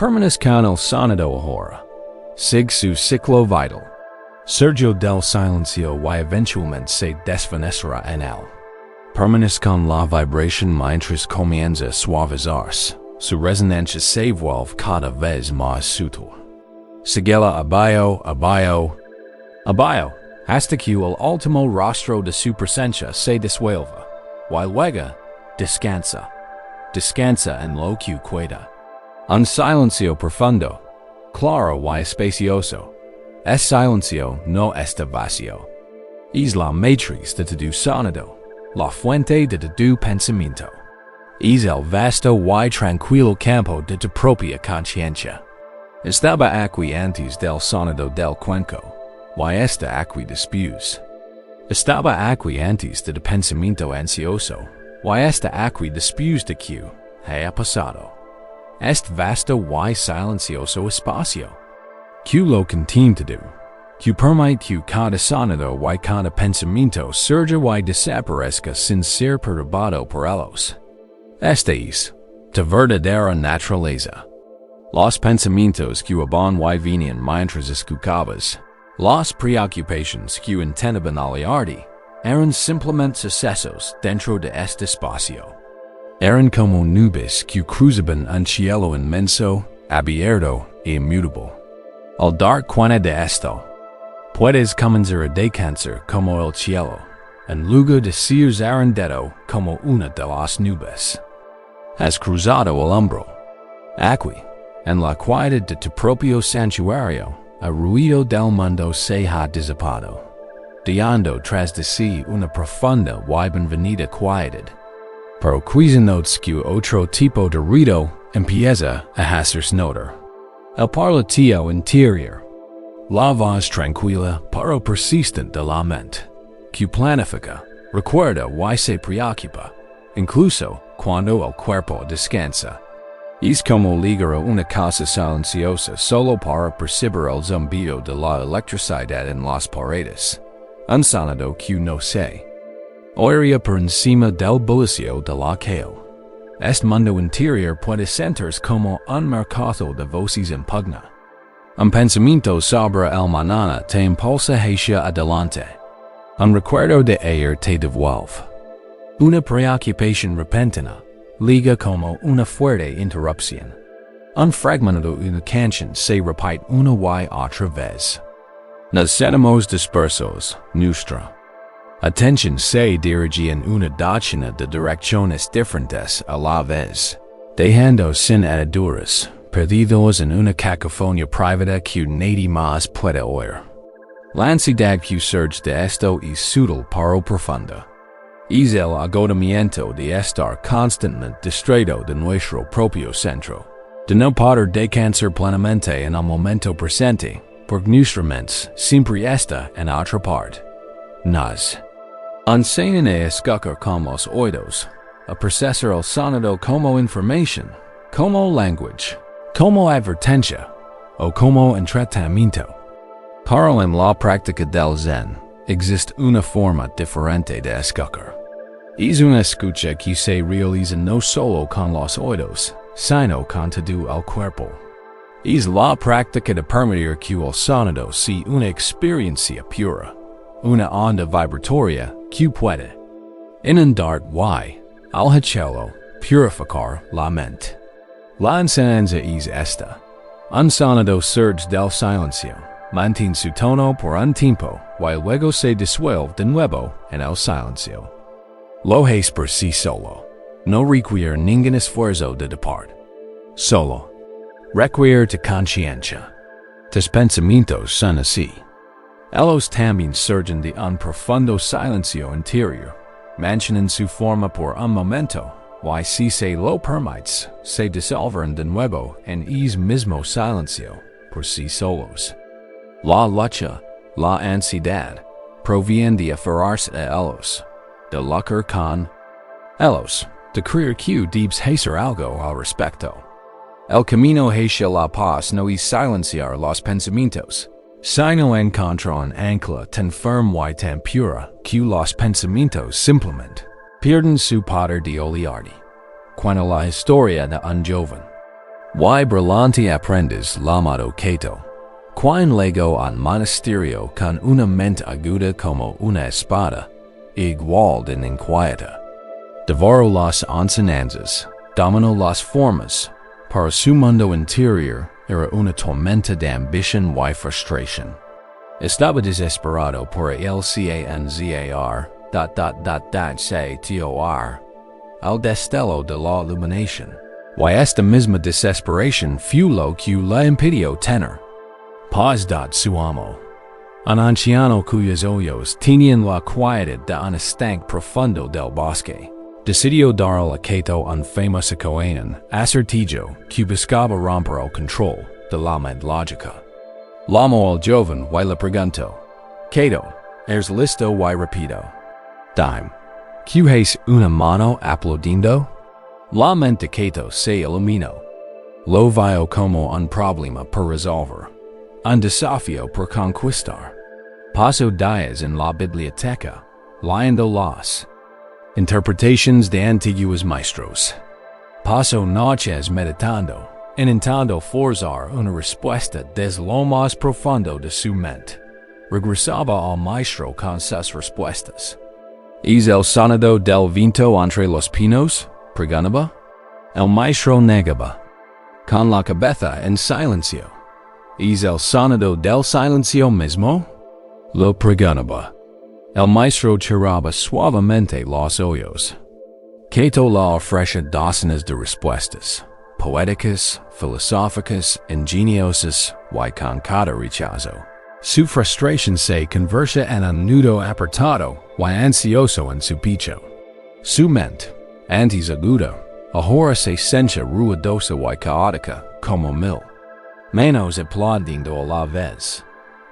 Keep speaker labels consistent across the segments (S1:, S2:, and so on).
S1: Permanezcan el sonido ahora. Sig su ciclo vital. Sergio del silencio y eventualmente se desvanecerá en él. Permanezcan la vibración mientras comienza a suavizarse. Su resonancia se vuelve cada vez más sutil. Síguela abajo, hasta que el último rostro de su presencia se disuelva. Y luego, descansa en lo que queda. Un silencio profundo, claro y espacioso. Es silencio, no está vacío. Es la matriz de tu sonido, la fuente de tu pensamiento. Es el vasto y tranquilo campo de tu propia conciencia. Estaba aquí antes del sonido del cuenco, y está aquí después. Estaba aquí antes de tu pensamiento ansioso, y está aquí después de que haya pasado. Este vasto y silencioso espacio. Que lo continúa, que permite que cada sonido y cada pensamiento surja y desaparezca sin ser perturbado por ellos. Este es tu verdadera naturaleza. Los pensamientos que van y vienen mientras escuchabas, las preocupaciones que intentaban aliviarte, eran simplemente sucesos dentro de este espacio. Eran como nubes que cruzaban un cielo inmenso, abierto e inmutable. Al dar cuenta de esto, puedes comenzar a descansar como el cielo, en lugar de ser arrendado como una de las nubes. Has cruzado el umbral. Aquí, en la quietud de tu propio santuario, el ruido del mundo se ha disipado, dejando tras de sí una profunda y bienvenida quietud. Pero quizá notes que otro tipo de ruido empieza a hacerse notar. El parloteo interior. La voz tranquila pero persistente de la mente, que planifica, recuerda y se preocupa, incluso cuando el cuerpo descansa. Es como ligar a una casa silenciosa solo para percibir el zumbido de la electricidad en las paredes. Un sonido que no se oiría por encima del bullicio de la calle. Este mundo interior puede sentirse como un mercado de voces en pugna. Un pensamiento sobre el mañana te impulsa hacia adelante. Un recuerdo de ayer te devuelve. Una preocupación repentina liga como una fuerte interrupción. Un fragmento de una canción se repite una y otra vez. Nos sentimos dispersos, nuestra atención se dirige en una docena de direcciones diferentes a la vez, dejando sin ataduras, perdidos en una cacofonía privada que nadie más puede oír. La ansiedad que surge de esto es sutil pero profunda. Es el agotamiento de estar constantemente distraído de nuestro propio centro, de no poder descansar plenamente en el momento presente, porque nuestra mente siempre está en otra parte. Nos enseñan a escuchar con los oídos, a procesar el sonido como información, como lenguaje, como advertencia, o como entretenimiento. Pero en la práctica del Zen, existe una forma diferente de escuchar. Es una escucha que se realiza no solo con los oídos, sino con todo el cuerpo. Es la práctica de permitir que el sonido sea una experiencia pura, una onda vibratoria que puede inundar y, al hacerlo, purificar la mente. La enseñanza es esta. Un sonido surge del silencio, mantiene su tono por un tiempo y luego se disuelve de nuevo en el silencio. Lo hace por sí solo. No requiere ningún esfuerzo de depart. Solo requiere tu conciencia. Tus pensamientos son así. Ellos también surgen de un profundo silencio interior, mantienen su forma por un momento, y si se lo permites, se disuelven de nuevo en el mismo silencio, por sí solos. La lucha, la ansiedad, provienen de aferrarse a ellos, de lucrar con ellos, de creer que debes hacer algo al respecto. El camino hacia la paz no es silenciar los pensamientos, sino encontrar un ancla tan firme y tan pura que los pensamientos simplemente pierden su poder de oliarte. Cuando la historia de un joven Y brillanti aprendiz llamado Cato, quien legó al monasterio con una mente aguda como una espada, igual de inquieta. Devoró las enseñanzas, dominó las formas, para su mundo interior era una tormenta de ambición y frustración. Estaba desesperado por el canzar, al destello de la iluminación. Y esta misma desesperación fue lo que le impidió tener paz. Su amo, un anciano cuyos ojos tenían la quietud de un estanque profundo del bosque, decidió darle a Cato un famoso acertijo que buscaba romper el control de la mente lógica. Llamó al joven y le preguntó: Cato, ¿eres listo y rápido? Dime, ¿qué es una mano aplaudiendo? La mente de Cato se iluminó. Lo vio como un problema por resolver, un desafío por conquistar. Pasó días en la biblioteca, leyendo las interpretaciones de antiguos maestros. Pasó noches meditando, intentando forzar una respuesta desde lo más profundo de su mente. Regresaba al maestro con sus respuestas. ¿Es el sonido del viento entre los pinos? Preguntaba. El maestro negaba, con la cabeza en silencio. ¿Es el sonido del silencio mismo? Lo preguntaba. El maestro cerraba suavemente los ojos. Cato le ofreció docenas de respuestas, poéticas, filosóficas, ingeniosas, y con cada rechazo. Su frustración se convertía en un nudo apretado y ansioso en su pecho. Su mente, antes aguda, ahora se sentía ruidosa y caótica como mil manos aplaudiendo a la vez.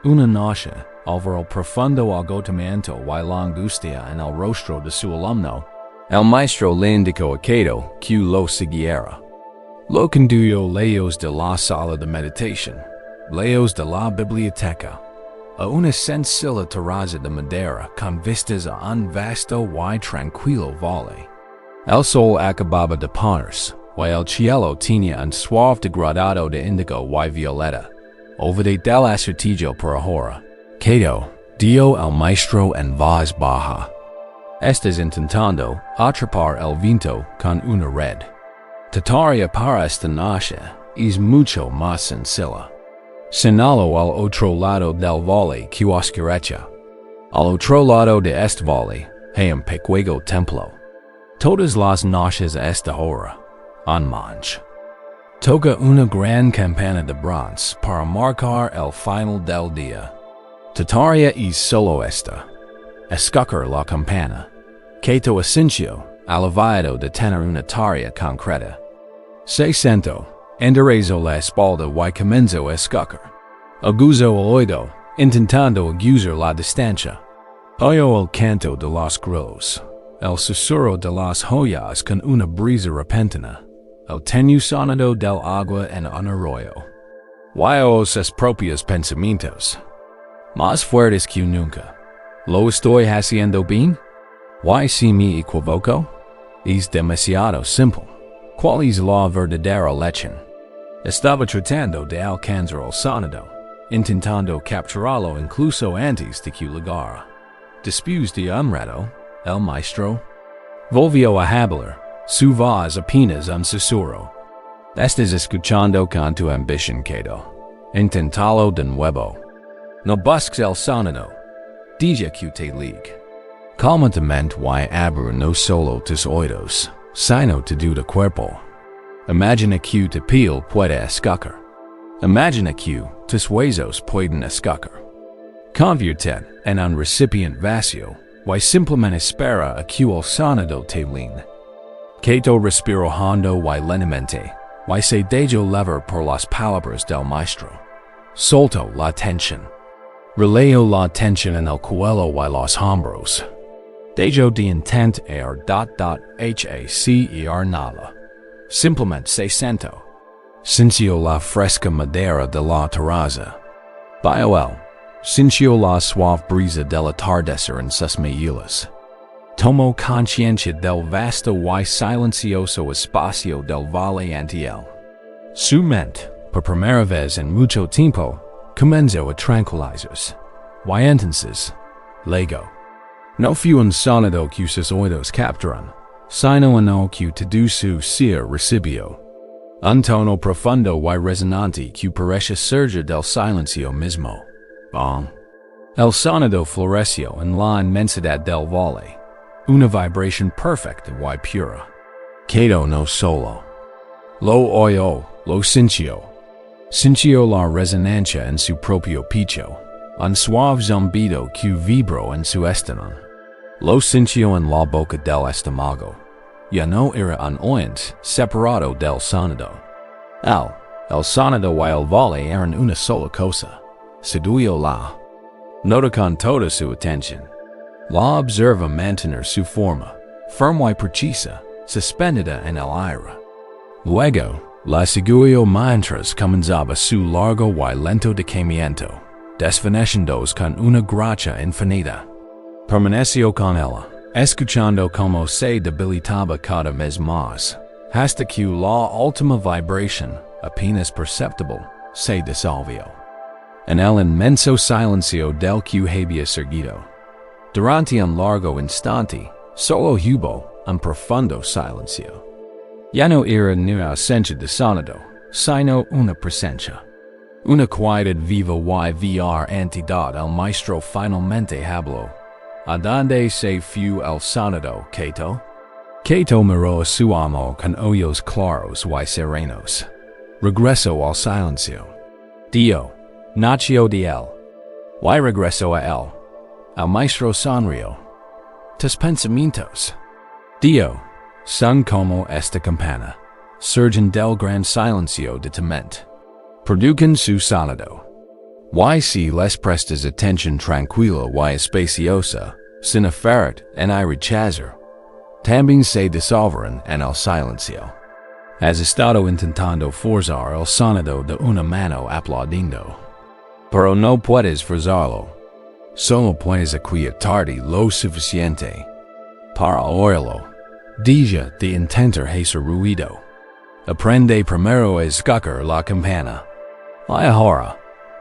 S1: Una noche, al ver el profundo agotamiento y la angustia en el rostro de su alumno, el maestro le indicó a Cato que lo siguiera. Lo condujo lejos de la sala de meditación, lejos de la biblioteca, a una sencilla terraza de madera con vistas a un vasto y tranquilo valle. El sol acababa de ponerse, y el cielo tenía un suave degradado de índigo y violeta. Olvidé del acertijo por ahora. Cato dio al maestro en voz baja: Estás intentando atrapar el viento con una red. Tu tarea para esta noche es mucho más sencilla. Señaló al otro lado del valle que oscurece. Al otro lado de este valle hay un pequeño templo. Todas las noches a esta hora, un monje toca una gran campana de bronce para marcar el final del día. Tu tarea es solo esta: escuchar la campana. Cato asintió, aliviado de tener una tarea concreta. Se sentó, enderezó la espalda y comenzó a escuchar. Aguzó el oído, intentando aguzar la distancia. Oyó el canto de los grillos, el susurro de las joyas con una brisa repentina, el tenue sonido del agua en un arroyo. Y oyó sus propios pensamientos, más fuertes que nunca. ¿Lo estoy haciendo bien? ¿Y si me equivoco? Es demasiado simple. ¿Cuál es la verdadera lección? Estaba tratando de alcanzar el sonido, intentando capturarlo incluso antes de que llegara. Después de un rato, el maestro volvió a hablar, su voz apenas un susurro. Estás escuchando con tu ambición, Cato. Inténtalo de nuevo. No busques el sonido. Deja que te ligue. Calmadamente y abre no solo tus oídos, sino tu cuerpo. Imagina que tu piel puede escuchar. Imagina que tus huesos pueden escuchar. Conviértete en un recipiente vacío y simplemente espera a que el sonido te llene. Cato respiró hondo y lentamente, y se dejó llevar por las palabras del maestro. Soltó la tensión. Relajó la tensión en el cuello y los hombros. Dejó de intentar hacer nada. Simplemente se sentó. Sintió la fresca madera de la terraza. Vio él. Sintió la suave brisa del atardecer en sus mejillas. Tomó conciencia del vasto y silencioso espacio del valle ante él. Su mente, por primera vez en mucho tiempo, comenzó a tranquilizarse. Y entonces, luego, no fue un sonido que sus oídos capturan, sino uno que todo su ser recibió. Un tono profundo y resonante que parece surgir del silencio mismo. El sonido floreció en la inmensidad del valle, una vibración perfecta y pura. Quedó no solo. Lo oyó, lo sintió. Sintió la resonancia en su propio pecho, un suave zumbido que vibró en su esternón. Lo sintió en la boca del estómago. Ya no era un oyente separado del sonido. El sonido y el valle eran una sola cosa. Seduyola. Nota con toda su atención. La observa mantener su forma, firme y precisa, suspendida en el aire. Luego, la siguió mientras comenzaba su largo y lento decaimiento, desvaneciéndose con una gracia infinita. Permaneció con ella, escuchando cómo se debilitaba cada vez más, hasta que la última vibración, apenas perceptible, se disolvió. En el inmenso silencio del que había seguido. Durante un largo instante, solo hubo un profundo silencio. Ya no era ni ausencia de sonido, sino una presencia. Una quietud viva y VR entidad el maestro finalmente habló. ¿A dónde se fue el sonido, Keito? Keito miró a su amo con ojos claros y serenos. Regresó al silencio. Dio, nació de él. Y regresó a él. El maestro sonrió. Tus pensamientos. Dio, son como esta campana. Surgen del gran silencio de tu mente. Producen su sonido. Y si les prestas atención tranquila y espaciosa, sin aferrar en rechazar, también se disolverán en el silencio. Has estado intentando forzar el sonido de una mano aplaudiendo. Pero no puedes forzarlo. Solo puedes aquietarte lo suficiente para oírlo. Deja de intentar hacer ruido. Aprende primero a escuchar la campana. Y ahora,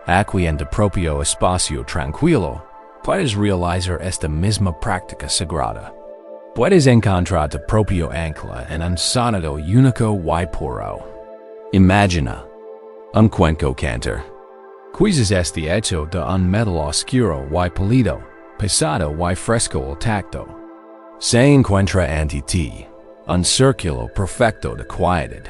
S1: aquí en tu propio espacio tranquilo, puedes realizar esta misma práctica sagrada. Puedes encontrar tu propio ancla en un sonido único y puro. Imagina un cuenco cantor. Quizás este hecho de un metal oscuro y pálido, pesado y fresco al tacto. Se encuentra ante ti, un círculo perfecto de quietud.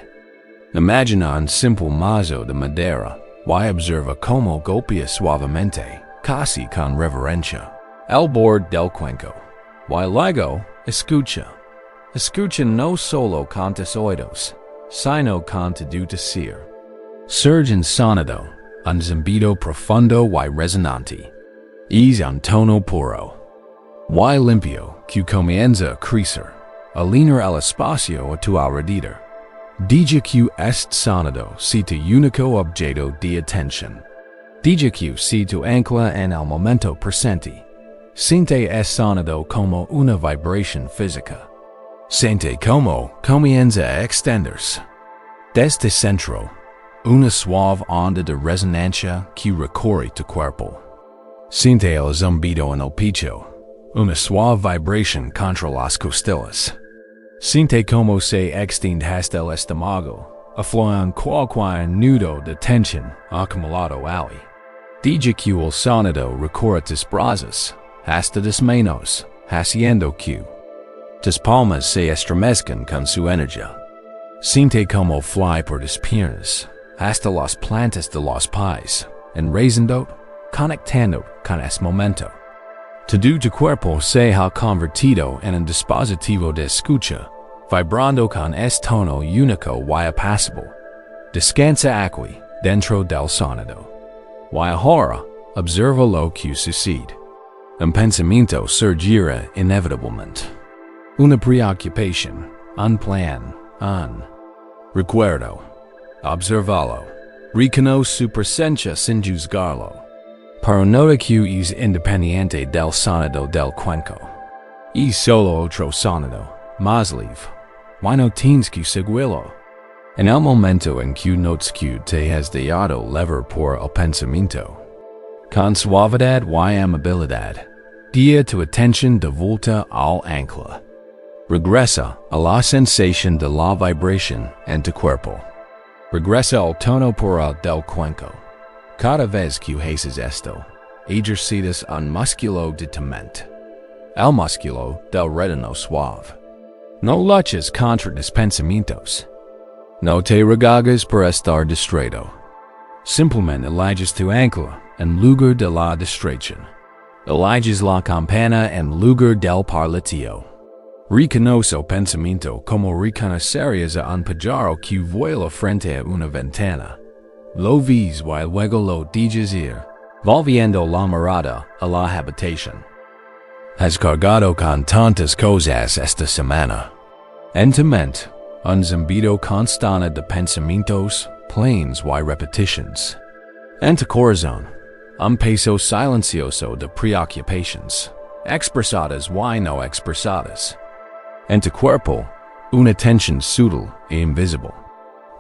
S1: Imagina un simple mazo de madera y observa cómo golpea suavemente, casi con reverencia, el borde del cuenco. Y luego, escucha. Escucha no solo con tus oídos, sino con todo tu ser. Surge un sonido, un zumbido profundo y resonante. Es un tono puro y limpio que comienza a crecer, a llenar el espacio a tu alrededor. Deja que este sonido sea tu único objeto de atención. Deja que sea tu ancla en el momento presente. Siente este sonido como una vibración física. Siente cómo comienza a extenderse. Desde centro, una suave onda de resonancia que recorre tu cuerpo. Siente el zumbido en el pecho, una suave vibración contra las costillas. Siente cómo se extiende hasta el estómago, afloja cualquier nudo de tensión acumulado allí. Deja que el sonido recorra tus brazos, hasta tus manos, haciendo que tus palmas se estremezcan con su energía. Siente cómo fly por tus piernas, hasta las plantas de los pies, enraizando, conectando con ese momento. Todo tu cuerpo se ha convertido en un dispositivo de escucha, vibrando con este tono único y apacible. Descansa aquí, dentro del sonido. Y ahora, observa lo que sucede. Un pensamiento surgirá inevitablemente. Una preocupación, un plan, un recuerdo. Observalo. Reconoce su presencia sin juzgarlo. Pero nota que es independiente del sonido del cuenco. Es solo otro sonido, más leve. Y no tienes que seguirlo. En el momento en que notes que te has dejado levar por el pensamiento, con suavidad y amabilidad, guía tu atención de vuelta al ancla. Regresa a la sensación de la vibración en tu cuerpo. Regresa al tono pural del cuenco. Cada vez que haces esto, ejercitas un músculo de tu mente. El músculo del retino suave. No luches contra tus pensamientos. No te regagas por estar distraído. Simplemente eliges tu ancla en lugar de la distracción. Eliges la campana en lugar del parloteo. Reconoce el pensamiento como reconocerías a un pájaro que vuela frente a una ventana. Lo ves y luego lo dejas ir, volviendo la mirada a la habitación. Has cargado con tantas cosas esta semana. En tu mente, un zumbido constante de pensamientos, planes y repetitions. En tu corazón, un peso silencioso de preocupaciones, expresadas y no expresadas. En tu cuerpo, una tensión sutil e invisible.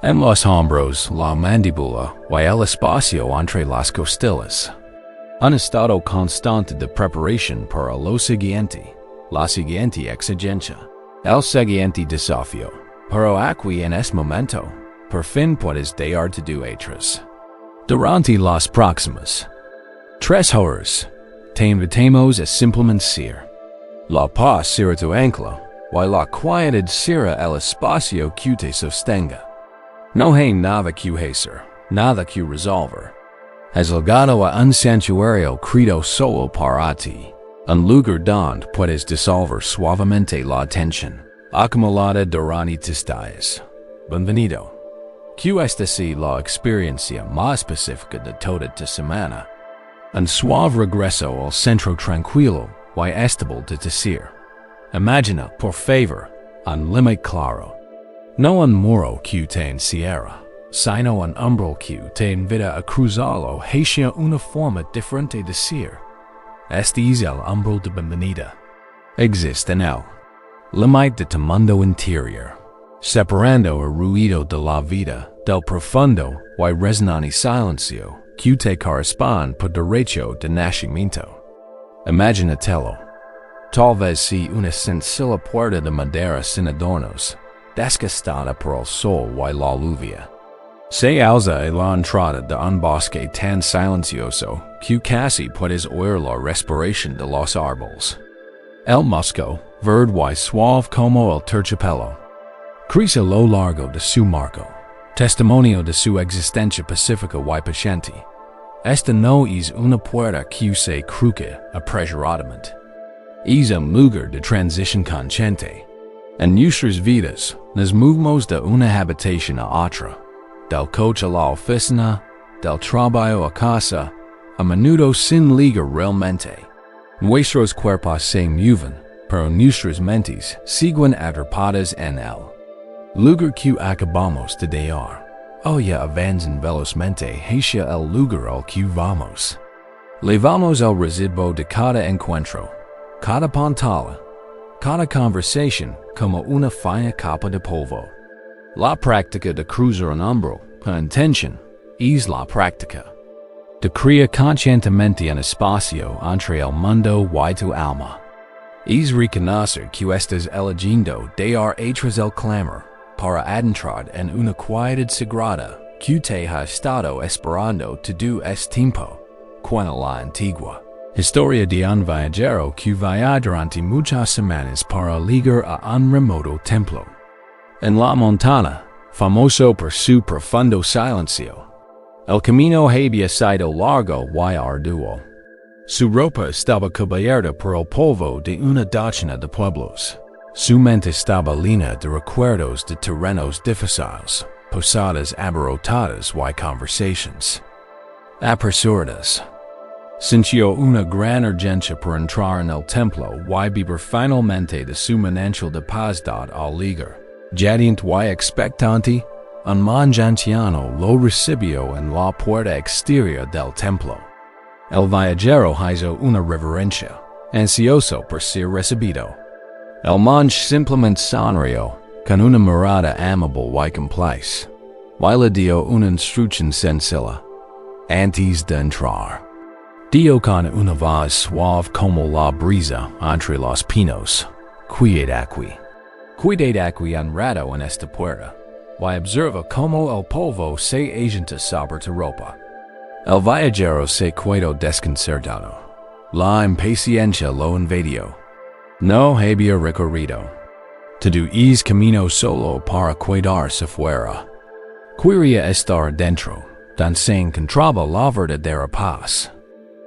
S1: En los hombros, la mandíbula y el espacio entre las costillas. Un estado constante de preparación para lo siguiente, la siguiente exigencia, el siguiente desafío. Pero aquí en este momento, por fin puedes dejarte de otras. Durante las próximas 3 horas, te invitamos a simplemente ser. La paz será tu ancla, y la quietud será el espacio que te sostenga. No hay nada que hacer, nada que resolver. Has llegado a un santuario creado solo para ti, un lugar donde puedes disolver suavemente la tensión acumulada durante tus días. Bienvenido. Que esta sea la experiencia más específica de toda tu semana. Un suave regreso al centro tranquilo y estable de tu ser. Imagina, por favor, un límite claro. No un muro que te encierra, sino un umbral que te invita a cruzarlo hacia una forma diferente de ser. Este es el umbral de bienvenida. Existe en él. Límite de tu mundo interior, separando el ruido de la vida del profundo y resonante silencio que te corresponde por derecho de nacimiento. Imagínatelo. Tal vez si una sencilla puerta de madera sin adornos, desgastada por el sol y la lluvia. Se alza a la entrada de un bosque tan silencioso que casi puedes oír la respiración de los árboles. El musgo, verde y suave como el terciopelo, crece a lo largo de su marco, testimonio de su existencia pacífica y paciente. Esta no es una puerta que se cruce apresuradamente. Es un lugar de transición consciente. En nuestras vidas, nos movemos de una habitación a otra, del coche a la oficina, del trabajo a casa, a menudo sin ligar realmente. Nuestros cuerpos se mueven, pero nuestras mentes siguen atrapadas en él. Lugar que acabamos de dejar. Ya avanzan velozmente hacia el lugar al que vamos. Levamos el residuo de cada encuentro, cada pantalla, cada conversación como una fina capa de polvo. La práctica de cruzar un umbral, con intención, es la práctica de crear conscientemente un espacio entre el mundo y tu alma. Es reconocer que estás eligiendo dejar atrás el clamor para adentrar en una quietud sagrada que te ha estado esperando todo este tiempo. Cuenta la antigua historia de un viajero que viaja durante muchas semanas para llegar a un remoto templo en la montaña, famoso por su profundo silencio. El camino había sido largo y arduo. Su ropa estaba cubierta por el polvo de una docena de pueblos. Su mente estaba llena de recuerdos de terrenos difíciles, posadas abarrotadas y conversaciones apresuradas. Sintió una gran urgencia por entrar en el templo y beber finalmente de su manantial de paz al llegar. Radiante y expectante, un monje anciano lo recibió en la puerta exterior del templo. El viajero hizo una reverencia, ansioso por ser recibido. El monje simplemente sonrió, con una mirada amable y complice, y le dio una instrucción sencilla, antes de entrar. Dio con una voz suave como la brisa entre los pinos, cuidad aquí un rato en esta puerta, y observa como el polvo se agita sobre tu ropa. El viajero se quedó desconcertado. La impaciencia lo invadió. No había recorrido. Todo es camino solo para quedarse fuera. Quería estar dentro, tan se encontraba la verdadera paz.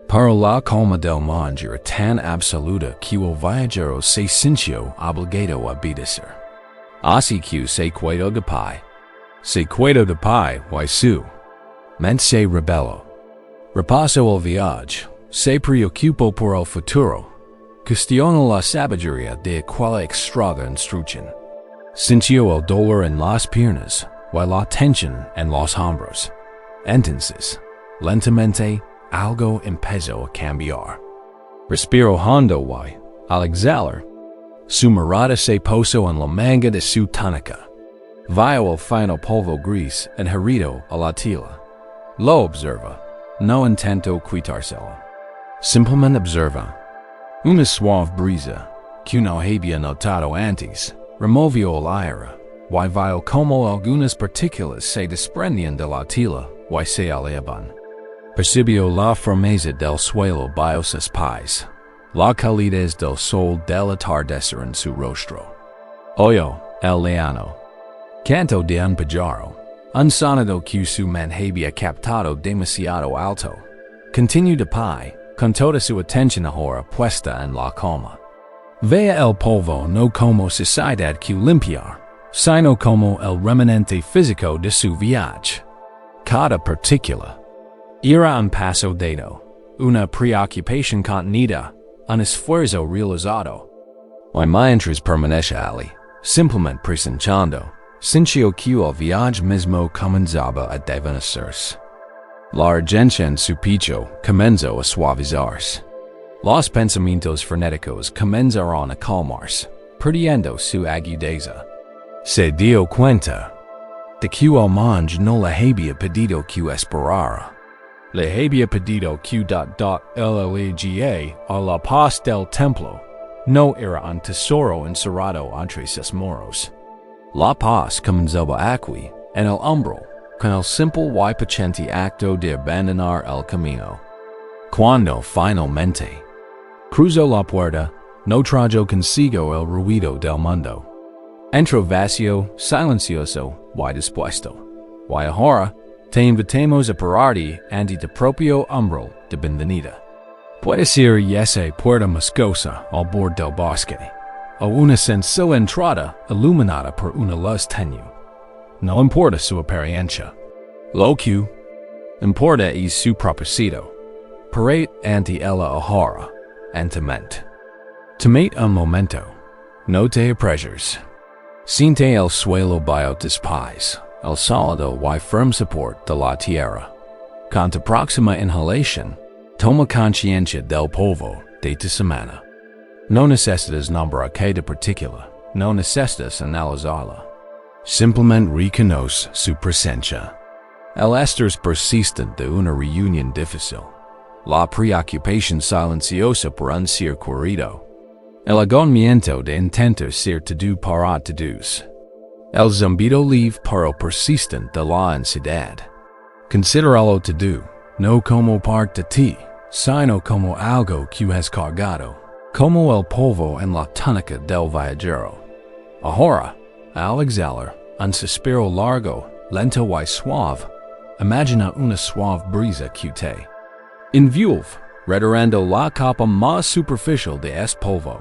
S1: Pero la calma del mundo era tan absoluta que el viajero se sintió obligado a obedecer. Así que se quedó de pie. Y su mente se rebeló. Repasó el viaje, se preocupó por el futuro, cuestionó la sabiduría de aquella extraña instrucción. Sintió el dolor en las piernas y la tensión en los hombros. Entonces, lentamente, algo empezó a cambiar. Respiró hondo y, al exhalar, su mirada se posó en la manga de su túnica. Vio el fino polvo gris adherido a la tela. Lo observa. No intento quitárselo. Simplemente observa. Una suave brisa, que no había notado antes, removió el aire, y vio como algunas partículas se desprendían de la tela y se elevaban. Percibió la firmeza del suelo bajo sus pies, la calidez del sol del atardecer en su rostro. Oyó el leano. Canto de un pájaro. Un sonido que su mente había captado demasiado alto. Continuó de pie, con toda su atención ahora puesta en la calma. Vea el polvo no como sociedad que limpiar, sino como el remanente físico de su viaje. Cada partícula era un paso dado, una preocupación contenida, un esfuerzo realizado. Y mientras permanecía allí, simplemente presenciando, sintió que el viaje mismo comenzaba a desvanecerse. La urgencia en su pecho comenzó a suavizarse. Los pensamientos frenéticos comenzaron a calmarse, perdiendo su agudeza. Se dio cuenta de que el monje no le había pedido que esperara. Le había pedido que el aliviar a la paz del templo no era un tesoro encerrado entre sus muros. La paz comenzaba aquí, en el umbral, con el simple y paciente acto de abandonar el camino. Cuando finalmente cruzó la puerta, no trajo consigo el ruido del mundo. Entró vacío, silencioso y dispuesto. Y ahora te invitamos a pararte ante tu propio umbral de bienvenida. Puede ser esa puerta moscosa al borde del bosque, o una sencilla entrada iluminada por una luz tenue. No importa su apariencia. Lo que importa es su propósito. Parate ante ella ahora, ante tomate un momento. No te apresures. Siente el suelo bajo tus pies, el sólido y firme support de la tierra. Con tu próxima inhalación, toma conciencia del polvo de tu semana. No necesitas nombrar cada partícula, no necesitas analizarla. Simplemente reconoce su presencia. El estrés persistente de una reunión difícil. La preocupación silenciosa por un ser querido. El agotamiento de intentar ser todo para todos. El zumbido leve pero persistente de la ansiedad. Considéralo todo, no como parte de ti, sino como algo que has cargado, como el polvo en la túnica del viajero. Ahora, al exhalar, un suspiro largo, lento y suave, imagina una suave brisa que te envuelve, retirando la capa más superficial de este polvo.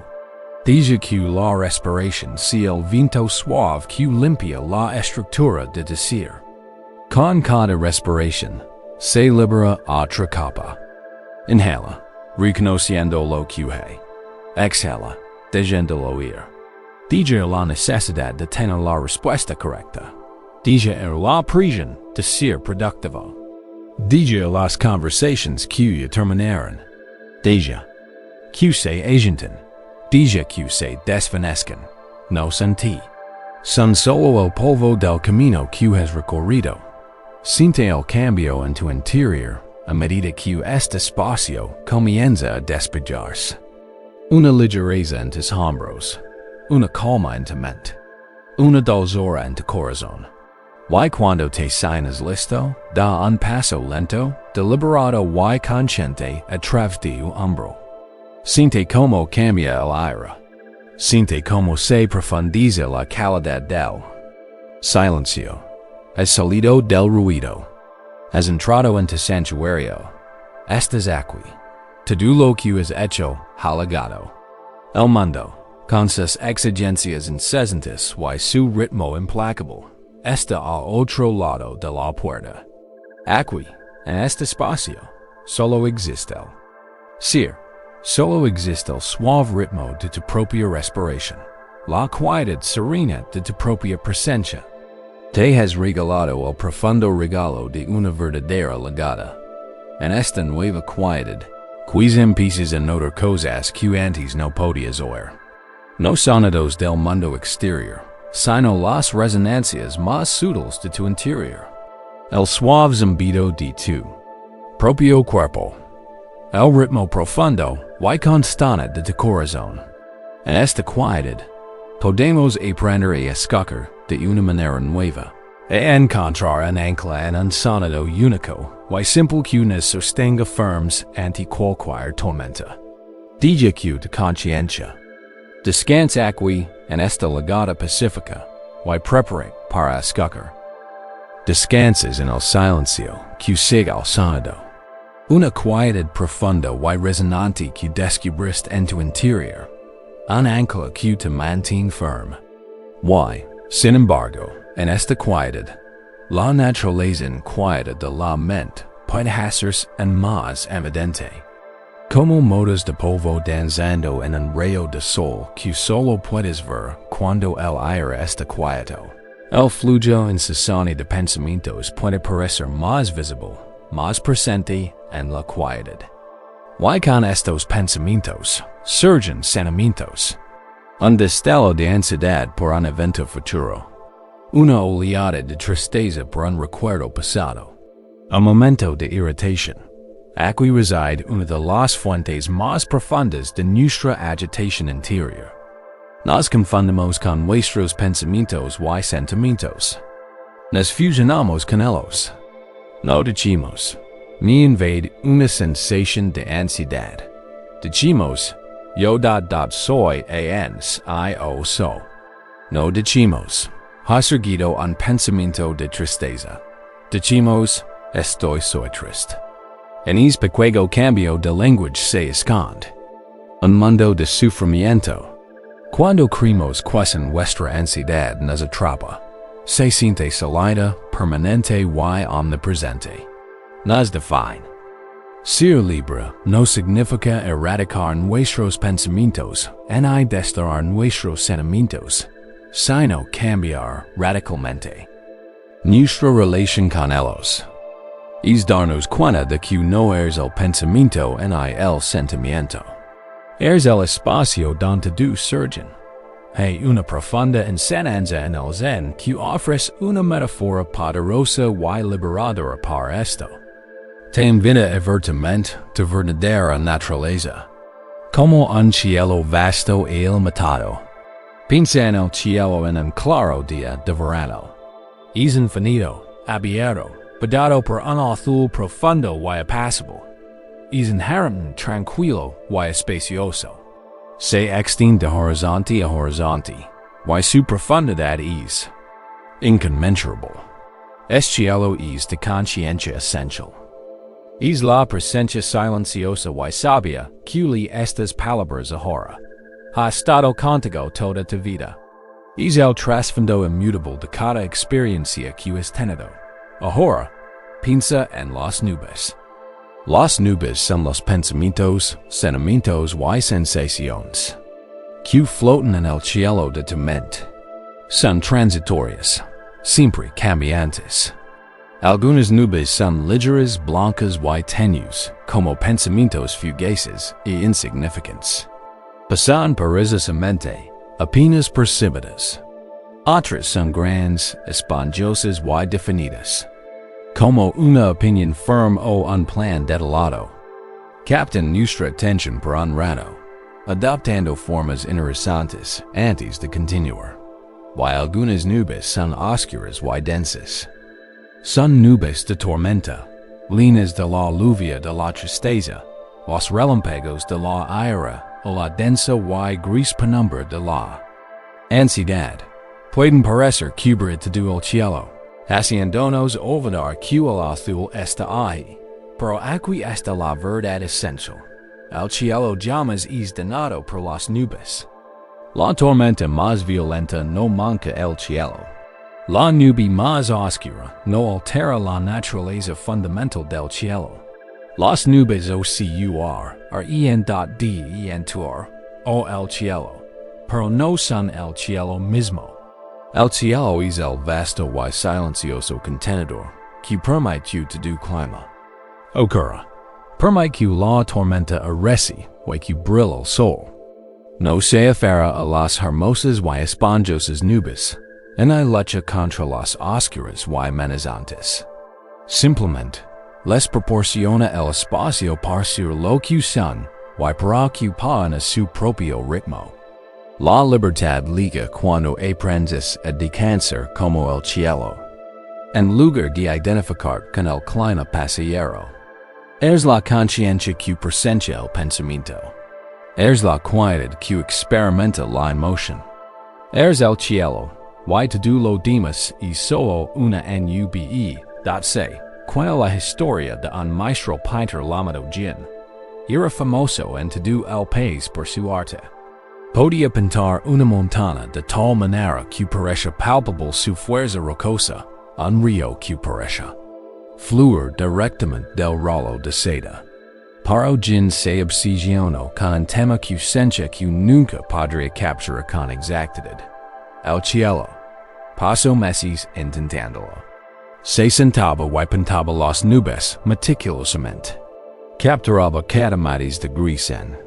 S1: Deja que la respiración sea el viento suave que limpia la estructura de tu ser. Con cada respiración, se libera otra capa. Inhala, reconociendo lo que hay. Exhala, dejándolo ir. Deja la necesidad de tener la respuesta correcta. Deja la presión de ser productivo. Deja las conversaciones que terminaron. Deja que se agentan. Deja que se desvanezcan. No sentí. Son solo el polvo del camino que has recorrido. Siente el cambio en tu interior a medida que este espacio comienza a despejarse. Una ligereza en tus hombros, una calma en tu mente, una dulzura en tu corazón. Y cuando te sientas listo, da un paso lento, deliberado y consciente a través de tu hombro. Siente cómo cambia el aire. Siente cómo se profundiza la calidad del silencio. Has salido del ruido. Has entrado en tu santuario. Estás aquí. Todo lo que has hecho ha llegado. El mundo, con sus exigencias incessantes y su ritmo implacable, está al otro lado de la puerta. Aquí, en este espacio, solo existe el ser. Solo existe el suave ritmo de tu propia respiración, la quietud serena de tu propia presencia. Te has regalado el profundo regalo de una verdadera legada. En esta nueva quietud, que empiezas a notar cosas que antes no podías oír. No sonidos del mundo exterior, sino las resonancias más sutiles de tu interior. El suave zumbido de tu propio cuerpo. El ritmo profundo y constante de tu corazón. En esta quietud, podemos aprender a escoger de una manera nueva, e encontrar un ancla en un sonido único y simple que nos sostenga firmes ante cualquier tormenta. Diga que tu conciencia. Descansa aquí en esta legada pacífica y prepare para escoger. Descansas en el silencio que sigue al sonido. Una quietud profunda y resonante que descubriste en tu interior. Un ancla que te mantiene firme. Y, sin embargo, en esta quietud, la naturaleza inquieta de la mente puede hacerse en más evidente. Como motas de polvo danzando en un rayo de sol que solo puedes ver cuando el aire está quieto. El flujo incesante de pensamientos puede parecer más visible, más presente en la quietud. Y con estos pensamientos surgen sentimientos. Un destello de ansiedad por un evento futuro. Una oleada de tristeza por un recuerdo pasado. Un momento de irritación. Aquí reside una de las fuentes más profundas de nuestra agitación interior. Nos confundimos con nuestros pensamientos y sentimientos. Nos fusionamos con ellos. No decimos, me invade una sensación de ansiedad. Decimos, yo soy ansioso. No decimos, ha surgido un pensamiento de tristeza. Decimos, soy triste. En este pequeño cambio de lenguaje se esconde un mundo de sufrimiento. Cuando creemos que nuestra ansiedad nos atrapa, se siente sólida, permanente y omnipresente. Nos define. Ser libre no significa erradicar nuestros pensamientos ni desterrar nuestros sentimientos, sino cambiar radicalmente nuestra relación con ellos. Es darnos cuenta de que no eres el pensamiento ni el sentimiento. Eres el espacio donde tú surgen. Hay una profunda enseñanza en el Zen que ofrece una metáfora poderosa y liberadora para esto. Te invita a ver tu mente, tu verdadera naturaleza, como un cielo vasto e ilimitado. Piensa en el cielo en un claro día de verano. Es infinito, abierto, vedado por un azul profundo y apacible. Es inherente, tranquilo y espacioso. Se extiende de horizonte a horizonte, y su profundidad es inconmensurable. Este cielo es de conciencia esencial. Es la presencia silenciosa y sabia que le estas palabras ahora. Ha estado contigo toda tu vida. Es el trasfondo inmutable de cada experiencia que has tenido. Ahora, piensa en las nubes. Las nubes son los pensamientos, sentimientos y sensaciones que flotan en el cielo de tu mente. Son transitorias, siempre cambiantes. Algunas nubes son ligeras, blancas y tenues, como pensamientos fugaces e insignificantes. Pasan perenizamente, apenas percibidas. Otras son grandes, esponjosas y definidas. Como una opinión firme o un plan detallado. Captan nuestra atención por un rato, adoptando formas interesantes antes de continuar. Y algunas nubes son oscuras y densas. Son nubes de tormenta, líneas de la lluvia de la tristeza, los relámpagos de la ira o la densa y gris penumbra de la ansiedad. Pueden parecer cubrir todo el cielo, haciéndonos olvidar que el azul está ahí, pero aquí está la verdad esencial. El cielo jamás es dañado por las nubes. La tormenta más violenta no manca el cielo. La nube más oscura no altera la naturaleza fundamental del cielo. Las nubes oscur o el cielo, pero no son el cielo mismo. El cielo es el vasto y silencioso contenedor que permite tu clima. Ocurra, permite que la tormenta arrecie y que brille el sol. No se afera a las hermosas y esponjosas nubes, en la lucha contra las oscuras y amenazantes. Simplemente, les proporciona el espacio para su locución y para que ocupen a su propio ritmo. La libertad llega cuando aprendes a descansar como el cielo, en lugar de identificar con el clima pasajero. Es la conciencia que presencia el pensamiento. Es la quietud que experimenta la emoción. Es el cielo, y todo lo demás es solo una nube. Cual la historia de un maestro pintor llamado Jin. Era famoso en todo el país por su arte. Podía pintar una montaña de tal manera que parece palpable su fuerza rocosa, un río que parece fluir directamente del rolo de seda. Pero Jin se obsesionó con un tema que sentía que nunca podría capturar con exactitud. El cielo. Pasó meses intentándolo. Se sentaba y pintaba las nubes meticulosamente. Capturaba catamates de gris en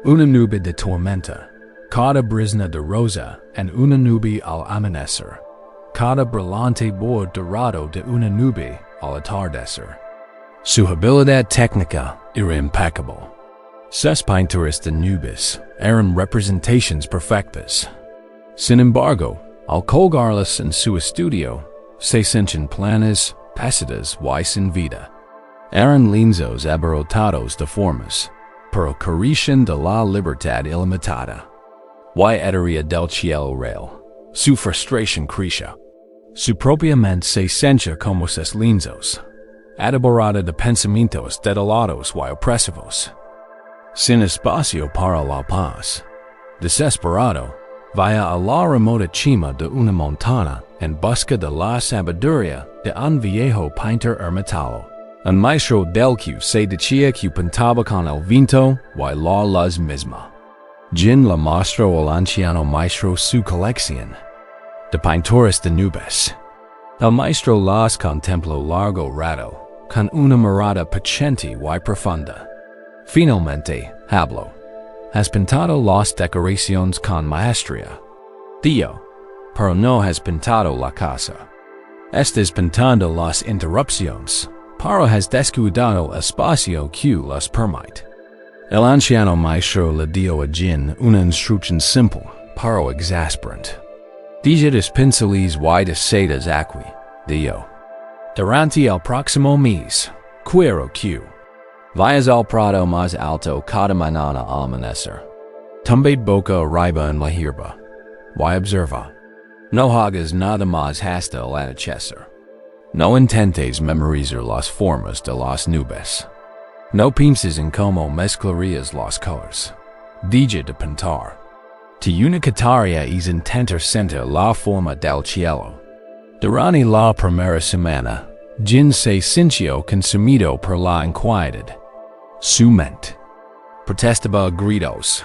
S1: una nube de tormenta, cada brisna de rosa en una nube al amanecer, cada brillante borde dorado de una nube al atardecer. Su habilidad técnica era impecable. Sus pinturas de nubes eran representaciones perfectas. Sin embargo, al colgarlas en su estudio, se sienten planas, pésidas y sin vida. Eran lienzos abarrotados de formas, pero carecen de la libertad ilimitada. Y etería del cielo real. Su frustración creció. Su propia mente se sentía como sus lienzos, elaborada de pensamientos detalados y opresivos. Sin espacio para la paz. Desesperado, vaya a la remota cima de una montaña en busca de la sabiduría de un viejo pintor ermitaño. Un maestro del que se decía que pintaba con el viento y la luz misma. Jin le mostró al anciano maestro su colección de pinturas de nubes. El maestro las contempló largo rato, con una mirada paciente y profunda. Finalmente, habló. Has pintado las decoraciones con maestría. Tío, pero no has pintado la casa. Estás pintando las interrupciones, pero has descuidado el espacio que las permite. El anciano maestro le dio a Jin una instrucción simple, pero exasperante. Deja los pinceles y de sedas aquí, dio. Durante el próximo mes, quiero que vayas al prado más alto cada mañana al amanecer. Tumbe boca arriba en la hierba. Y observa. No hagas nada más hasta el anochecer. No intentes memorizar las formas de las nubes. No pienses en cómo mezclarías las colores. Deja de pintar. Tu única tarea es intentar sentir la forma del cielo. Durante la primera semana, Jin se sintió consumido por la inquietud. Su mente protestaba a gritos.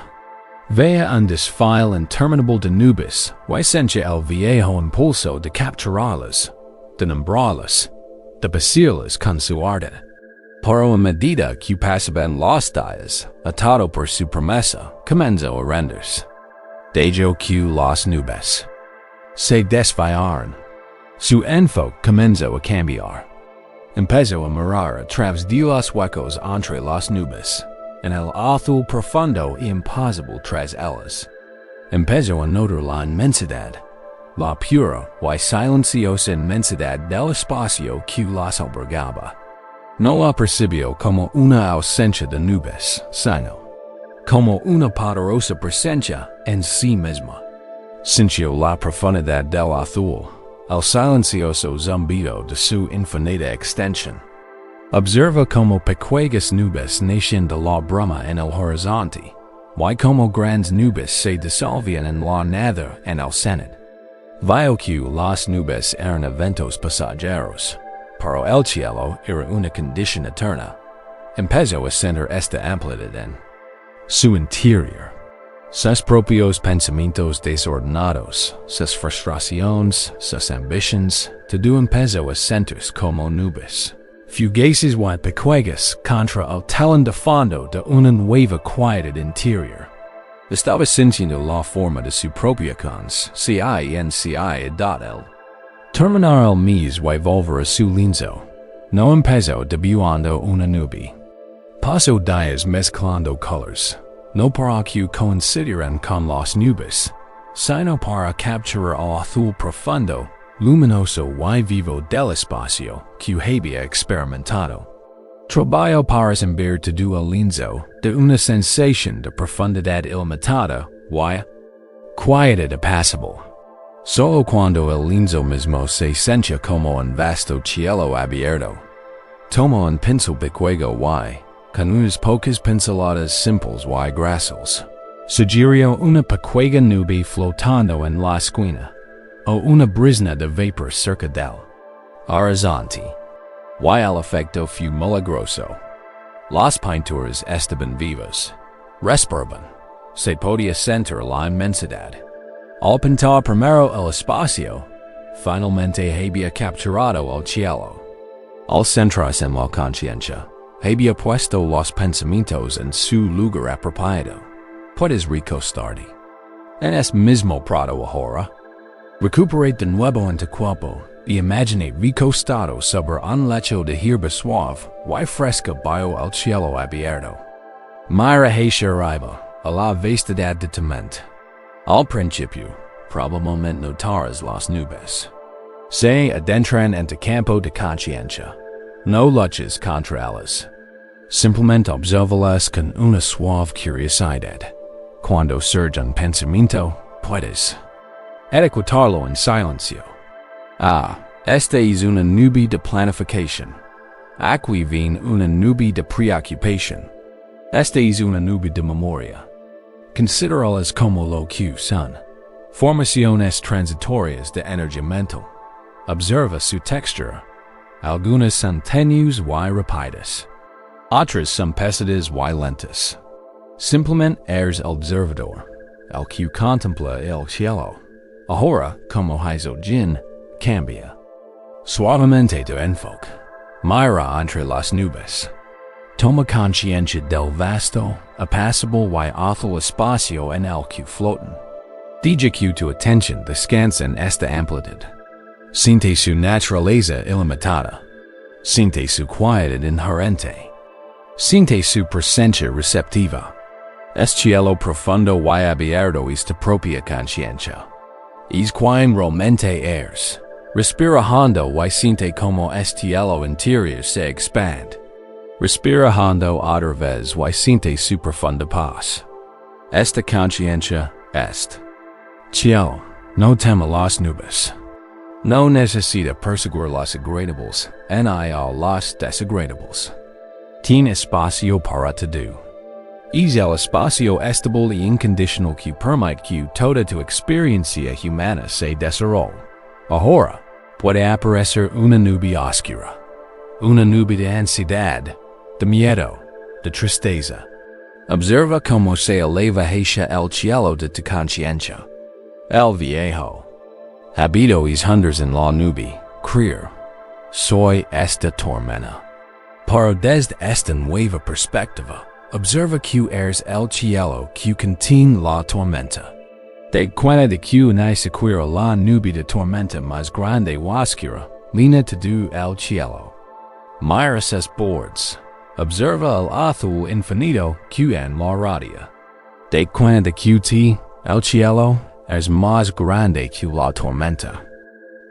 S1: Veía un desfile interminable de nubes y sentía el viejo impulso de capturarlas, de nombrarlas, de vestirlas con su arte. Pero a medida que pasaban los días, atado por su promesa, comenzó a rendirse. Dejó que las nubes se desviaron. Su enfoque comenzó a cambiar. Empezó a mirar a través de los huecos entre las nubes, en el azul profundo y imposible tras ellas. Empezó a notar la inmensidad, la pura y silenciosa inmensidad del espacio que las albergaba. No la percibió como una ausencia de nubes, sino como una poderosa presencia en sí misma. Sintió la profundidad del azul, el silencioso zumbido de su infinita extensión. Observa como pequeñas nubes nacen de la bruma en el horizonte, y como grandes nubes se disolvían en la nada en el cenit. Vio que las nubes eran eventos pasajeros, pero el cielo era una condición eterna. Empezó a sentir esta amplitud en su interior. Sus propios pensamientos desordenados, sus frustraciones, sus ambiciones, todo empezó a sentirse como nubes fugaces y pequeñas contra el telón de fondo de una nueva quietud interior. Estaba sintiendo la forma de su propia conciencia y ansiedad el terminar el mes y volver a su lienzo. No empezó dibujando una nube. Pasó días mezclando colores, no para que coincidieran con las nubes, sino para capturar el azul profundo, luminoso y vivo del espacio que había experimentado. Trabajó para enviar todo el lienzo de una sensación de profundidad ilimitada y quietud apacible. Solo cuando el lienzo mismo se sentía como un vasto cielo abierto, tomó un pincel pequeño y, con unas pocas pinceladas simples y gráciles, sugirió una pequeña nube flotando en la esquina, o una brisna de vapor cerca del horizonte. Y el efecto fue milagroso. Las pinturas estaban vivas, respiraban, se podía sentir la inmensidad. Al pintar primero el espacio, finalmente había capturado el cielo. Al centrarse en la conciencia, había puesto los pensamientos en su lugar apropiado. Puedes recostarte en este mismo prado ahora. Recuperate de nuevo en tu cuerpo y imagine recostado sobre un lecho de hierba suave y fresca bajo el cielo abierto. Mira hacia arriba, a la vastedad de tu mente. Al principio, probablemente notarás las nubes. Se adentran en tu campo de conciencia. No luches contra ellas. Simplemente obsérvalas con una suave curiosidad. Cuando surge un pensamiento, puedes ejecutarlo en silencio. Esta es una nube de planificación. Aquí viene una nube de preocupación. Esta es una nube de memoria. Considéralas como lo que son. Formaciones transitorias de energía mental. Observa su textura. Algunas son tenues y rápidas. Otras son pesadas y lentas. Simplemente eres el observador, el que contempla el cielo. Ahora, como hizo Jin, cambia suavemente tu enfoque. Mira entre las nubes. Toma conciencia del vasto, apacible y azul espacio en el que flotan. Deja que tu atención descanse en esta amplitud. Siente su naturaleza ilimitada. Siente su quietud inherente. Siente su presencia receptiva. Es cielo profundo y abierto es tu propia conciencia. Es quien realmente eres. Respira hondo y siente como este cielo interior se expande. Respira hondo otra vez y siente su profunda paz. Esta conciencia est cielo, no teme las nubes. No necesita perseguir los agradables, ni a los desagradables. Tiene espacio para todo. Es el espacio estable y incondicional que permite que toda tu experiencia humana se desarrolle. Ahora, puede aparecer una nube oscura. Una nube de ansiedad, de miedo, de tristeza. Observa cómo se eleva hacia el cielo de tu conciencia. El viejo habito es hundir en la nube, creer. Soy esta tormenta. Pero desde esta nueva perspectiva, observa que eres el cielo que contiene la tormenta. Te cuenta de que una sequira la nube de tormenta más grande y oscura, lina te du el cielo. Mira ses boards. Observa el azul infinito que en la radia. Te cuenta de que el cielo es más grande que la tormenta.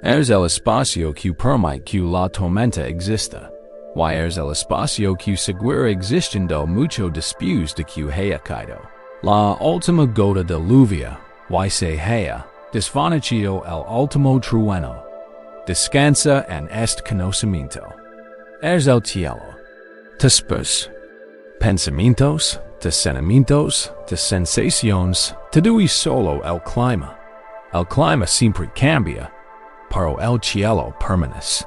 S1: Es el espacio que permite que la tormenta exista. Y es el espacio que seguirá existiendo mucho después de que haya caído. La última gota de lluvia, y se haya desvanecido el último trueno. Descansa en este conocimiento. Es el cielo. Después, pensamientos, de sentimientos, de sensaciones, todo y solo el clima. El clima siempre cambia, pero el cielo permanece.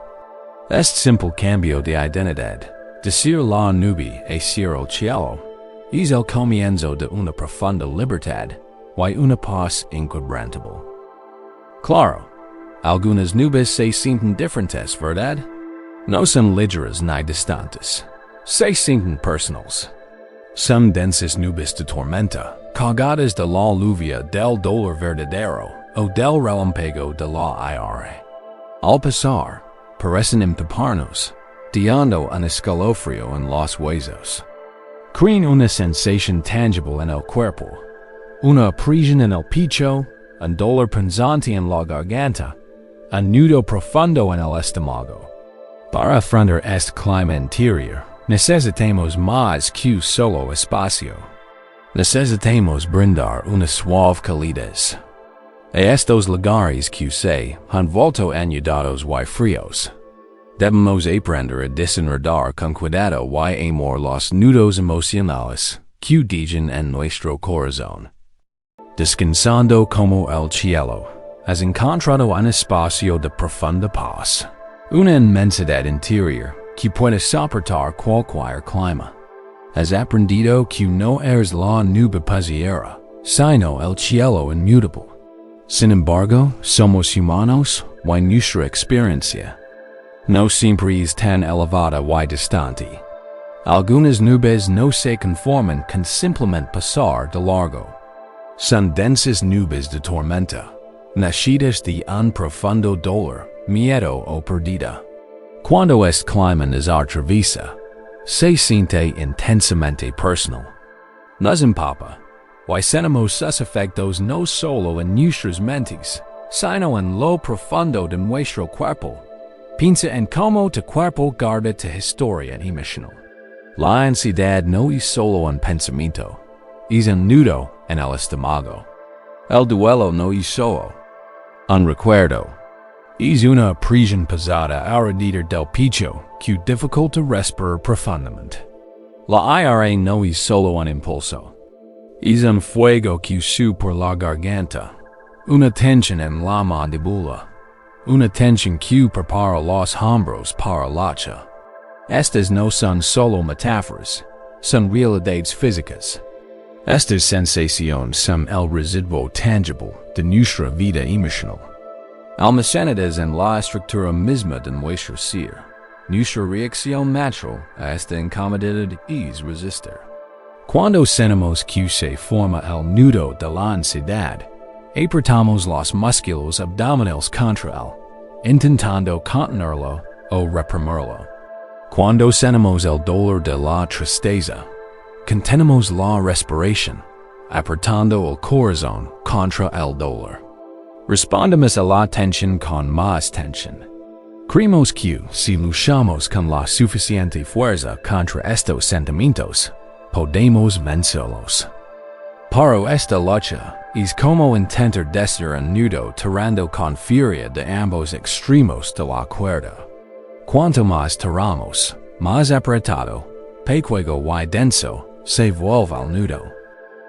S1: Este simple cambio de identidad, decir la nube y ser el cielo, es el comienzo de una profunda libertad y una paz inquebrantable. Claro, algunas nubes se sienten diferentes, ¿verdad? No son ligeras ni distantes. Se sienten personales. Son densas nubes de tormenta, cargadas de la lluvia del dolor verdadero o del relámpago de la ira. Al pasar, parecen empaparnos, dando un escalofrío en los huesos. Crean una sensación tangible en el cuerpo, una opresión en el pecho, un dolor punzante en la garganta, un nudo profundo en el estómago. Para afrontar este clima interior, necesitamos más que solo espacio. Necesitamos brindar una suave calidez. A estos lugares que se han vuelto añadidos y fríos. Debemos aprender a desenredar con cuidado y amor los nudos emocionales que digen en nuestro corazón. Descansando como el cielo, has encontrado un espacio de profunda paz. Una inmensidad interior que puede soportar cualquier clima. Has aprendido que no eres la nube pasajera, sino el cielo inmutable. Sin embargo, somos humanos y nuestra experiencia no siempre es tan elevada y distante. Algunas nubes no se conforman con simplemente pasar de largo. Son densas nubes de tormenta, nacidas de un profundo dolor, miedo o pérdida. Cuando este clima nos atraviesa, se siente intensamente personal. Nos empapa, y sentimos sus efectos no solo en nuestras mentes, sino en lo profundo de nuestro cuerpo. Piensa en cómo tu cuerpo guarda tu historia emocional. La ansiedad no es solo un pensamiento, es un nudo en el estómago. El duelo no es solo un recuerdo, es una opresión pesada alrededor del pecho que dificulta respirar profundamente. La ira no es solo un impulso, es un fuego que sube por la garganta, una tensión en la mandíbula, una tensión que prepara los hombros para la lucha. Estas no son solo metáforas, son realidades físicas. Estas sensaciones son el residuo tangible de nuestra vida emocional, almacenadas en la estructura misma de nuestro ser. Nuestra reacción natural a esta incomodidad es resistir. Cuando sentimos que se forma el nudo de la ansiedad, apretamos los músculos abdominales contra él, intentando contenerlo o reprimirlo. Cuando sentimos el dolor de la tristeza, contenemos la respiración, apretando el corazón contra el dolor. Respondemos a la tensión con más tensión. Creemos que si luchamos con la suficiente fuerza contra estos sentimientos, podemos vencerlos. Pero esta lucha es como intentar deshacer un nudo tirando con furia de ambos extremos de la cuerda. Cuanto más tiramos, más apretado, pequeño y denso, se vuelve el nudo.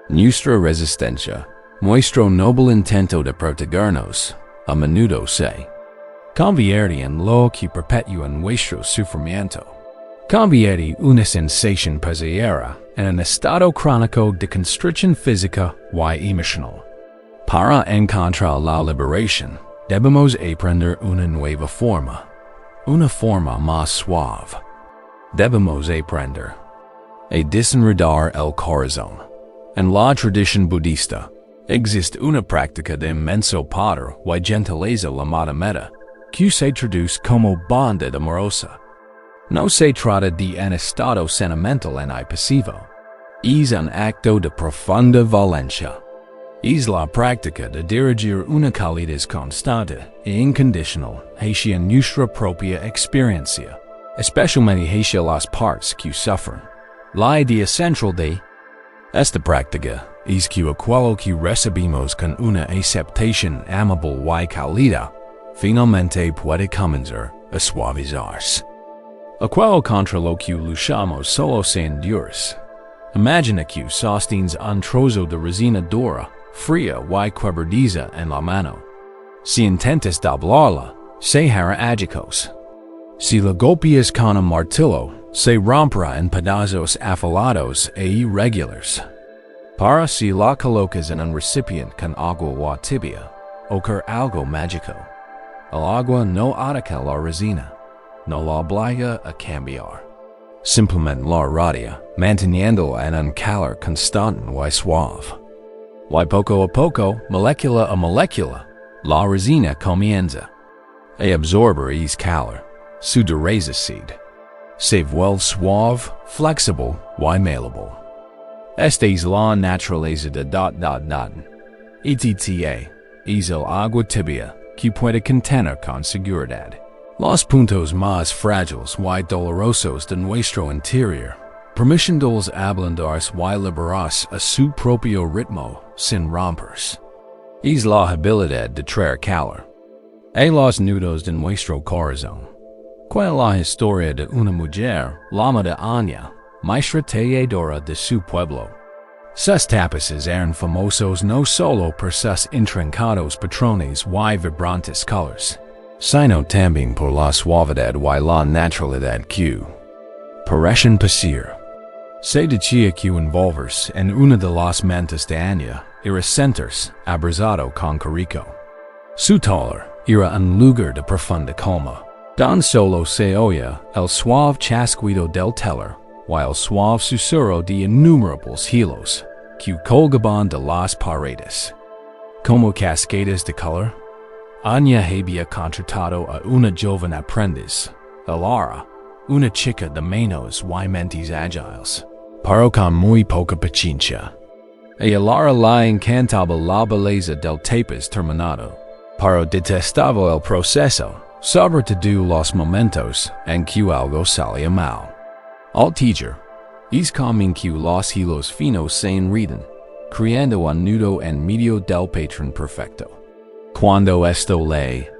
S1: Nuestra resistencia, nuestro noble intento de protegernos, a menudo se convierte en lo que perpetúa nuestro sufrimiento. Convierte una sensación pasajera en un estado crónico de constricción física y emocional. Para encontrar la liberación, debemos aprender una nueva forma, una forma más suave. Debemos aprender a desenredar el corazón. En la tradición budista, Existe una práctica de inmenso poder y gentileza llamada meta, que se traduce como bondad amorosa. No se trata de un estado sentimental y pasivo. Es un acto de profunda valencia. Es la práctica de dirigir una calidez constante e incondicional hacia nuestra propia experiencia, especialmente hacia las partes que sufren. La idea central de esta práctica es que aquello que recibimos con una aceptación amable y cálida, finalmente puede comenzar a suavizarse. Aquello contra lo que luchamos solo se endurece. Imagina que sostienes un trozo de resina dura, fría y quebradiza en la mano. Si intentas doblarla, se hará añicos. Si la golpeas con un martillo, se romperá en pedazos afilados e irregulares. Para si la colocas en un recipiente con agua tibia, ocurre algo mágico. El agua no ataca la resina, no la obliga a cambiar. Simplemente la radia, manteniéndola en un calor constante y suave. Y poco a poco, molécula a molécula, la resina comienza a absorber ese calor, su dureza se vuelve suave, flexible y malleable. Esta es la naturaleza de ... ETTA es el agua tibia que puede contener con seguridad los puntos más frágiles y dolorosos de nuestro interior, permitiéndoles ablandarse y liberarse a su propio ritmo sin romperse. Es la habilidad de traer calor a los nudos de nuestro corazón. ¿Cuál es la historia de una mujer llamada Anya, maestra talladora de su pueblo? Sus tapices eran famosos no solo por sus intrincados patrones y vibrantes colores, sino también por la suavidad y la naturalidad que parecen pasar. Se decía que envolverse en una de las mantas de Anya era sentirse abrazado con cariño. Su taller era un lugar de profunda calma. Tan solo se oía el suave chasquido del telar y el suave susurro de innumerables hilos que colgaban de las paredes. Como cascadas de color, Anya había contratado a una joven aprendiz, Elara, una chica de manos y mentes ágiles, pero con muy poca paciencia. A Elara la encantaba la belleza del tapiz terminado, pero detestaba el proceso, sobre todo los momentos en que algo salía mal. Al teacher, es común que los hilos finos se enreden, creando un nudo en medio del patrón perfecto. Cuando esto le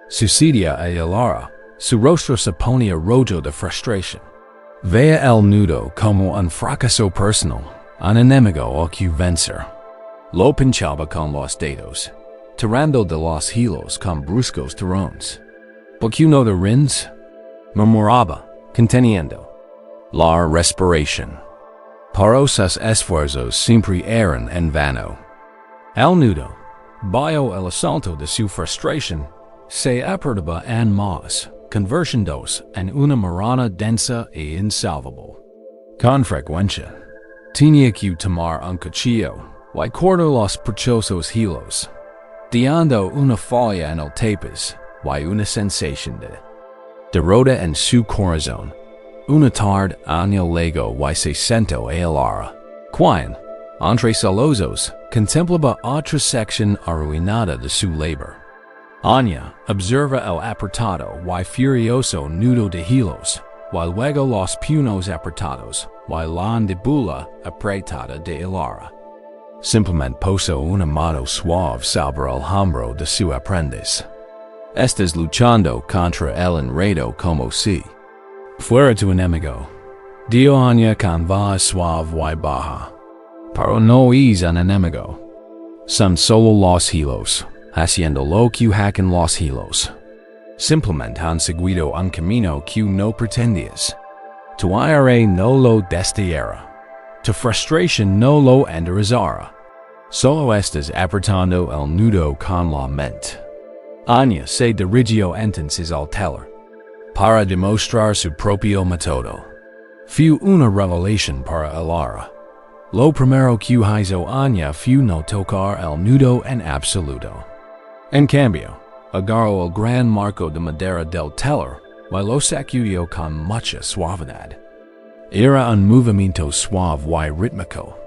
S1: sucedía a Elara, su rostro se ponía rojo de frustración. Veía el nudo como un fracaso personal, un enemigo al que vencer. Lo pinchaba con los dedos, tirando de los hilos con bruscos tirones. ¿Por qué no de rins? Murmuraba, conteniendo la respiración. Pero sus esfuerzos siempre eran en vano. El nudo, bajo el asalto de su frustración, se apretaba en más, convirtiéndose en una marana densa e insalvable. Con frecuencia, tenía que tomar un cuchillo y cortar los preciosos hilos, dando una falla en el tapiz y una sensación de derrota en su corazón. Una tarde año luego y se sentó a Elara, quien, entre solozos, contemplaba otra sección arruinada de su labor. Anya observa el apretado y furioso nudo de hilos, y luego los puños apretados y la mandíbula apretada de Elara. Simplemente posó una mano suave sobre el hombro de su aprendiz. Estás luchando contra el enredo como si fuera tu enemigo. Dio Anya con voz suave y baja. Pero no es un enemigo. Son solo los hilos, haciendo lo que hacen los hilos. Simplemente han seguido un camino que no pretendías. Tu ira no lo desterra. Tu frustración no lo enderezará. Solo estás apretando el nudo con la mente. Anya se dirigió entonces al telar para demostrar su propio método. Fue una revelación para Elara. Lo primero que hizo aña fue no tocar el nudo en absoluto. En cambio, agarró el gran marco de madera del telar, y lo sacudió con mucha suavidad. Era un movimiento suave y rítmico,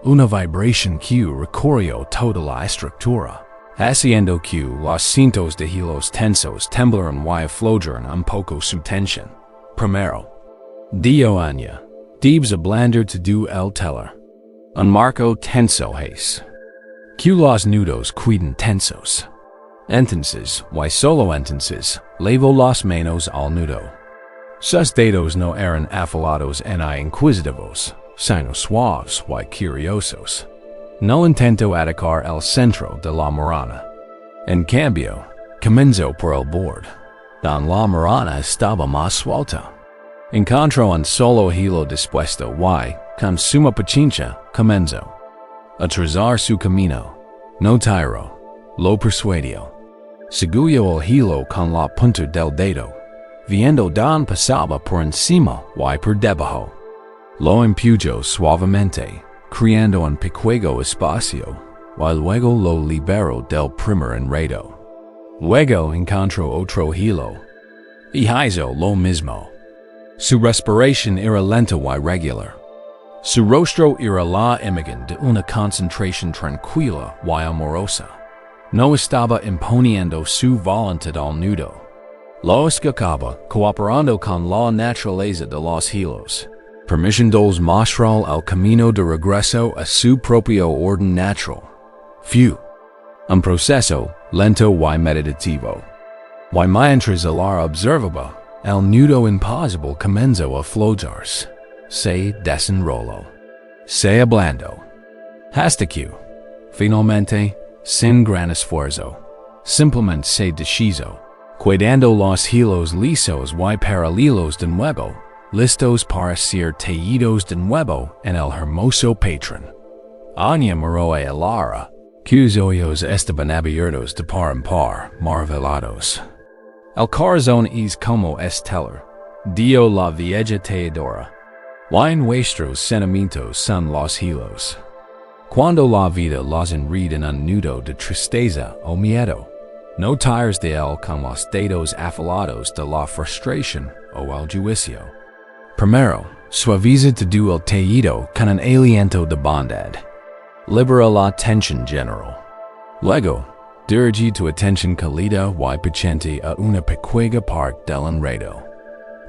S1: una vibración que recorrió toda la estructura, haciendo que los cintos de hilos tensos temblaran y aflojaran un poco su tensión. Primero, dio aña, debes ablandar todo el telar. Un marco tenso es. Que los nudos quedan tensos. Entonces, y solo entonces, levo las manos al nudo. Sus dedos no eran afilados ni inquisitivos, sino suaves y curiosos. No intento atacar el centro de la morana. En cambio, comenzó por el borde, donde la morana estaba más suelta. Encontró un solo hilo dispuesto y, con suma paciencia, comenzó a trazar su camino. No tiró, lo persuadió. Siguió el hilo con la punta del dedo, viendo don pasaba por encima y por debajo. Lo empujó suavemente, creando un pequeño espacio, y luego lo liberó del primer enredo. Luego encontró otro hilo, y hizo lo mismo. Su respiración era lenta y regular. Su rostro era la imagen de una concentración tranquila y amorosa. No estaba imponiendo su voluntad al nudo. Lo escapaba, cooperando con la naturaleza de los hilos, permitiéndoles mostrar el camino de regreso a su propio orden natural. Fue un proceso lento y meditativo. Y mientras el observaba, el nudo imposible comenzó a flojarse, se desenrolló, se ablandó, hasta que, finalmente, sin gran esfuerzo, simplemente se deshizo, quedando los hilos lisos y paralelos de nuevo, listos para ser tejidos de nuevo en el hermoso patrón. Aña miró a Lara, cuyos ojos estaban abiertos de par en par, maravillados. El corazón es como estelar, dio la vieja tejedora. Y nuestros sentimientos son los hilos. Cuando la vida los enreda en un nudo de tristeza o miedo, no tires de él con los dedos afilados de la frustración o el juicio. Primero, suaviza todo el tejido con un aliento de bondad. Libera la tensión general. Luego, dirige tu atención cálida y paciente a una pequeña parte del enredo.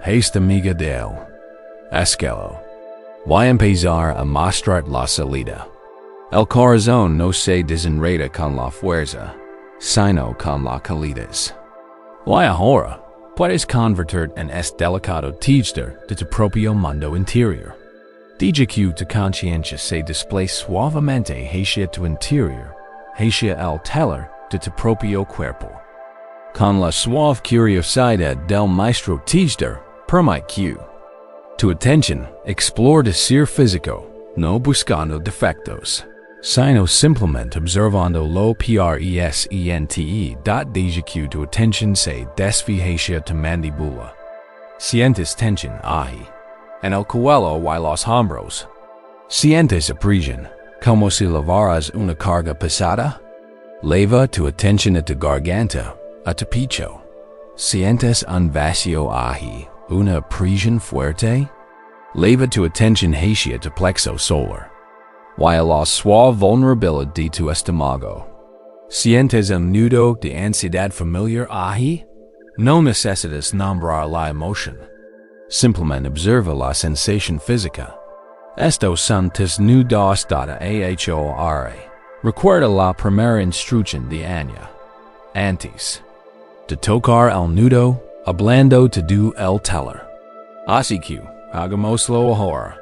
S1: Esta amiga de él. Escalo. Y empezar a mostrar la salida. El corazón no se desenreda con la fuerza, sino con la calidez. Y ahora, puedes convertir en este delicado tejedor de tu propio mundo interior. Deja que tu conciencia se desplace suavemente hacia tu interior, hacia el telar de tu propio cuerpo. Con la suave curiosidad del maestro tejedor, permite que tu atención explore el ser físico, no buscando defectos, sino simplemente observando lo presente. Deja que tu atención se desvíe hacia tu mandíbula. Sientes tensión ahí, en el cuello y los hombros. Sientes presión, como si llevaras una carga pesada. Leva tu atención a tu garganta, a tu pecho. Sientes un vacío ahí, una presión fuerte. Leva tu atención hacia tu plexo solar. Y a la suave vulnerabilidad de tu estómago. ¿Sientes un nudo de ansiedad familiar ahí? No necesitas nombrar la emoción. Simplemente observa la sensación física. Estos son tus nudos ahora. Recuerda la primera instrucción de Aña. Antes de tocar el nudo, ablando todo el telar. Así que, hagámoslo ahora.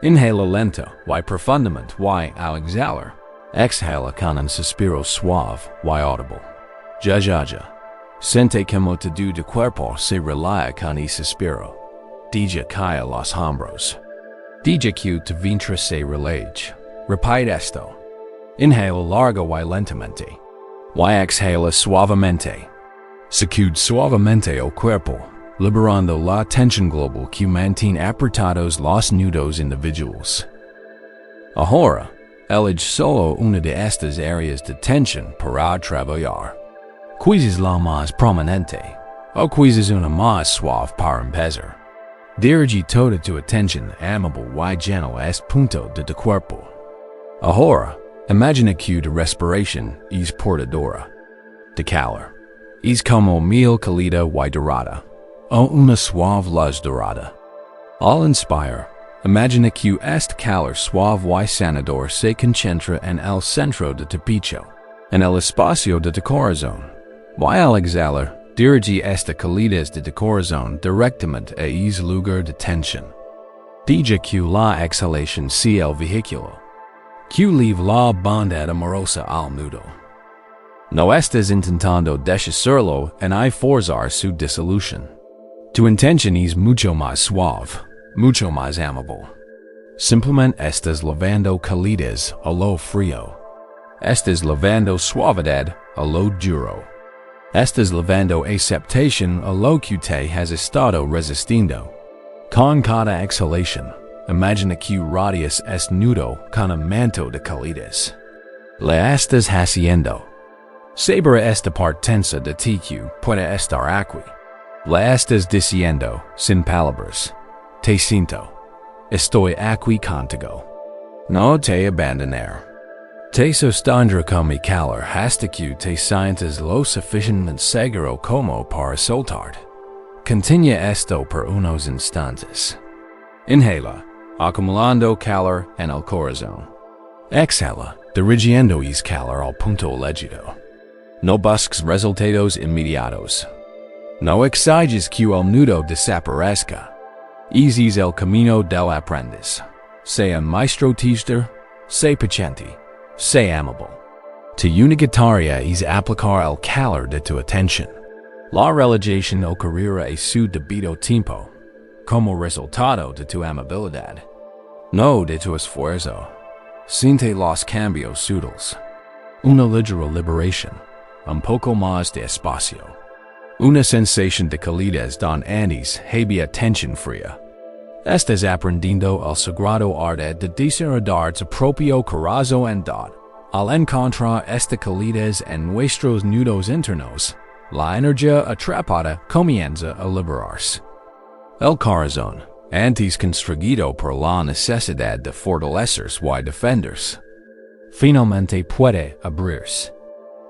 S1: Inhala lento y profundamente y al exhalar, exhala con un suspiro suave y audible. Ya. Siente como todo tu cuerpo se relaja con ese suspiro. Deja caer los hombros. Deja que tu vientre se relaje. Repite esto. Inhala largo y lentamente. Y exhala suavemente. Sacude suavemente el cuerpo, liberando la tensión global que mantiene apretados los nudos individuales. Ahora, elige solo una de estas áreas de tensión para trabajar. Quizás la más prominente, o quizás una más suave para empezar. Dirige toda tu atención amable y lleno a este punto de tu cuerpo. Ahora, imagina que tu respiración es portadora de calor. Es como miel cálida y dorada, o una suave luz dorada. Al inspirar, imagina que este calor suave y sanador se concentra en el centro de tu pecho, en el espacio de tu corazón. Y al exhalar, dirige esta calidez de tu corazón directamente a ese lugar de tensión. Deja que la exhalación sea el vehículo que lleve la bondad amorosa al nudo. No estás intentando deshacerlo y forzar su disolución. Tu intención es mucho más suave, mucho más amable. Simplemente estás lavando calidez a lo frío. Estás lavando suavidad a lo duro. Estás lavando aceptación a lo que te has estado resistiendo. Con cada exhalación, imagina que rodeas este nudo con un manto de calidez. La estás haciendo. Sabra esta partenza de ti que puede estar aquí. La estás diciendo, sin palabras. Te siento. Estoy aquí contigo. No te abandonaré. Te sostendré con mi calor hasta que te sientas lo suficientemente seguro como para soltar. Continúa esto por unos instantes. Inhala, acumulando calor en el corazón. Exhala, dirigiendo ese calor al punto elegido. No busques resultados inmediatos. No exiges que el nudo desaparezca. Ese es el camino del aprendiz. Sea maestro teacher, sé paciente. Sé amable. Tu única tarea es aplicar el calor de tu atención. La realización ocurrirá a su debido tiempo, como resultado de tu amabilidad, no de tu esfuerzo. Siente los cambios sutiles. Una ligera liberación, un poco más de espacio. Una sensación de calidez don antes había tensión fría. Estás aprendiendo el sagrado arte de desarrollar tu propio corazón. Al encontrar esta calidez en nuestros nudos internos, la energía atrapada comienza a liberarse. El corazón, antes constregido por la necesidad de fortalecerse y defenderse, finalmente puede abrirse.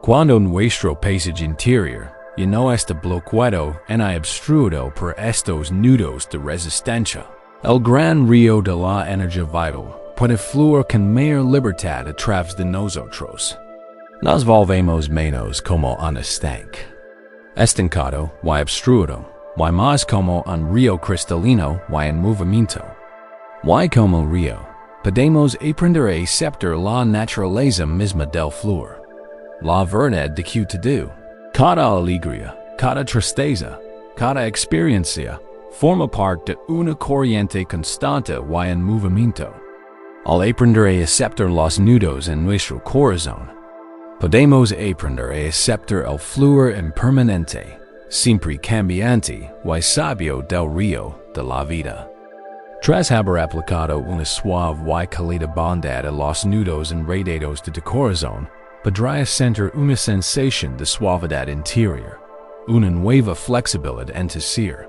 S1: Cuando nuestro paisaje interior ya no está bloqueado ni obstruido por estos nudos de resistencia, el gran río de la energía vital puede fluir con mayor libertad a través de nosotros. Nos volvemos menos como un estanque, estancado y obstruido, y más como un río cristalino y en movimiento. Y como el río, podemos aprender a aceptar la naturaleza misma del fluir, la verdad de que todo, cada alegría, cada tristeza, cada experiencia, forma parte de una corriente constante y en movimiento. Al aprender a aceptar los nudos en nuestro corazón, podemos aprender a aceptar el fluir impermanente, siempre cambiante y sabio del río de la vida. Tras haber aplicado una suave y cálida bondad a los nudos enredados de tu corazón, podrás sentir una sensación de suavidad interior, una nueva flexibilidad en tu ser.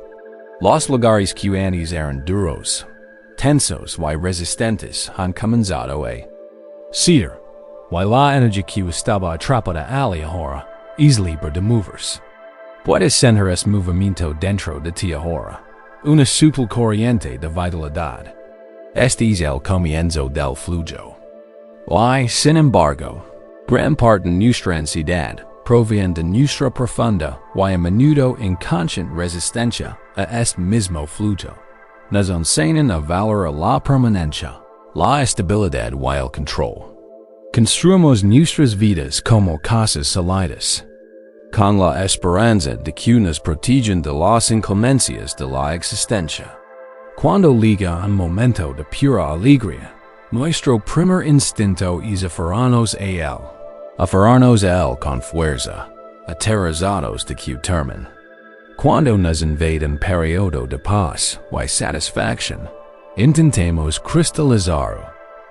S1: Los lugares que antes eran duros, tensos y resistentes han comenzado a ser, y la energía que estaba atrapada ahora es libre de moverse. Puedes sentir ese movimiento dentro de ti ahora, una sutil corriente de vitalidad. Este es el comienzo del flujo. Y, sin embargo, gran parte de nuestra ansiedad proviene de nuestra profunda y a menudo inconsciente resistencia a este mismo flujo. Nos enseñan a valorar la permanencia, la estabilidad y el control. Construimos nuestras vidas como casas sólidas, con la esperanza de que nos protegen de las inclemencias de la existencia. Cuando llega un momento de pura alegría, nuestro primer instinto es aferrarnos a él con fuerza, aterrorizados de que termine. Cuando nos invade un periodo de paz y satisfacción, intentemos cristalizarlo,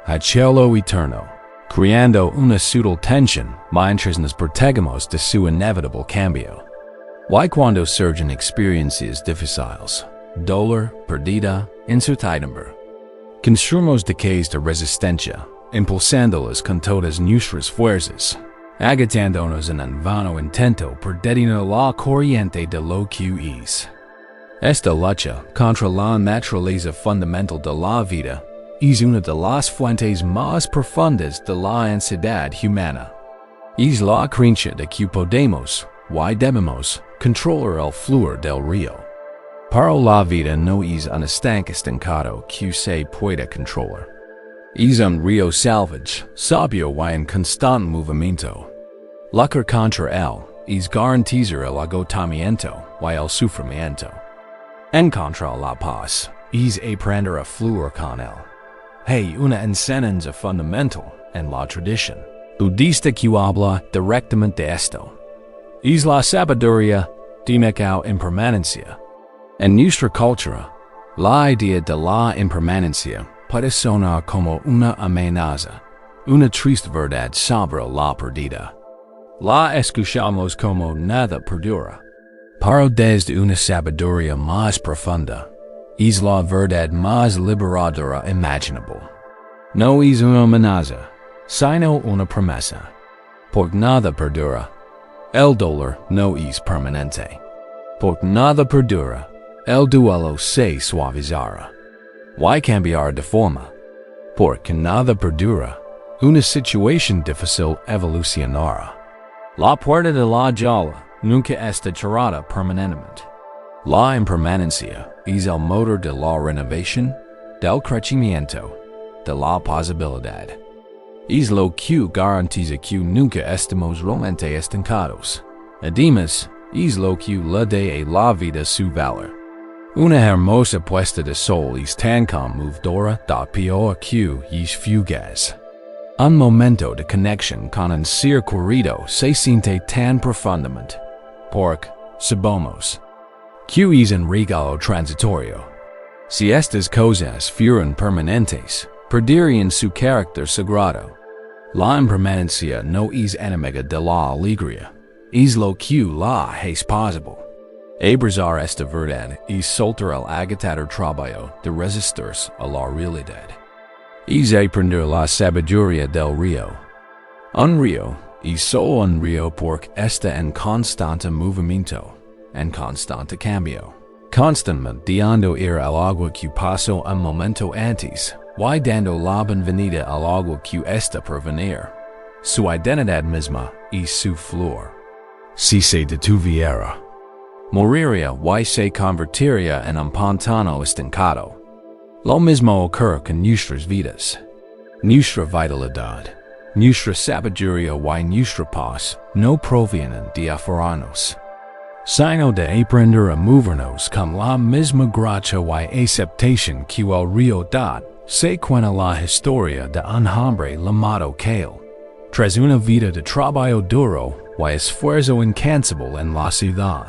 S1: a cielo eterno, creando una sutil tensión mientras nos protegemos de su inevitable cambio. Y cuando surgen experiencias difíciles, dolor, pérdida, incertidumbre, construimos decays de resistencia, impulsándolas con todas nuestras fuerzas, agitándonos en un vano intento por detener la corriente de lo que es. Esta lucha contra la naturaleza fundamental de la vida es una de las fuentes más profundas de la ansiedad humana. Es la creencia de que podemos, y debemos, controlar el fluir del río. Pero la vida no es un estanque estancado que se pueda controlar. Es un río salvaje, sabio y en constante movimiento. Luchar contra él es garantizar el agotamiento y el sufrimiento. Encontrar la paz es aprender a fluir con él. Hay una enseñanza fundamental en la tradición budista que habla directamente de esto. Es la sabiduría de la impermanencia. En nuestra cultura, la idea de la impermanencia puede sonar como una amenaza, una triste verdad sobre la pérdida. La escuchamos como nada perdura. Pero desde una sabiduría más profunda, es la verdad más liberadora imaginable. No es una amenaza, sino una promesa. Porque nada perdura. El dolor no es permanente. Porque nada perdura. El duelo se suavizará. Y cambiará de forma. Porque nada perdura. Una situación difícil evolucionará. La puerta de la jaula nunca está cerrada permanentemente. La impermanencia es el motor de la renovación, del crecimiento, de la posibilidad. Es lo que garantiza que nunca estemos realmente estancados. Además, es lo que le da a la vida su valor. Una hermosa puesta de sol es tan conmovedora da peor que es fugaz. Un momento de conexión con un ser querido se siente tan profundamente. Porque sabemos que es un regalo transitorio. Si estas cosas fueran permanentes, perderían su carácter sagrado. La impermanencia no es enemiga de la alegría, es lo que la hace posible. Abrazar esta verdad es soltar el agitador trabajo de resistirse a la realidad. Es aprender la sabiduría del río. Un río es solo un río porque está en constante movimiento, en constante cambio, constantemente dando ir al agua que pasó un momento antes, y dando la bienvenida al agua que está por venir. Su identidad misma es su flor. Si se detuviera, moriría y se convertiría en un pantano estancado. Lo mismo ocurre con nuestras vidas. Nuestra vitalidad, nuestra sabiduría y nuestra paz no provienen de afueranos, sino de aprender a movernos con la misma gracia y aceptación que el río da. Se cuenta la historia de un hombre llamado Kale. Tras una vida de trabajo duro y esfuerzo incansable en la ciudad,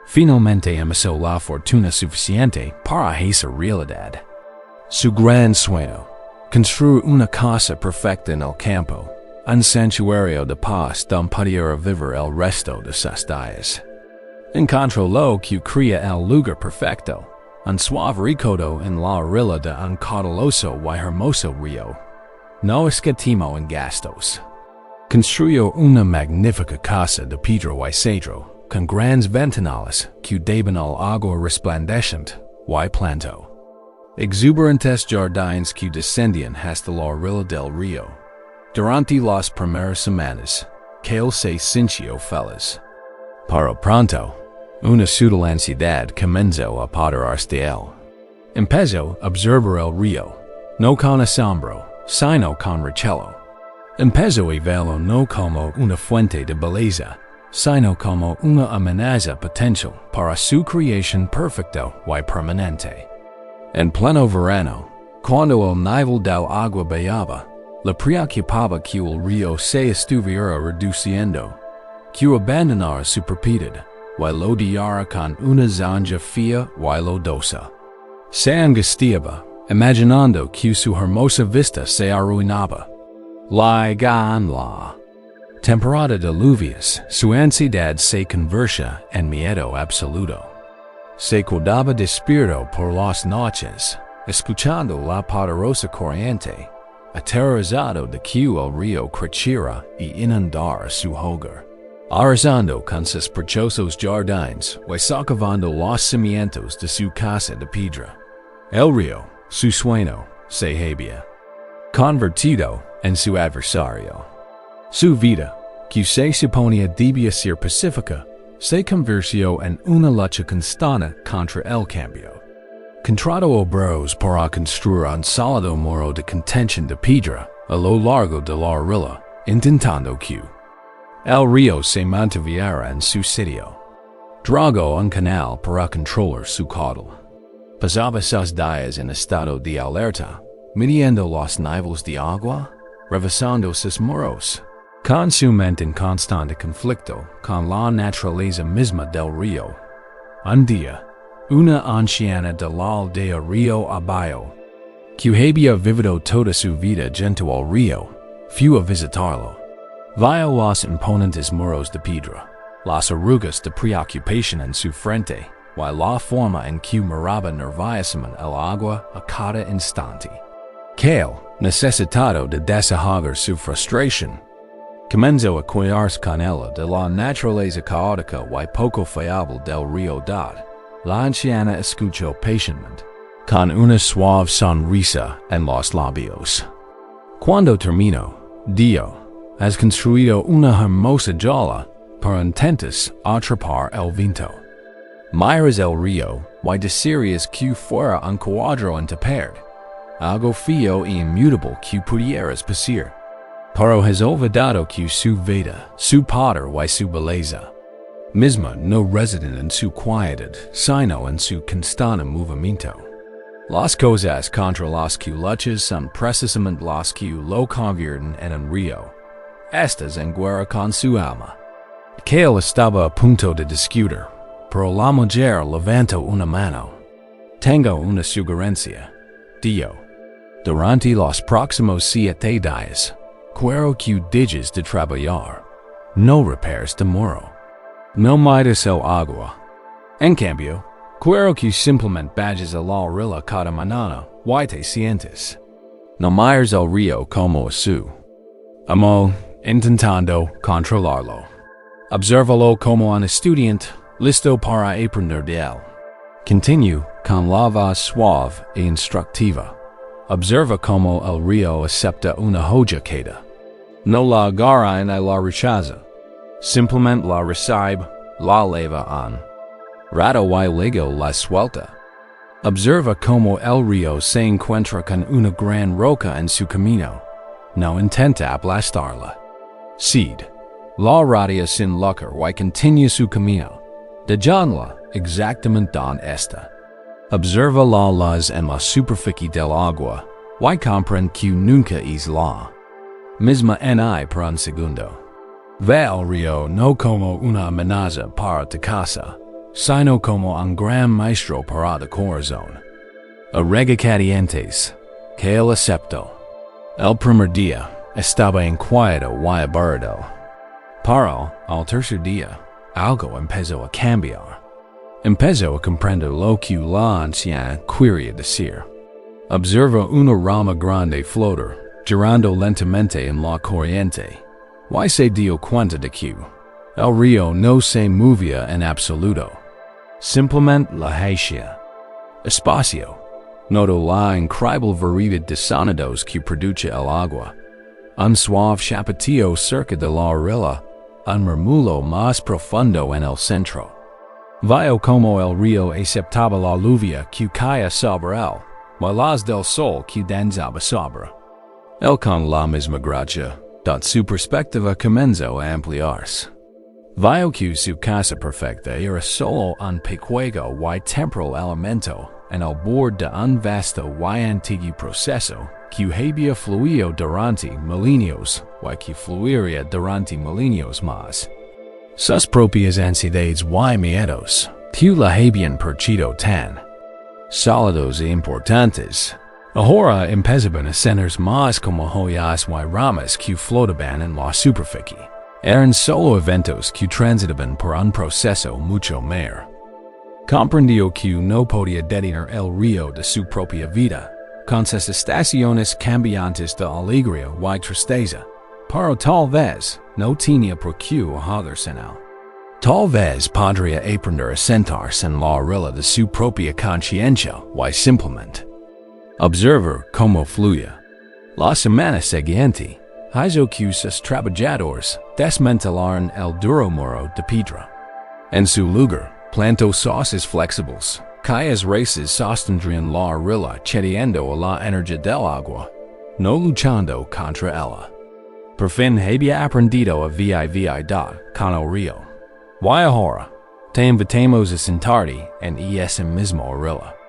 S1: finalmente amasó la fortuna suficiente para hacer realidad su gran sueño: construir una casa perfecta en el campo, un santuario de paz donde pudiera vivir el resto de sus días. Encontró lo que crea el lugar perfecto, un suave recodo en la orilla de un caudaloso y hermoso río. No escatimó en gastos. Construyó una magnífica casa de piedra y cedro, con grandes ventanales que daban al agua resplandeciente, y plantó exuberantes jardines que descendían hasta la orilla del río. Durante las primeras semanas, Kale se sintió feliz. Pero pronto, una sutil ansiedad comenzó a apoderarse de él. Empezó a observar el río, no con asombro, sino con recelo. Empezó a verlo no como una fuente de belleza, sino como una amenaza potencial para su creación perfecta y permanente. En pleno verano, cuando el nivel del agua bajaba, le preocupaba que el río se estuviera reduciendo, que abandonara su propiedad, y lo diara con una zanja fría y lodosa. Se angustiaba, imaginando que su hermosa vista se arruinaba. La gan la temporada de lluvias, su ansiedad se convertía en miedo absoluto. Se quedaba despierto por las noches, escuchando la poderosa corriente, aterrorizado de que el río creciera y inundara su hogar. Arrasando con sus preciosos jardines y socavando los cimientos de su casa de piedra. El río, su sueño, se había convertido en su adversario. Su vida, que se suponía debía ser pacífica, se convirtió en una lucha constante contra el cambio. Contrato obreros para construir un sólido muro de contención de piedra a lo largo de la orilla, intentando que el río se mantuviera en su sitio. Dragó un canal para controlar su caudal. Pasaba sus días en estado de alerta, midiendo los niveles de agua, revisando sus muros, con su mente en constante conflicto con la naturaleza misma del río. Un día, una anciana de la aldea Río Abajo, que había vivido toda su vida junto al río, fue a visitarlo. Vio los imponentes muros de piedra, las arrugas de preocupación en su frente, y la forma en que miraba nerviosamente el agua a cada instante. Que él, necesitado de desahogar su frustración, comenzó a cuidarse con ella de la naturaleza caótica y poco fiable del río Dad. La anciana escuchó pacientemente, con una suave sonrisa en los labios. Cuando terminó, dijo: has construido una hermosa jaula para intentas atrapar el viento. Miras el río y desearías que fuera un cuadro en taperd, algo fío y inmutable que pudieras pasar. Pero has olvidado que su vida, su poder y su belleza misma no residen en su quietud, sino en su constante movimiento. Las cosas contra las que luchas son precisamente las que lo convierten en un río. Estás en guerra con su alma. Que él estaba a punto de discutir, pero la mujer levantó una mano. Tengo una sugerencia, dijo. Durante los próximos 7 días, quiero que dejes de trabajar. No repares de muro. No midas el agua. En cambio, quiero que simplemente vayas a la orilla cada mañana y te sientes. No mires el río como su amo, intentando controlarlo. Obsérvalo como un estudiante listo para aprender de él. Continue con la voz suave e instructiva. Observa como el río acepta una joya queda. No la agarra ni la rechaza. Simplemente la recibe, la leva en rato y luego la suelta. Observa como el río se encuentra con una gran roca en su camino. No intenta aplastarla. Sid, la radia sin lucro y continúa su camino, dejándola exactamente donde está. Observa la luz en la superficie del agua y comprende que nunca es la misma ni por un segundo. Ve el río no como una amenaza para tu casa, sino como un gran maestro para tu corazón. A regañadientes, que él aceptó. El primer día estaba inquieto y aburrido. Pero, al tercer día, algo empezó a cambiar. Empezó a comprender lo que la anciana quería decir. Observa una rama grande flotar, girando lentamente en la corriente. Y se dio cuenta de que el río no se movía en absoluto. Simplemente la hacia. Espacio. Notó la increíble variedad de sonidos que produce el agua. Un suave chapotillo cerca de la orilla, un murmullo más profundo en el centro. Vio como el río aceptaba la lluvia que caía sobre él, y las del sol que danzaba sobre. Él con la misma gracia, su perspectiva comenzó a ampliarse. Vio que su casa perfecta era solo un pequeño y temporal elemento en el borde de un vasto y antiguo proceso que había fluido durante milenios y que fluiría durante milenios más. Sus propias ansiedades y miedos, que la habían percibido tan sólidos e importantes, Ahora empezaban a cenar más como joyas y ramas que flotaban en la superficie. Eran solo eventos que transitaban por un proceso mucho mayor. Comprendió que no podía detener el río de su propia vida, con sus estaciones cambiantes de alegría y tristeza, pero tal vez no tenía por qué joderse en él. Tal vez podría aprender a sentarse en la orilla de su propia conciencia y simplemente observar cómo fluye. La semana siguiente, hizo que sus trabajadores desmantelaron el duro muro de piedra. En su lugar, plantó sauces flexibles, cuyas raíces sostendrían la orilla cediendo a la energía del agua, no luchando contra ella. Por fin había aprendido a vivir con el río. Y ahora, te invitamos a sentarte en esa misma orilla.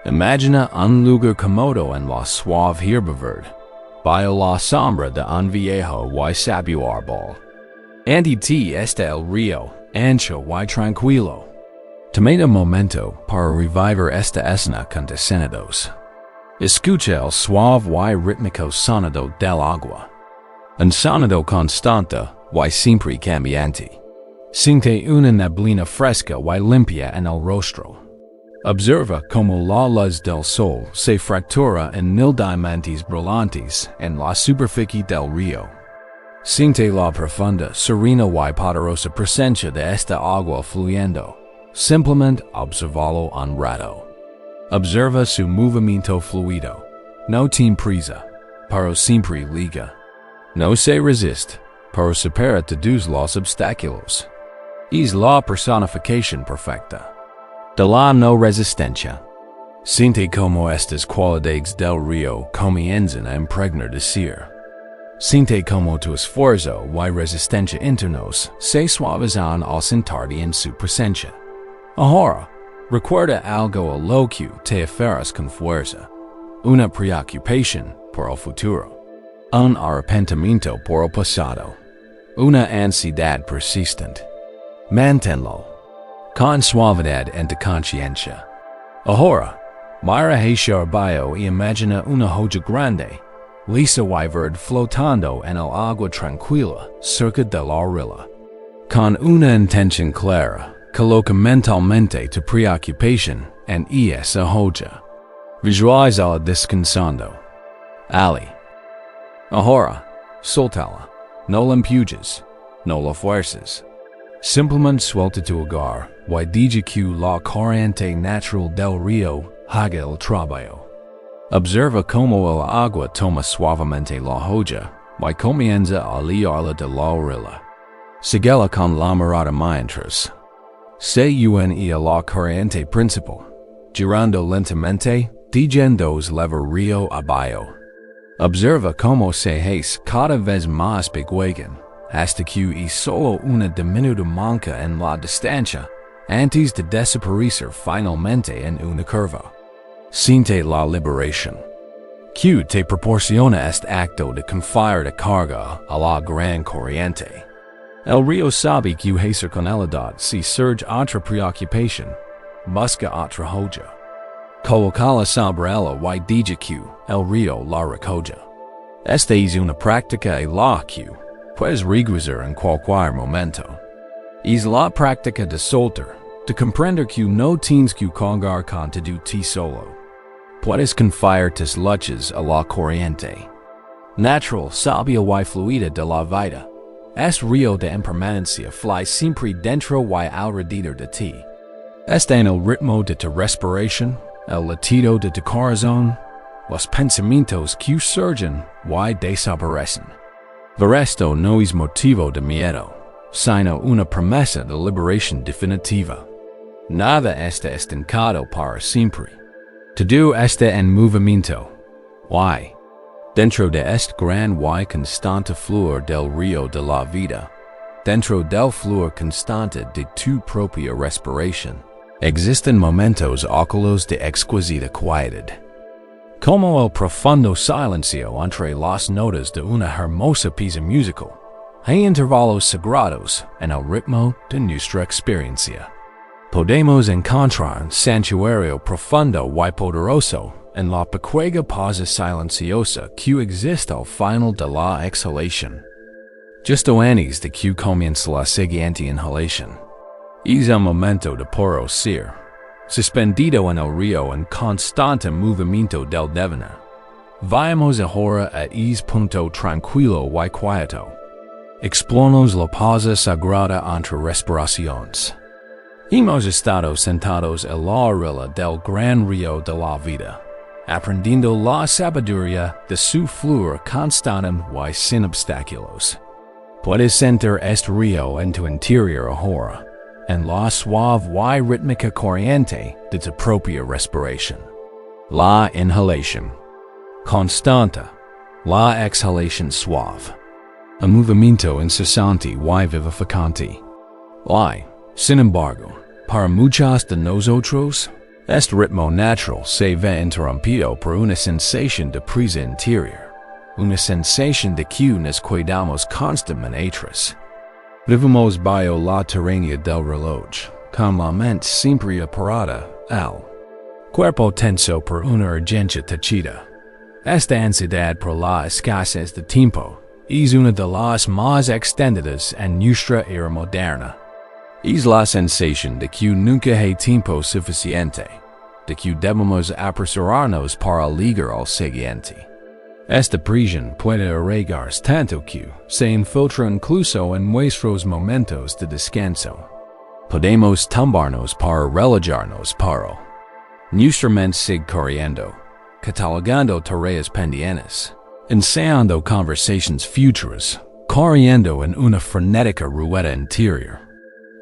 S1: Imagina un lugar cómodo en la suave hierba verde, bajo la sombra de un viejo y sabio árbol. Ante ti está el río, ancho y tranquilo. Toma un momento para revivir esta escena con dedos. Escucha el suave y rítmico sonido del agua. Un sonido constante y siempre cambiante. Siente una neblina fresca y limpia en el rostro. Observa cómo la luz del sol se fractura en mil diamantes brillantes en la superficie del río. Siente la profunda, serena y poderosa presencia de esta agua fluyendo. Simplemente observalo un rato. Observa su movimiento fluido. No tiene prisa, pero siempre liga. No se resiste, pero supera todos los obstáculos. Es la personificación perfecta de la no resistencia. Siente como estas cualidades del río comienzan a impregnar de ser. Siente como tu esfuerzo y resistencia internos se suavizan al sentarte en su presencia. Ahora, recuerda algo a lo que te aferras con fuerza. Una preocupación por el futuro. Un arrepentimiento por el pasado. Una ansiedad persistente. Manténlo con suavidad en tu conciencia. Ahora, mira hacia abajo y imagina una joya grande, lisa y verde flotando en el agua tranquila cerca de la orilla. Con una intención clara, coloca mentalmente tu preocupación en esa joya. Visualiza descansando. Ahora, soltala. No la empujes, no la fuerzas. Simplemente suelta tu hogar y deja que la corriente natural del río haga el trabajo. Observa cómo el agua toma suavemente la joya y comienza a liarla de la orilla. Síguela con la mirada mientras se une a la corriente principal, girando lentamente, dejándoos levar río abajo. Observa cómo se hace cada vez más pequeña, hasta que es solo una diminuta manca en la distancia, antes de desaparecer finalmente en una curva. Siente la liberación que te proporciona este acto de confiar de carga a la gran corriente. El río sabe que hacer con helidad si surge otra preocupación, busca otra joya. Colocala sobre ella y deja que el río la recoja. Esta es una práctica en la que puedes regresar en cualquier momento. Es la práctica de soltar, de comprender que no tienes que cargar con todo ti solo. Puedes confiar tus luchas a la corriente natural, sabia y fluida de la vida. Es río de impermanencia fly siempre dentro y alrededor de ti. Está en el ritmo de tu respiración, el latido de tu corazón, los pensamientos que surgen y desaparecen. Ver esto no es motivo de miedo, sino una promesa de liberación definitiva. Nada está estancado para siempre. Todo está en movimiento. Y, dentro de este gran y constante fluir del río de la vida, dentro del fluir constante de tu propia respiración, existen momentos óculos de exquisita quietud. Como el profundo silencio entre las notas de una hermosa pieza musical, hay intervalos sagrados en el ritmo de nuestra experiencia. Podemos encontrar un santuario profundo y poderoso en la pequeña pausa silenciosa que existe al final de la exhalación. Justo antes de que comience la siguiente inhalación. Es un momento de puro ser, suspendido en el río en constante movimiento del devenir. Vayamos ahora a ese punto tranquilo y quieto. Exploramos la pausa sagrada entre respiraciones. Hemos estado sentados en la orilla del gran río de la vida, aprendiendo la sabiduría de su fluir constante y sin obstáculos. Puedes sentir este río en tu interior ahora, en la suave y rítmica corriente de tu propia respiración. La inhalación constante, la exhalación suave. Un movimiento incesante y vivificante. Sin embargo, para muchos de nosotros, este ritmo natural se ve interrumpido por una sensación de prisa interior, una sensación de que nos cuidamos constantemente atrás. Vivimos bajo la tirania del reloj, con la mente siempre operada, el cuerpo tenso por una urgencia tachida. Esta ansiedad por la escasez de tiempo es una de las más extendidas en nuestra era moderna. Es la sensación de que nunca hay tiempo suficiente, de que debemos apresurarnos para llegar al siguiente. Esta presión puede arraigarse tanto que se infiltra incluso en nuestros momentos de descanso. Podemos tumbarnos para relajarnos para. Nuestra mente sigue corriendo, catalogando tareas pendientes, ensayando conversaciones futuras, corriendo en una frenética rueda interior.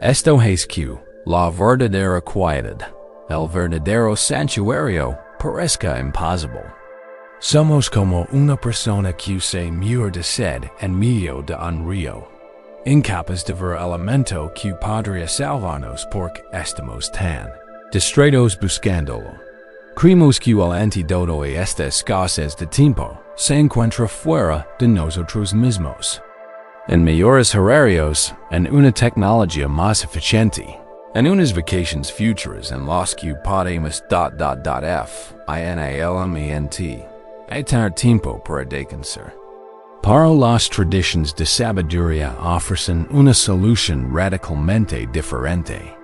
S1: Esto es que la verdadera quietud, el verdadero santuario, parezca imposible. Somos como una persona que se muere de sed en medio de un río, incapaz de ver el elemento que podría salvarnos porque estamos tan distraídos buscándolo. Creemos que el antídoto a esta escasez de tiempo se encuentra fuera de nosotros mismos. En mejores horarios, en una tecnología más eficiente, en unas vacaciones futuras en las que podemos finalmente tener tiempo para descansar. Para las tradiciones de sabiduría ofrecen una solución radicalmente diferente.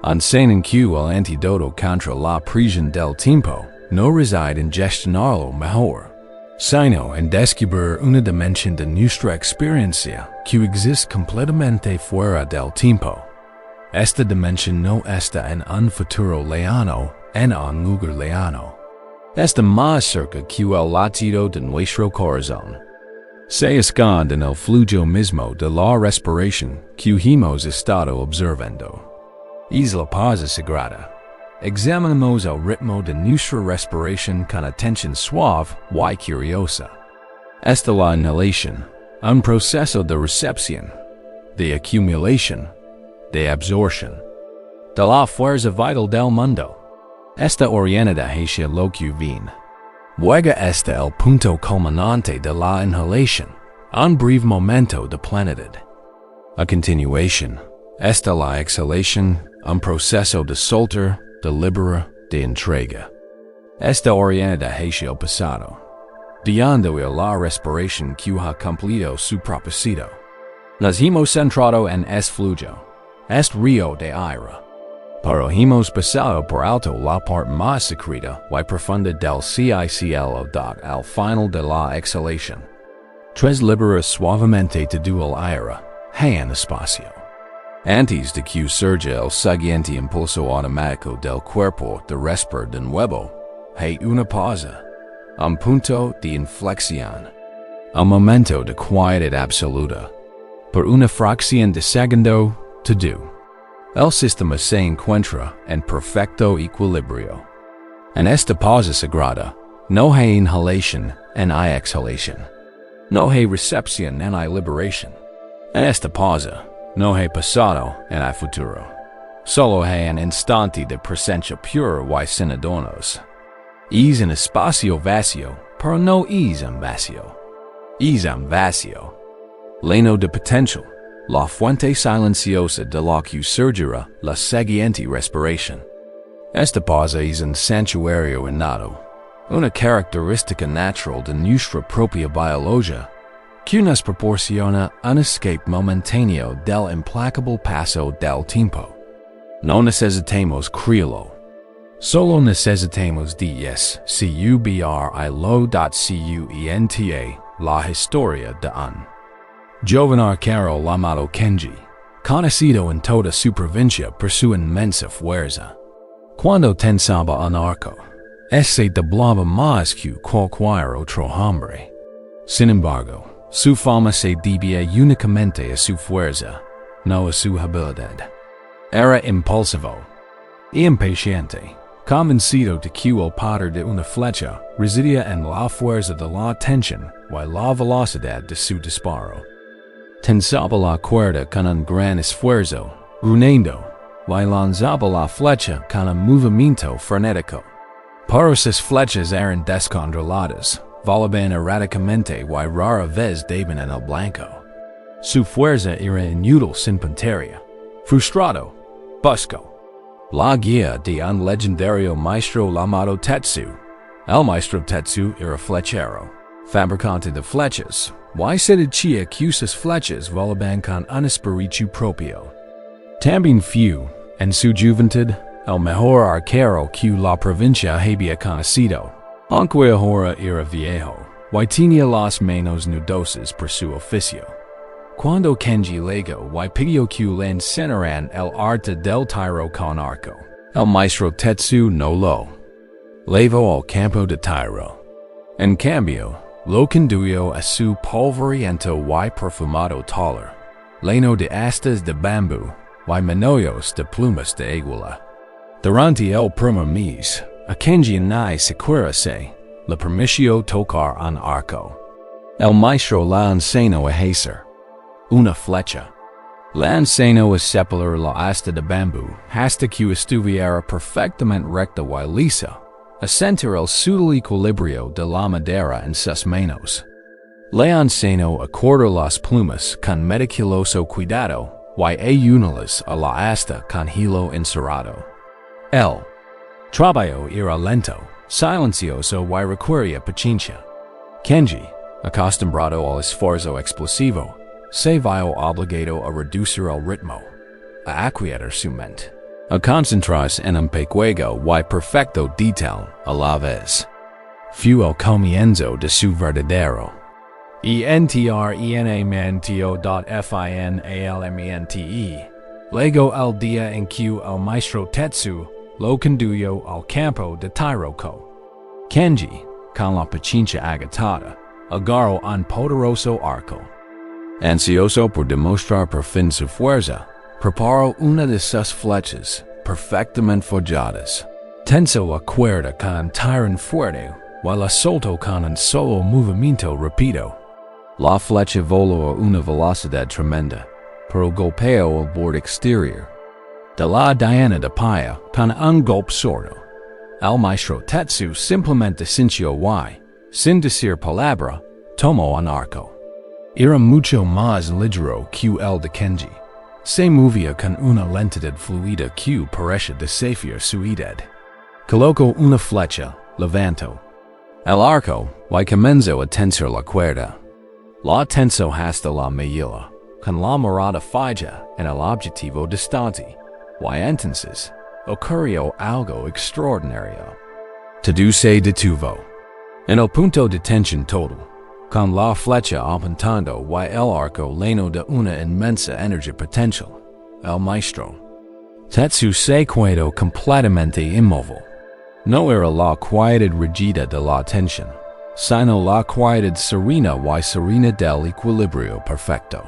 S1: Enseñan que el antídoto contra la presión del tiempo no reside en gestionarlo mejor, sino en descubrir una dimensión de nuestra experiencia que existe completamente fuera del tiempo. Esta dimensión no está en un futuro lejano, en un lugar lejano. Está más cerca que el latido de nuestro corazón. Se esconde en el flujo mismo de la respiración que hemos estado observando. Es la pausa sagrada. Examinamos el ritmo de nuestra respiración con atención suave y curiosa. Esta la inhalación, un proceso de recepción, de acumulación, de absorción, de la fuerza vital del mundo. Esta orientada hacia lo que viene. Luego está el punto culminante de la inhalación, un breve momento de plenitud. A continuación, está la exhalación, un proceso de soltar, de liberar, de entrega. Esta orientada hacia el pasado, guiando a la respiración que ha cumplido su propósito. Nos hemos centrado en este flujo, este río de aire. Pero hemos pasado por alto la parte más secreta y profunda del cielo al final de la exhalación. Tres liberas suavemente todo el aire, en espacio. Antes de que surja el siguiente impulso automático del cuerpo de respirar de nuevo, hay una pausa, un punto de inflexión, un momento de quietud absoluta. Por una fracción de segundo, todo. El sistema se encuentra en perfecto equilibrio. En esta pausa sagrada, no hay inhalación ni hay exhalación. No hay recepción ni hay liberación. En esta pausa, no hay pasado ni hay futuro. Solo hay un instante de presencia pura y sin adornos. Es un espacio vacío, pero no es un vacío. Es un vacío, lleno de potencial. La fuente silenciosa de la que surgirá la siguiente respiración. Esta pausa es un santuario innato, una característica natural de nuestra propia biología, que nos proporciona un escape momentáneo del implacable paso del tiempo. No necesitamos creerlo. Solo necesitamos descubrirlo.cuenta la historia de un joven arquero llamado Kenji, conocido en toda su provincia por su inmensa fuerza. Cuando tensaba un arco, ese doblaba más que cualquier otro hombre. Sin embargo, su fama se debía únicamente a su fuerza, no a su habilidad. Era impulsivo y impaciente, convencido de que el poder de una flecha residía en la fuerza de la tensión y la velocidad de su disparo. Tensaba la cuerda con un gran esfuerzo, gruñendo, y lanzaba la flecha con un movimiento frenético. Pero sus flechas eran descontroladas, volaban erráticamente y rara vez daban en el blanco. Su fuerza era inútil sin puntería. Frustrado, buscó la guía de un legendario maestro llamado Tetsu. El maestro Tetsu era flechero, fabricante de flechas, y se decía que sus flechas volaban con un espíritu propio. También fue, en su juventud, el mejor arquero que la provincia había conocido, aunque ahora era viejo, y tenía las manos nudosas por su oficio. Cuando Kenji legó y pidió que le enseñaran el arte del tiro con arco, el maestro Tetsu no lo llevó al campo de tiro. En cambio, lo condujo a su polvoriento y perfumado taller, lleno de astas de bambú y manojos de plumas de águila. Durante el primer mes, a Kenji ni siquiera se le permitió tocar un arco. El maestro le enseñó a hacer una flecha. Le enseñó a separar la asta de bambú hasta que estuviera perfectamente recta y lisa, a sentir el sutil equilibrio de la madera en sus manos. Le enseñó a cortar las plumas con meticuloso cuidado y a unirlas a la asta con hilo encerado. El trabajo era lento, silencioso y requería paciencia. Kenji, acostumbrado al esfuerzo explosivo, se vio obligado a reducir el ritmo, a aquietar su mente, a concentrarse en un pequeño y perfecto detalle a la vez. Fue el comienzo de su verdadero entrenamiento. Luego el día en que el maestro Tetsu lo condujo al campo de tiro. Kenji, con la paciencia agotada, agarró un poderoso arco. Ansioso por demostrar por fin su fuerza, preparó una de sus flechas, perfectamente forjadas. Tensó la cuerda con un tirón fuerte, y la soltó con un solo movimiento rápido. La flecha voló a una velocidad tremenda, pero golpeó el borde exterior de la diana de paya con un golpe sordo. El maestro Tetsu simplemente sintió y, sin decir palabra, tomó un arco. Era mucho más ligero que el de Kenji. Se movía con una lentitud fluida que parecía desafiar su edad. Colocó una flecha, levantó el arco y comenzó a tensar la cuerda. La tensó hasta la medida, con la mirada fija en el objetivo distante, y entonces ocurrió algo extraordinario. Todo se detuvo. En el punto de tensión total, con la flecha apuntando y el arco lleno de una inmensa energía potencial, el maestro Tetsu se quedó completamente inmóvil. No era la quietud rígida de la tensión, sino la quietud serena y serena del equilibrio perfecto.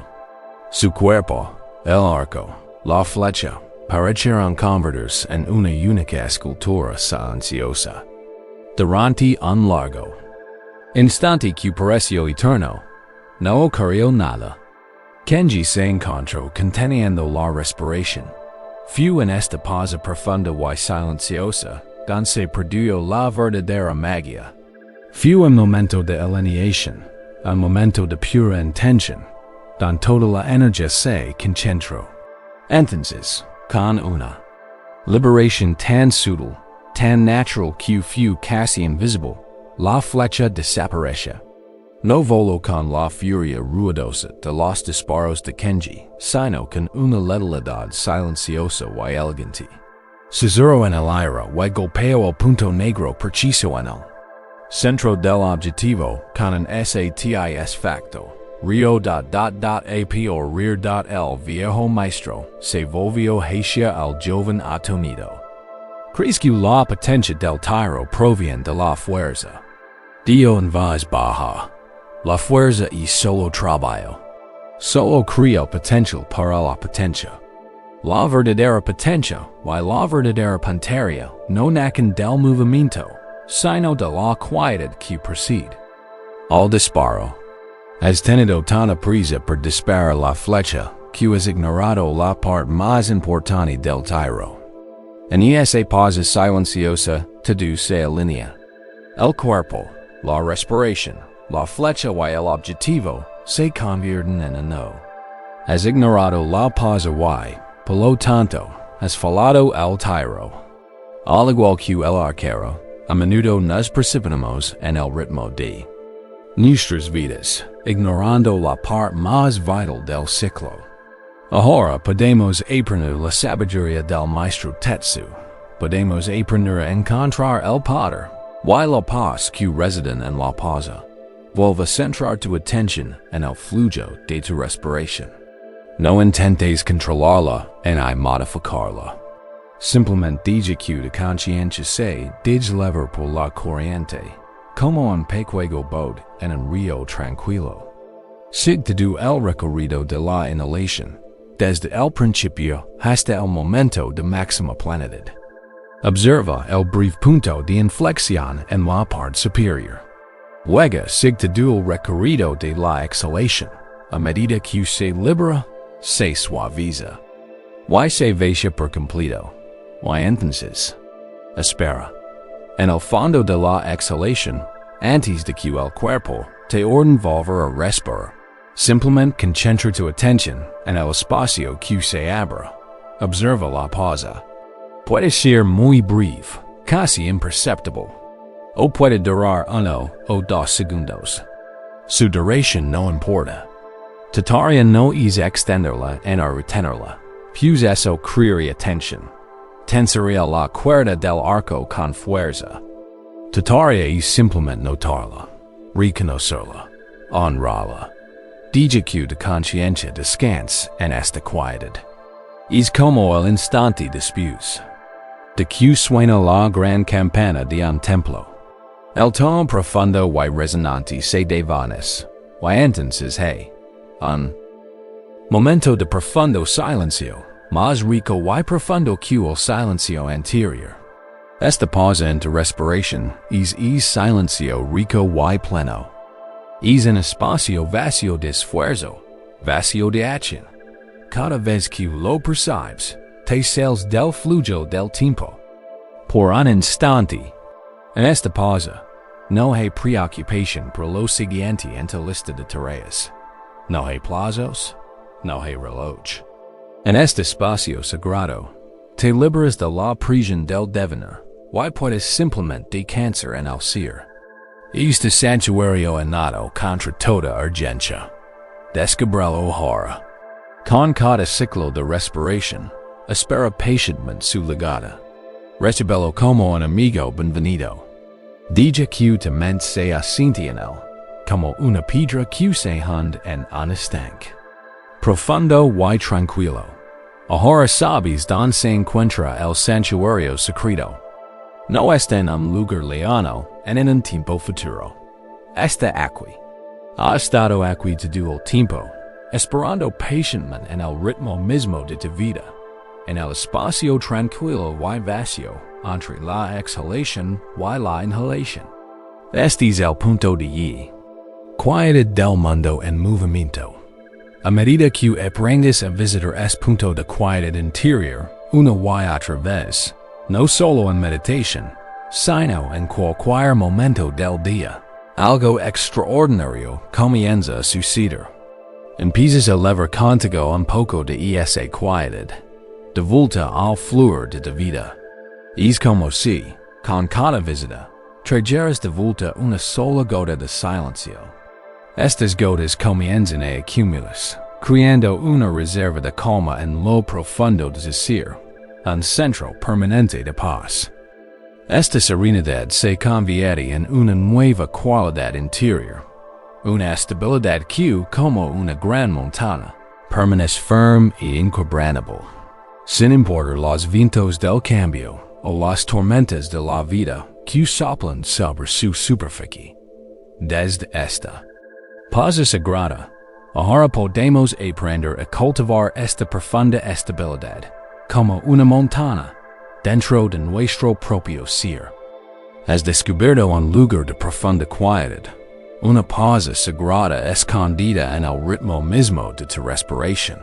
S1: Su cuerpo, el arco, la flecha, parecieron convertirse en una única escultura silenciosa. Durante un largo instante que pareció eterno, no ocurrió nada. Kenji se encontró conteniendo la respiración. Fue en esta pausa profunda y silenciosa donde se produjo la verdadera magia. Fue un momento de alineación, un momento de pura intención, donde toda la energía se concentró. Entonces, con una liberación tan sutil, tan natural que fue casi invisible, la flecha desaparece. No volo con la furia ruidosa de los disparos de Kenji, sino con una letalidad silenciosa y elegante. Sussurro en el aire y golpeo el punto negro preciso en el centro del objetivo con un satis facto. Rio ap o rear el viejo maestro se volvió hacia el joven atonido. ¿Crees que la potencia del tiro proviene de la fuerza? Dio en voz baja. La fuerza es solo trabajo. Solo crea potencial para la potencia. La verdadera potencia y la verdadera puntería no nacen del movimiento, sino de la quietud que precede al disparo. Has tenido tanta prisa por disparar la flecha que has ignorado la parte más importante del tiro. En esa pausa silenciosa todo se alinea. El cuerpo, la respiración, la flecha y el objetivo se convierten en uno. Has ignorado la pausa y, por lo tanto, has fallado el tiro. Al igual que el arquero, a menudo nos precipitamos en el ritmo de nuestras vidas, ignorando la parte más vital del ciclo. Ahora podemos aprender la sabiduría del maestro Tetsu. Podemos aprender a encontrar el poder y la paz que residen en la pausa. Vuelve a centrar tu atención en el flujo de tu respiración. No intentes controlarla ni modificarla. Simplemente deja que tu conciencia se deje levar por la corriente, como un pequeño bote en un río tranquilo. Sigue el recorrido de la inhalación, desde el principio hasta el momento de máxima plenitud. Observa el breve punto de inflexión en la parte superior. Luego sigue el recorrido de la exhalación. A medida que se libera, se suaviza. Y se vacia por completo. Y entonces, espera. En el fondo de la exhalación, antes de que el cuerpo te ordene volver a respirar, simplemente concentra tu atención en el espacio que se abre. Observa la pausa. Puede ser muy breve, casi imperceptible, o puede durar 1 o 2 segundos. Su duración no importa. Tu tarea no es extenderla ni retenerla, pues eso crearía tensión. Tensaría la cuerda del arco con fuerza. Tu tarea es simplemente notarla, reconocerla, honrarla. Deja que tu conciencia descanse en esta quietud. Es como el instante después de que suena la gran campana de un templo. El tono profundo y resonante se desvanece, y entonces hay un momento de profundo silencio, más rico y profundo que el silencio anterior. Esta pausa en tu respiración es silencio rico y pleno. Es un espacio vacío de esfuerzo, vacío de acción. Cada vez que lo percibes, te sales del flujo del tiempo. Por un instante, en esta pausa, no hay preocupación por lo siguiente en tu lista de tareas. No hay plazos, no hay reloj. En este espacio sagrado, te liberas de la prisión del devenir, y puedes simplemente descansar en el ser. Este santuario anado contra toda urgencia. Descubrir ahora. Con cada ciclo de respiración, espera pacientemente su llegada. Recibelo como un amigo benvenido. Deja que tu mente se asiente en él, como una piedra que se hunde en un estanque. Profundo y tranquilo. Ahora sabes dónde se encuentra el santuario secreto. No está en un lugar lejano en un tiempo futuro. Está aquí. Ha estado aquí todo el tiempo, esperando pacientemente en el ritmo mismo de tu vida, en el espacio tranquilo y vacío entre la exhalación y la inhalación. Este es el punto de guía. Quietud del mundo en movimiento. A medida que aprendes a visitar este punto de quietud interior, una y otra vez, no solo en meditación, sino en cualquier momento del día, algo extraordinario comienza a suceder. Empiezas a levar contigo un poco de esa quietud, de vuelta al fluir de tu vida. Es como si, con cada visita, trajeras de vuelta una sola gota de silencio. Estas gotas comienzan a accumularse, creando una reserva de calma en lo profundo de ser, un centro permanente de paz. Esta serenidad se convierte en una nueva cualidad interior, una estabilidad que, como una gran montaña, permanece firme y inquebrantable, sin importar los vientos del cambio o las tormentas de la vida que soplan sobre su superficie. Desde esta paz sagrada, ahora podemos aprender a cultivar esta profunda estabilidad, como una montaña, dentro de nuestro propio ser. Has descubierto un lugar de profunda quietud, una paz sagrada escondida en el ritmo mismo de tu respiración.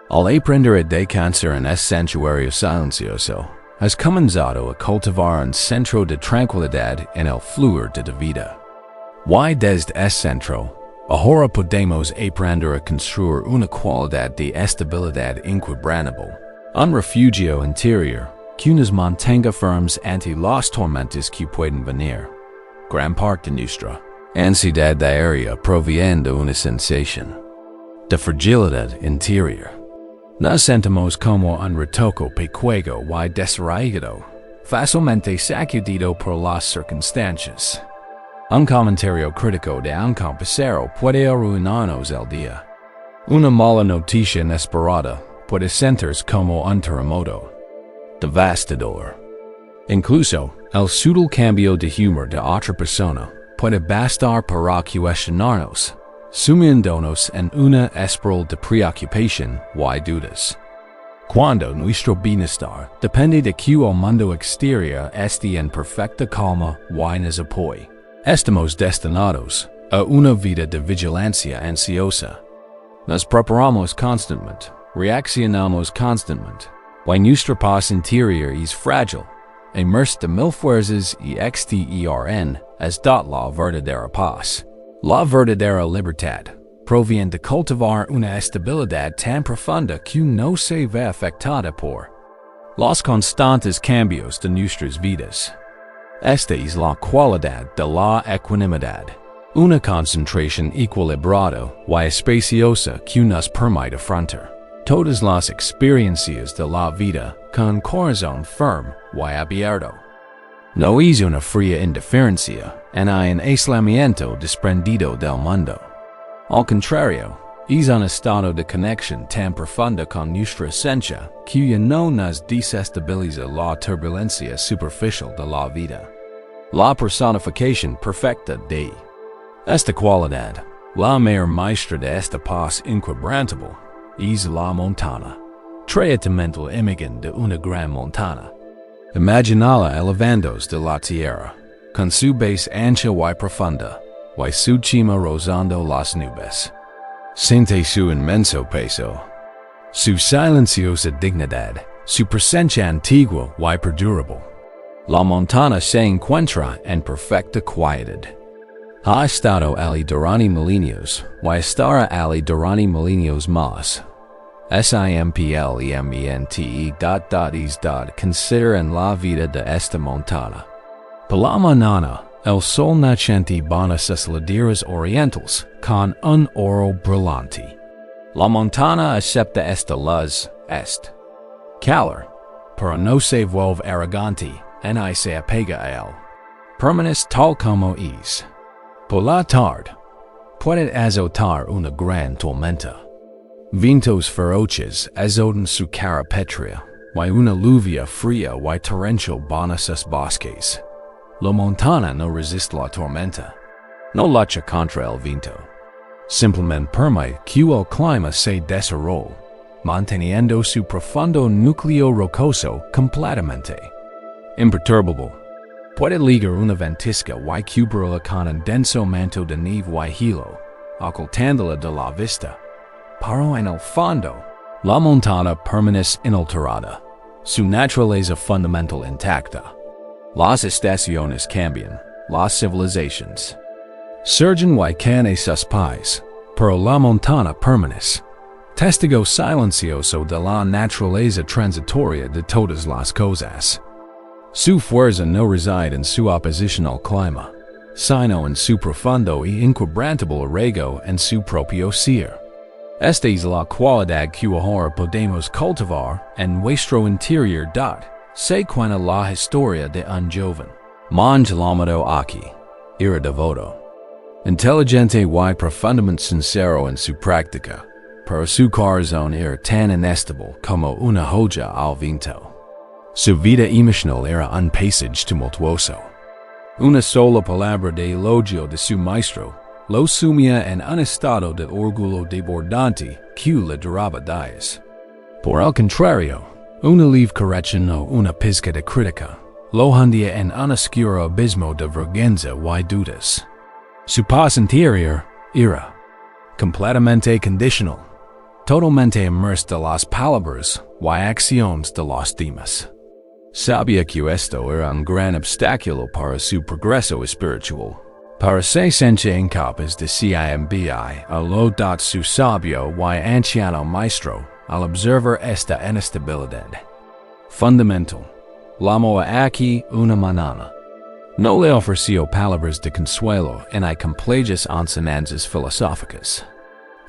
S1: Al aprender a descansar en ese santuario silencioso, has comenzado a cultivar un centro de tranquilidad en el fluir de tu vida. Y desde ese centro, ahora podemos aprender a construir una cualidad de estabilidad inquebrantable, un refugio interior que nos mantenga firmes ante las tormentas que pueden venir. Gran parte de nuestra ansiedad diaria proviene de una sensación de fragilidad interior. Nos sentimos como un retoco pequeño y desarraigado, fácilmente sacudido por las circunstancias. Un comentario crítico de un compañero puede arruinarnos el día. Una mala noticia inesperada puede sentirse como un terremoto devastador. Incluso, el sutil cambio de humor de otra persona puede bastar para cuestionarnos, sumiéndonos en una espiral de preocupación y dudas. Cuando nuestro bienestar depende de que el mundo exterior esté en perfecta calma y nos apoye, estamos destinados a una vida de vigilancia ansiosa. Nos preparamos constantemente, reaccionamos constantemente, y nuestra paz interior es frágil, inmersa de mil fuerzas y extern es dot la verdadera paz. La verdadera libertad proviene de cultivar una estabilidad tan profunda que no se ve afectada por los constantes cambios de nuestras vidas. Esta es la cualidad de la equanimidad, una concentración equilibrada y espaciosa que nos permite afrontar todas las experiencias de la vida con corazón firme y abierto. No es una fría indiferencia en un aislamiento desprendido del mundo. Al contrario, es un estado de conexión tan profunda con nuestra esencia que ya no nos desestabiliza la turbulencia superficial de la vida. La personificación perfecta de esta cualidad, la mayor maestra de esta paz inquebrantable, es la montaña, tratamiento imagen de una gran montaña. Imaginala elevándose de la tierra, con su base ancha y profunda, y su cima rozando las nubes. Siente su inmenso peso, su silenciosa dignidad, su presencia antigua y perdurable. La montaña se encuentra en perfecta quietud. Ha estado allí durante milenios, y estará allí durante milenios más. Consider en la vida de esta montaña. Por la mañana, el sol naciente baña sus laderas orientales con un oro brillante. La montaña acepta esta luz, calor, pero no se vuelve arrogante, ni se apega a él. Permanece tal como es. Por la tarde, puede azotar una gran tormenta. Vientos feroces azotan su cara pétrea, y una lluvia fría y torrencial baña sus bosques. La montaña no resiste la tormenta, no lucha contra el viento. Simplemente permite que el clima se desarrolle, manteniendo su profundo núcleo rocoso completamente imperturbable. Puede ligar una ventisca y cubrirla con un denso manto de nieve y hielo, ocultándola de la vista. Pero en el fondo, la montaña permanece inalterada, su naturaleza fundamental intacta. Las estaciones cambian, las civilizaciones surgen y caen a sus pies, pero la montaña permanece, testigo silencioso de la naturaleza transitoria de todas las cosas. Su fuerza no reside en su oposición al clima, sino en su profundo y inquebrantable arraigo en su propio ser. Esta es la cualidad que ahora podemos cultivar en nuestro interior. Se cuenta la historia de un joven, muy llamado aquí, era devoto, inteligente y profundamente sincero en su práctica, pero su corazón era tan inestable como una joya al viento. Su vida emocional era un paisaje tumultuoso. Una sola palabra de elogio de su maestro lo sumía en un estado de orgullo desbordante que le duraba días. Por el contrario, una leve corrección o una pizca de crítica lo hundía en un oscuro abismo de vergüenza y dudas. Su paz interior era completamente condicional, totalmente inmersa de las palabras y acciones de los demás. Sabia que esto era un gran obstáculo para su progreso espiritual. Para se sentir incapaz de enviar a lo dat su sabio y anciano maestro al observar esta inestabilidad fundamental. Llamó aquí una mañana. No le ofreció palabras de consuelo en complejas enseñanzas filosóficas.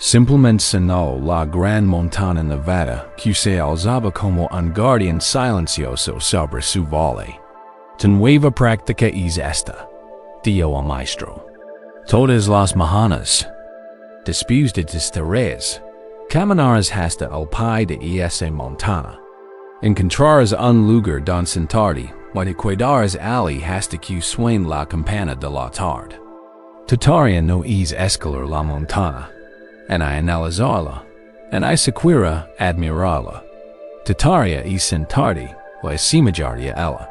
S1: Simplemente cenó la gran montaña nevada que se alzaba como un guardián silencioso sobre su valle. Tu nueva práctica es esta, dijo el maestro. Todas las mañanas, después de tus tareas, caminarás hasta el pie de esa montaña. Encontrarás un lugar donde sentarte y te quedarás allí hasta que suene la campana de la tarde. Tu tarea no es escalar la montaña, en analizarla, en siquiera admirarla. Tu tarea es sentarte y asimilarte a ella.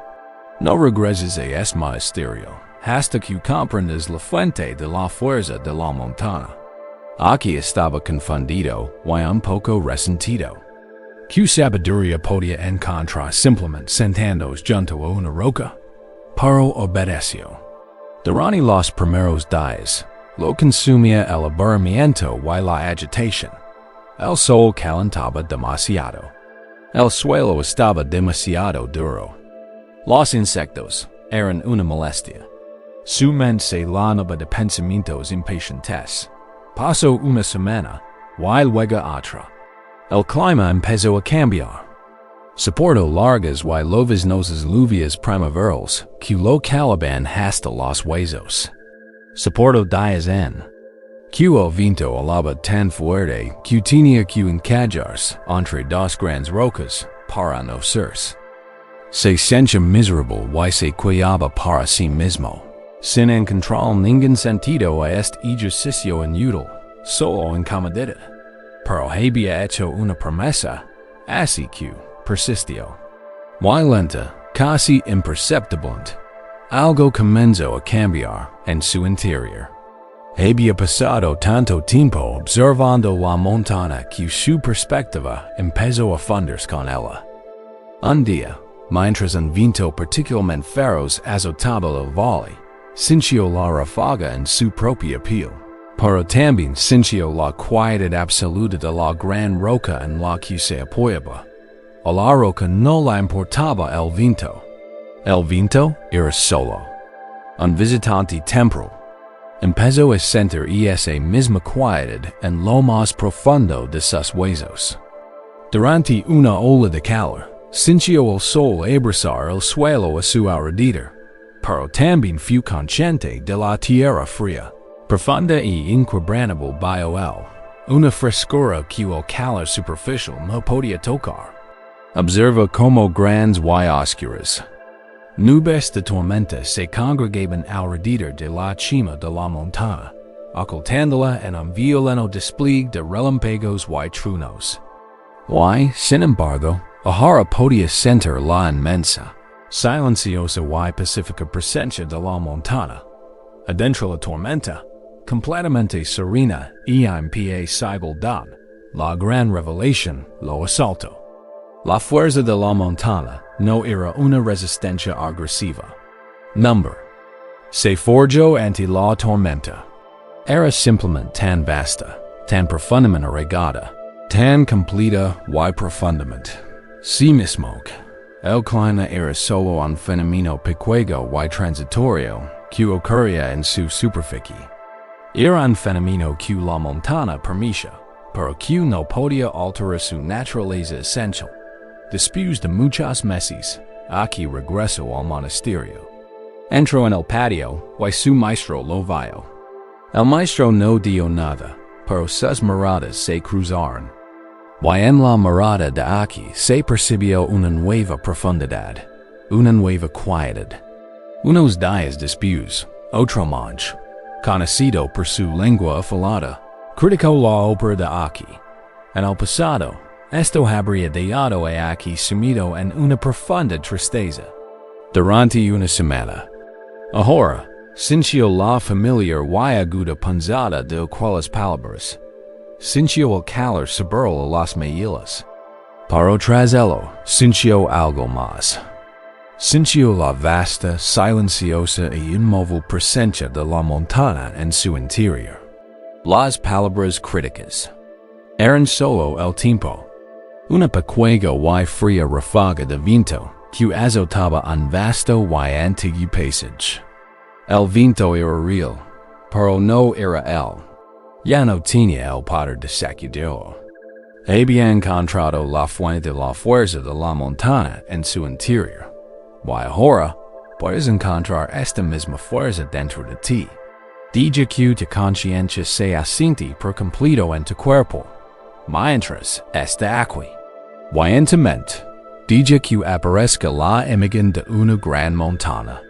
S1: No regreses a este misterio hasta que comprendas la fuente de la fuerza de la montaña. Aquí estaba confundido y un poco resentido. ¿Qué sabiduría podía encontrar simplemente sentándose junto a una roca? Pero obedeció. Durante los primeros días, lo consumía el aburrimiento y la agitación. El sol calentaba demasiado. El suelo estaba demasiado duro. Los insectos eran una molestia. Su mente se llenaba de pensamientos impacientes. Pasó una semana, y luego otra. El clima empezó a cambiar. Soportó largas y lloviznosas lluvias primaverales que lo calaban hasta los huesos. Soportó días en que el viento alaba tan fuerte que tenía que encajarse entre dos grandes rocas para no caerse. Se sentía miserable y se cuidaba para sí mismo, sin encontrar ningún sentido a este ejercicio inútil, solo incomodidad. Pero había hecho una promesa, así que persistió. Muy lenta, casi imperceptiblemente, algo comenzó a cambiar en su interior. Había pasado tanto tiempo observando la montaña que su perspectiva empezó a fundirse con ella. Un día, mientras un viento particularmente feroz azotaba el valle, sintió la ráfaga en su propia piel, pero también sintió la quietud absoluta de la gran roca en la que se apoyaba. A la roca no le importaba el viento. El viento era solo un visitante temporal. Empezó a sentir esa misma quietud en lo más profundo de sus huesos. Durante una ola de calor, sintió el sol abrazar el suelo a su alrededor, pero también fue consciente de la tierra fría, profunda y inquebrantable bajo él, una frescura que el calor superficial no podía tocar. Observa como grandes y oscuras nubes de tormenta se congregaban alrededor de la cima de la montaña, ocultándola en un violento despliegue de relámpagos y truenos. Y, sin embargo, ahora podía sentir la inmensa, silenciosa y pacífica presencia de la montaña. Adentro la tormenta, completamente serena y impacible, la gran revelación lo asaltó. La fuerza de la montaña no era una resistencia agresiva. Se forjó ante la tormenta. Era simplemente tan vasta, tan profundamente arraigada, tan completa y profundamente sí mismo El clima era solo un fenomeno pequeño y transitorio, que ocurría en su superficie. Era un fenomeno que la montaña permitía, pero que no podía alterar su naturaleza esencial. Después de muchos meses, aquí regresó al monasterio. Entró en el patio, y su maestro lo vio. El maestro no dio nada, pero sus miradas se cruzaron. Y en la mirada de aquí se percibió una nueva profundidad, una nueva quietud. Unos días después, otro monje, conocido por su lengua afilada, criticó la ópera de aquí. En el pasado, esto habría dejado a aquí sumido en una profunda tristeza. Durante una semana, ahora, sintió la familiar y aguda punzada de aquellas palabras. Sintió el calor sobre las mejillas. Pero tras ello, sintió algo más. Sintió la vasta, silenciosa y inmóvil presencia de la montaña en su interior. Las palabras críticas eran solo el tiempo. Una pequeña y fría ráfaga de viento que azotaba un vasto y antiguo paisaje. El viento era real, pero no era él. Ya no tenía el poder de sacudirlo. Había encontrado la fuente de la fuerza de la montaña en su interior. Y ahora puedes encontrar esta misma fuerza dentro de ti. Deja que tu conciencia se asiente por completo en tu cuerpo, mientras está aquí. Y en tu mente, deja que aparezca la imagen de una gran montaña.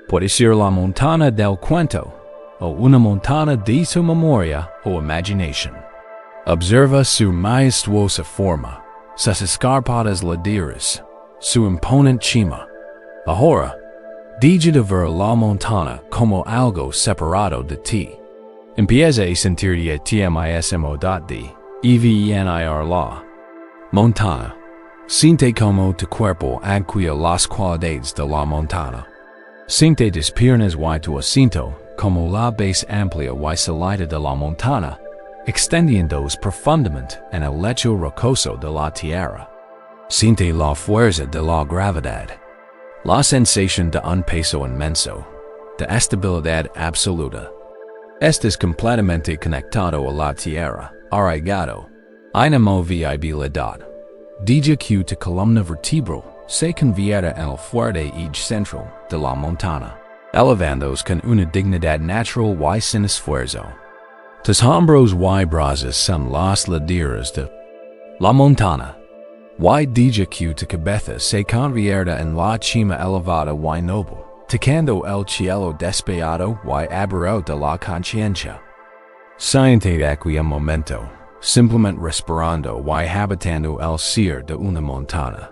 S1: Puede ser la montaña del cuento, o una montaña de su memoria o imaginación. Observa su majestuosa forma, sus escarpadas laderas, su imponente cima. Ahora, deja de ver la montaña como algo separado de ti. Empieza a sentirte tmismo.d, evenir la montaña. Siente como tu cuerpo adquiere las cualidades de la montaña. Siente tus piernas y tu asiento como la base amplia y salida de la montaña, extendiéndose profundamente en el lecho rocoso de la tierra. Siente la fuerza de la gravedad, la sensación de un peso inmenso, de estabilidad absoluta. Estás completamente conectado a la tierra, arraigado, inamovibilidad. Deja que tu columna vertebral se convierta en el fuerte eje central de la montaña, elevándose con una dignidad natural y sin esfuerzo. Tus hombros y brazos son las laderas de la montaña. Y deja que tu cabeza se convierta en la cima elevada y noble, tocando el cielo despejado y abrido de la conciencia. Siente aquí un momento, simplemente respirando y habitando el ser de una montaña.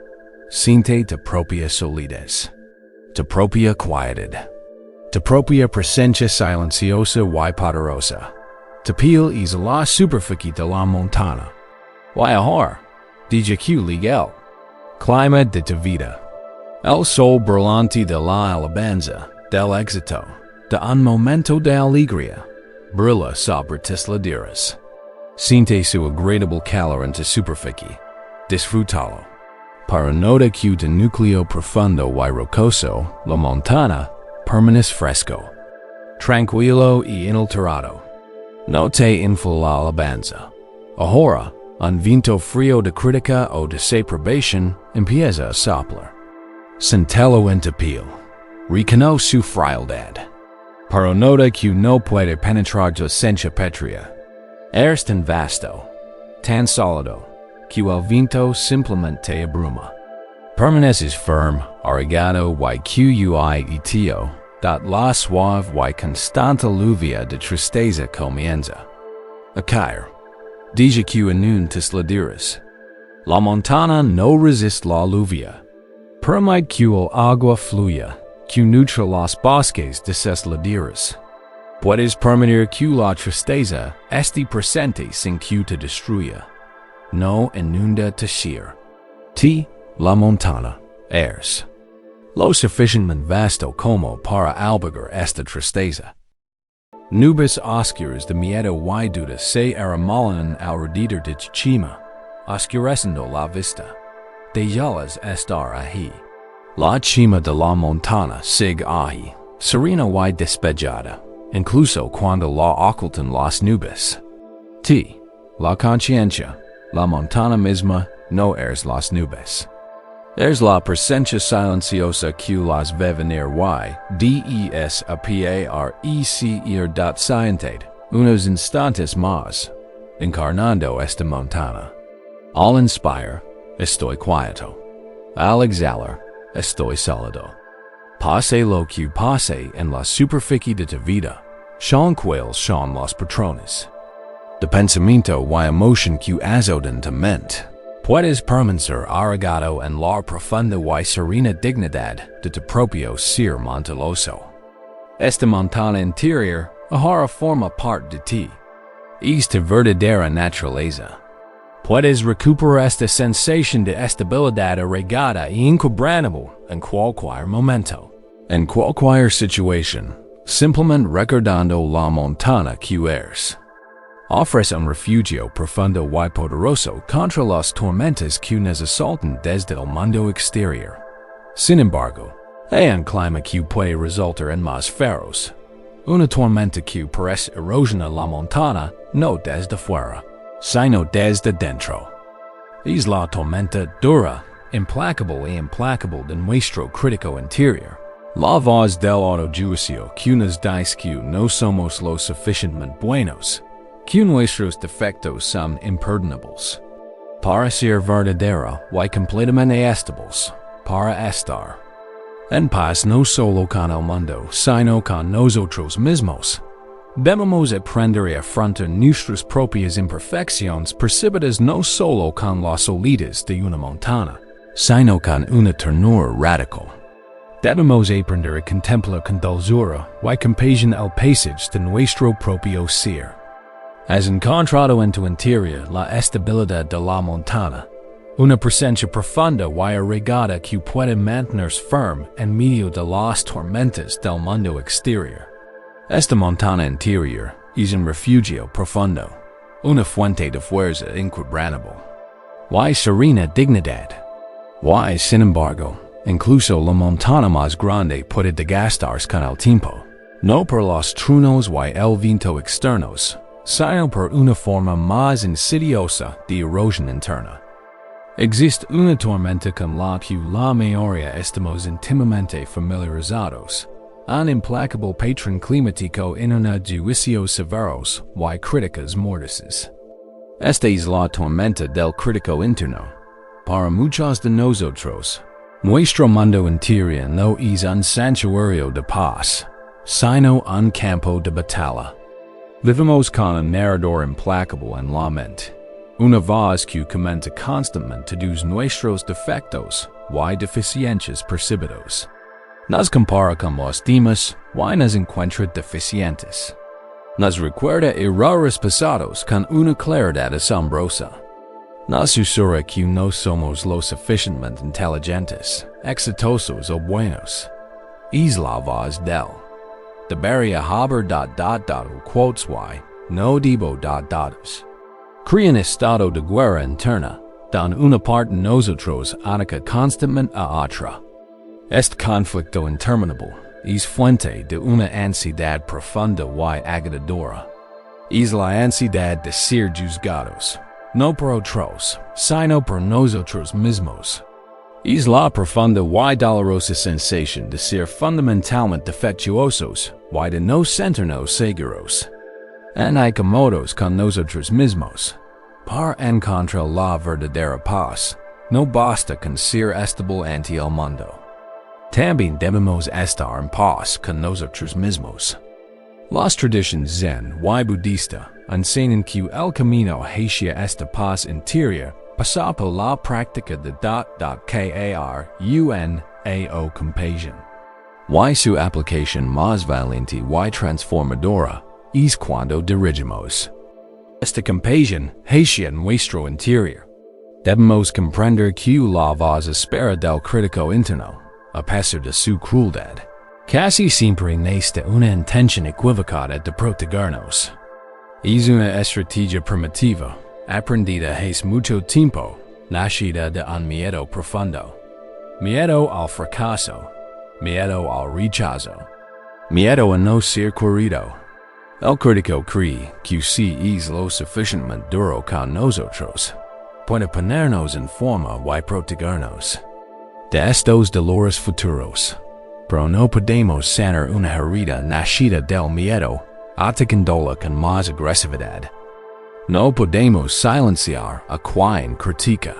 S1: Siente tu propia solidez, tu propia quietud, tu propia presencia silenciosa y poderosa. Tu piel es la superficie de la montaña. Y ahora, deja que llegue el clima de tu vida. El sol brillante de la alabanza, del éxito, de un momento de alegría, brilla sobre tus laderas. Siente su agradable calor en tu superficie. Disfrútalo. Para nota que tu núcleo profundo y rocoso, la montaña, permanece fresco, tranquilo y inalterado. No te infla la alabanza. Ahora, un viento frío de crítica o de desaprobación empieza a soplar. Siéntelo en tu piel. Reconoce su frialdad. Pero nota que no puede penetrar tu esencia pétrea. Eres tan vasto, tan sólido, que el viento simplemente te abruma. Permaneces firme, arraigado y quieto, la suave y constante lluvia de tristeza comienza a caer. Deja que inunde tus laderas. La montaña no resiste la lluvia. Permite que el agua fluya, que nutre los bosques de sus laderas. Puedes permitir que la tristeza esté presente sin que te destruya. No inunda tu ser. Ti, la montaña, eres lo suficientemente vasto como para albergar esta tristeza. Nubes oscuras de miedo y duda se arremolan alrededor de tu cima, oscureciendo la vista. de ellas estar ahí. La cima de la montaña sigue ahí, serena y despejada, incluso cuando la ocultan las nubes. La conciencia, la montaña misma, no es las nubes. Es la presencia silenciosa que las ve venir y desaparecer dat siente, unos instantes más, encarnando esta montaña. Al inspirar, estoy quieto. Al exhalar, estoy sólido. Pase lo que pase en la superficie de tu vida, son cuales son los patrones de pensamiento y emoción que azotan tu mente. Puedes permanecer arraigado en la profunda y serena dignidad de tu propio ser montañoso. Esta montaña interior ahora forma parte de ti. Es tu verdadera naturaleza. Puedes recuperar esta sensación de estabilidad arraigada y inquebrantable en cualquier momento, en cualquier situación, simplemente recordando la montaña que eres. Ofrece un refugio profundo y poderoso contra las tormentas que nos asaltan desde el mundo exterior. Sin embargo, hay un clima que puede resultar en más feroz. Una tormenta que parece erosiona la montaña no desde fuera, sino desde dentro. Es la tormenta dura, implacable de nuestro crítico interior. La voz del autojuicio que nos dice que no somos lo suficientemente buenos, que nuestros defectos son imperdonables. Para ser verdadero y completamente estables, para estar en paz no solo con el mundo, sino con nosotros mismos. Debemos aprender a afrontar nuestras propias imperfecciones percibidas no solo con las solidez de una montaña, sino con una ternura radical. Debemos aprender a contemplar con dulzura y compasión el paisaje de nuestro propio ser. Has encontrado en tu interior la estabilidad de la montaña, una presencia profunda y arraigada que puede mantenerse firme en medio de las tormentas del mundo exterior. Esta montaña interior es un refugio profundo, una fuente de fuerza inquebrantable, y serena dignidad. Y, sin embargo, incluso la montaña más grande puede desgastarse con el tiempo, no por los truenos y el viento externos, sino por una forma más insidiosa de erosión interna. Existe una tormenta con la que la mayoría estamos íntimamente familiarizados, un implacable patrón climático en una juicios severos y críticas mordaces. Esta es la tormenta del crítico interno. Para muchos de nosotros, nuestro mundo interior no es un santuario de paz, sino un campo de batalla. Vivimos con un narrador implacable en la mente, una voz que comenta constantemente todos nuestros defectos y deficiencias percibidos. Nos compara con los demás y nos encuentra deficientes. Nos recuerda errores pasados con una claridad asombrosa. Nos susurra que no somos lo suficientemente inteligentes, exitosos o buenos. Es la voz del debería haber o quotes y no debo dados. Crea un estado de guerra interna, donde una parte de nosotros ataca constantemente a otra. Este conflicto interminable es fuente de una ansiedad profunda y agotadora. Es la ansiedad de ser juzgados, no por otros, sino por nosotros mismos. Es la profunda y dolorosa sensación de ser fundamentalmente defectuosos y de no sentirnos seguros. Incómodos con nosotros mismos. Para encontrar la verdadera paz, no basta con ser estable ante el mundo. También debemos estar en paz con nosotros mismos. Las tradiciones zen y budista enseñan que el camino hacia esta paz interior pasa por la práctica de carunao compasión. Y su aplicación más valiente y transformadora es cuando dirigimos esta compasión hacia nuestro interior. Debemos comprender que la voz espera del crítico interno, a pesar de su crueldad, casi siempre nace de una intención equivocada de protegernos. Es una estrategia primitiva, aprendida hace mucho tiempo, nacida de un miedo profundo, miedo al fracaso, miedo al rechazo, miedo a no ser querido. El crítico cree que si es lo suficientemente duro con nosotros, puede ponernos en forma y protegernos de estos dolores futuros. Pero no podemos sanar una herida nacida del miedo, atacándola con más agresividad. No podemos silenciar a quien critica.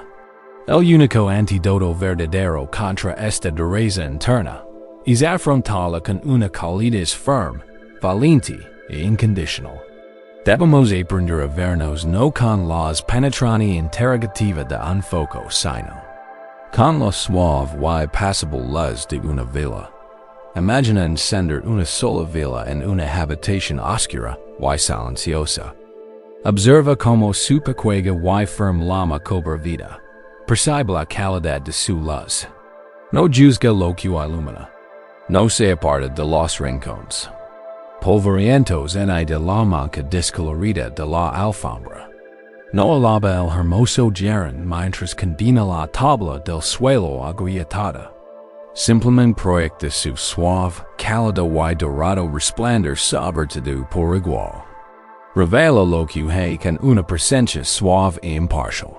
S1: El único antídoto verdadero contra esta dureza interna es afrontarla con una calidez firme, valiente e incondicional. Debemos aprender a vernos no con las penetrante interrogativa de un foco, sino con la suave y pasible luz de una vela. Imagina encender una sola vela en una habitación oscura y silenciosa. Observa cómo su pequeña y firme llama cobra vida. Percibe la calidad de su luz. No juzga lo que ilumina. No se aparta de los rincones polvorientos en de la mancha descolorida de la alfombra. No alaba el hermoso jardín mientras condena la tabla del suelo agrietada. Simplemente proyecta su suave, cálido y dorado resplandor sobre todo por igual. Revela lo que hay con una presencia suave e imparcial.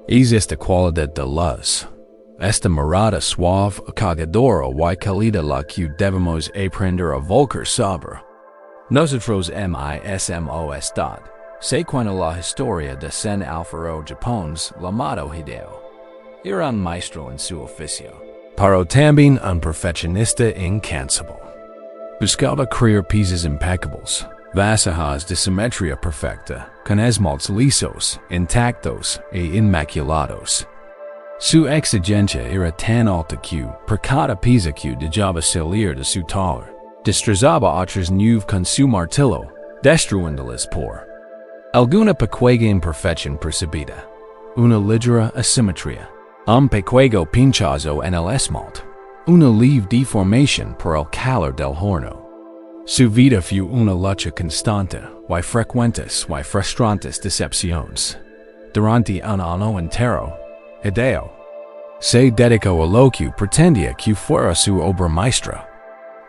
S1: Es esta cualidad de luz, esta mirada suave, acogedora y cálida la que debemos aprender a volcar sobre. Nosotros mismos sé cuando la historia de Sen Alfaro Japones llamado Hideo. Era un maestro en su oficio, pero también un perfeccionista incansable. Buscaba crear piezas impecables, vasajas de simetría perfecta, con esmaltes lisos, intactos e inmaculados. Su exigencia era tan alta que, por cada pieza que dejaba salir de su taller, destrozaba otras nueve con su martillo, destruyéndolas por alguna pequeña imperfección percibida, una ligera asimetría, un pequeño pinchazo en el esmalte, una leve deformación por el calor del horno. Su vida fue una lucha constante y frecuentes y frustrantes decepciones. Durante un año entero, Hideo se dedicó a lo que pretendía que fuera su obra maestra.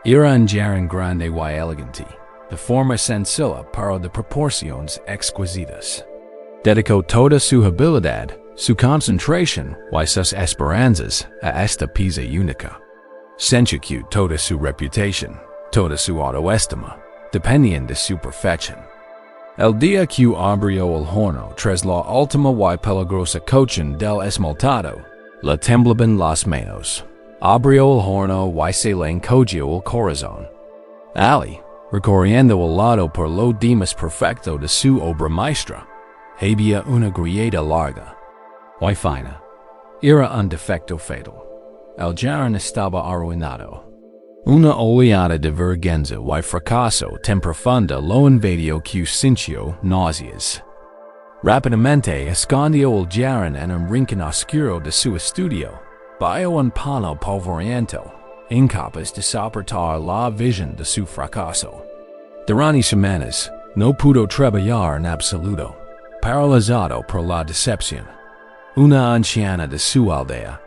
S1: Era un jardín grande y elegante, de forma sencilla pero de proporciones exquisitas. Dedicó toda su habilidad, su concentración y sus esperanzas a esta pieza única. Sentía que toda su reputación, toda su autoestima, dependían de su perfección. El día que abrió el horno tras la última y peligrosa cocción del esmaltado, le temblaban las manos. Abrió el horno y se le encogió el corazón. Ali, recorriendo el lado por lo demás perfecto de su obra maestra, había una grieta larga y fina. Era un defecto fatal. El jardín estaba arruinado. Una oleada de vergüenza y fracaso tan profunda lo invadió que sintió náuseas. Rápidamente escondió el jardín en un rincón oscuro de su estudio, bajo un pano polvoriento, incapaz de soportar la visión de su fracaso. Durante semanas, no pudo trabajar en absoluto, paralizado por la decepción. Una anciana de su aldea,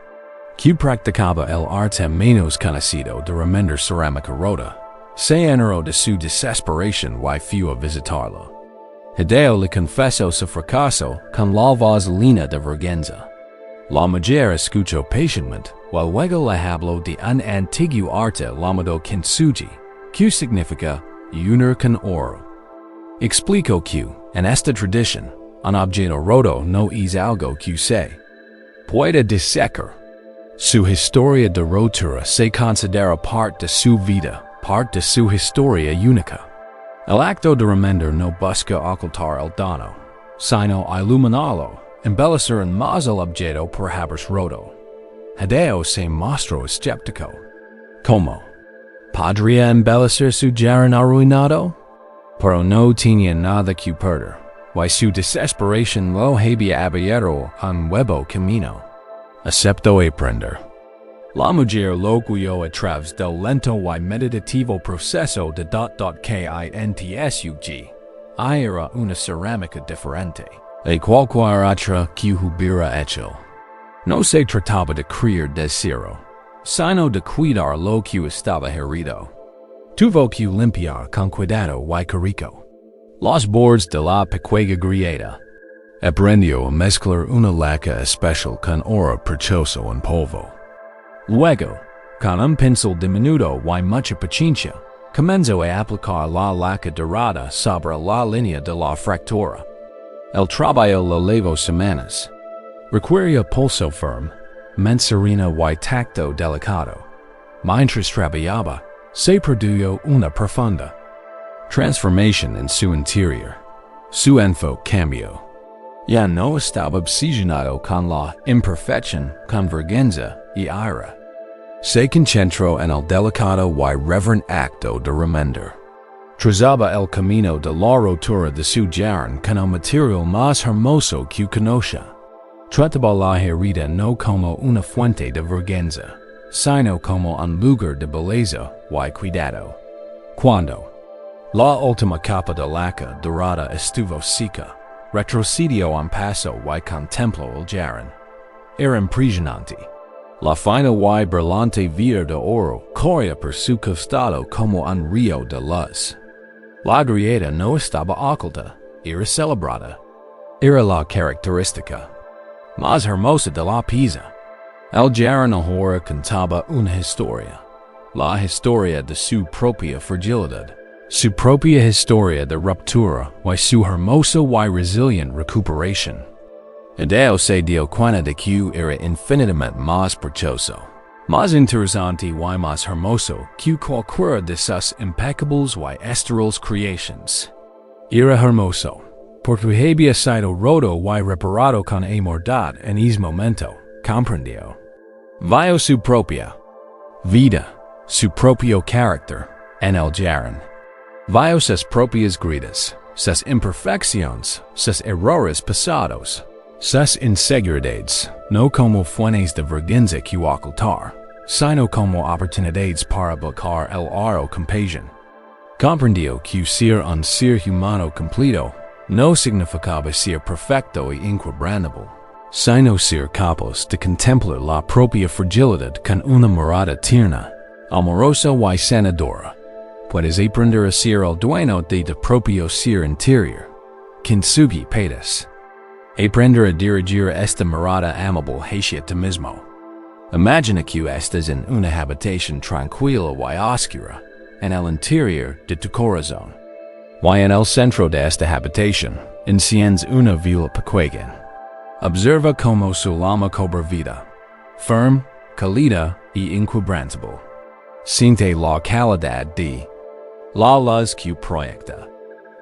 S1: que practicaba el arte menos conocido de remendar cerámica rota, se enteró de su desesperación y fue a visitarlo. Hideo le confesó su fracaso con la vaselina de vergüenza. La mujer escuchó pacientemente y luego le habló de un antiguo arte llamado kintsugi, que significa unir con oro. Explicó que, en esta tradición, un objeto roto no es algo que se puede desecar. Su historia de rotura se considera parte de su vida, parte de su historia única. El acto de remendar no busca ocultar el daño, sino iluminarlo, embellecer en más el objeto por haberse roto. Hideo se mostró escéptico. ¿Cómo? ¿Podría embellecer su jardín arruinado? Pero no tenía nada que perder, y su desesperación lo había abierto un nuevo camino. Aceptó aprender. La mujer lo guió a través del lento y meditativo proceso de KINTSUG. Era una cerámica diferente, E qualquer otra que hubiera hecho. No se trataba de creer de cero, sino de cuidar lo que estaba herido. Tuvo que limpiar con cuidado y carico los bordes de la pequeña grieta. Aprendió a mezclar una laca especial con oro precioso en polvo. Luego, con un pincel diminuto y mucha paciencia, comenzó a aplicar la laca dorada sobre la línea de la fractura. El trabajo lo llevó semanas. Requería pulso firme, mente serena y tacto delicado. Mientras trabajaba, se produjo una profunda transformación en su interior. Su enfoque cambió. Ya no estaba obsesionado con la imperfección, con vergüenza y ira. Se concentró en el delicado y reverent acto de remender. Trazaba el camino de la rotura de su jarón con el material más hermoso que conocía. Trataba la herida no como una fuente de vergüenza, sino como un lugar de belleza y cuidado. Cuando la última capa de laca dorada estuvo seca, retrocedió un paso y contempló el jarón. Era impresionante. La fina y brillante vía de oro corría por su costado como un río de luz. La grieta no estaba oculta, era celebrada. Era la característica más hermosa de la pieza. El jarón ahora contaba una historia, la historia de su propia fragilidad, su propia historia de ruptura y su hermosa y resilient recuperación. Adeo se dio cuenta de que era infinitamente más precioso, más interesante y más hermoso que cualquiera de sus impecables y esterils creations. Era hermoso, porque había sido roto y reparado con amordad en ese momento, comprendió. Vio su propia vida, su propio carácter, en el jarón. Vio sus propias grietas, sus imperfecciones, sus errores pasados, sus inseguridades, no como fuentes de vergüenza que ocultar, sino como oportunidades para buscar el aro compasión. Comprendió que ser un ser humano completo no significaba ser perfecto e inquebrantable, sino ser capaz de contemplar la propia fragilidad con una mirada tierna, amorosa y sanadora. Puedes aprender a ser el dueño de tu propio ser interior, kintsugi pedas. Aprender a dirigir esta mirada amable hacia ti mismo. Imagina que estás en una habitación tranquila y oscura, en el interior de tu corazón. Y en el centro de esta habitación, enciendes una vela pequeña. Observa cómo su llama cobra vida, firme, cálida y inquebrantable. Siente la calidad de la luz que proyecta.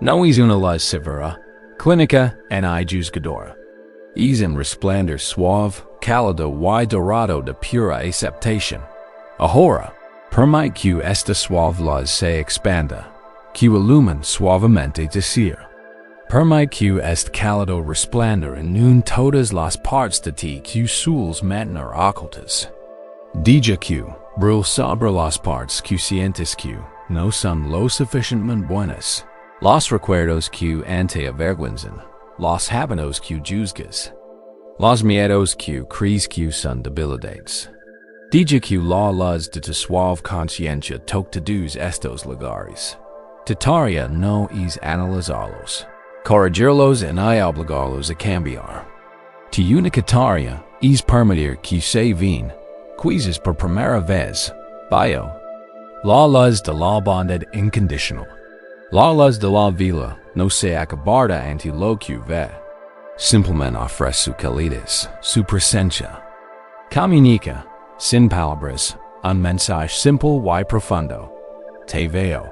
S1: No es una luz severa, clínica y juzgadora. Es un resplandor suave, cálido y dorado de pura aceptación. Ahora, permite que esta suave luz se expanda, que ilumine suavemente tu ser. Permite que este cálido resplandor inunde todas las partes de ti que sueles mantener ocultas. Deja que brille sobre las partes que sientes que no son lo suficientemente buenas. Los recuerdos que te avergüenzan, los hábitos que juzgas, los miedos que crees que son debilidades. Deja que la luz de tu suave conciencia toque todos estos lugares. Tu tarea no es analizarlos, corregirlos y obligarlos a cambiar. Tu única tarea es permitir que se vean, quizás por primera vez, bajo la luz de la bondad incondicional. La luz de la vida no se acabará ante lo que ve. Simplemente ofrece su calidez, su presencia. Comunica, sin palabras, un mensaje simple y profundo. Te veo.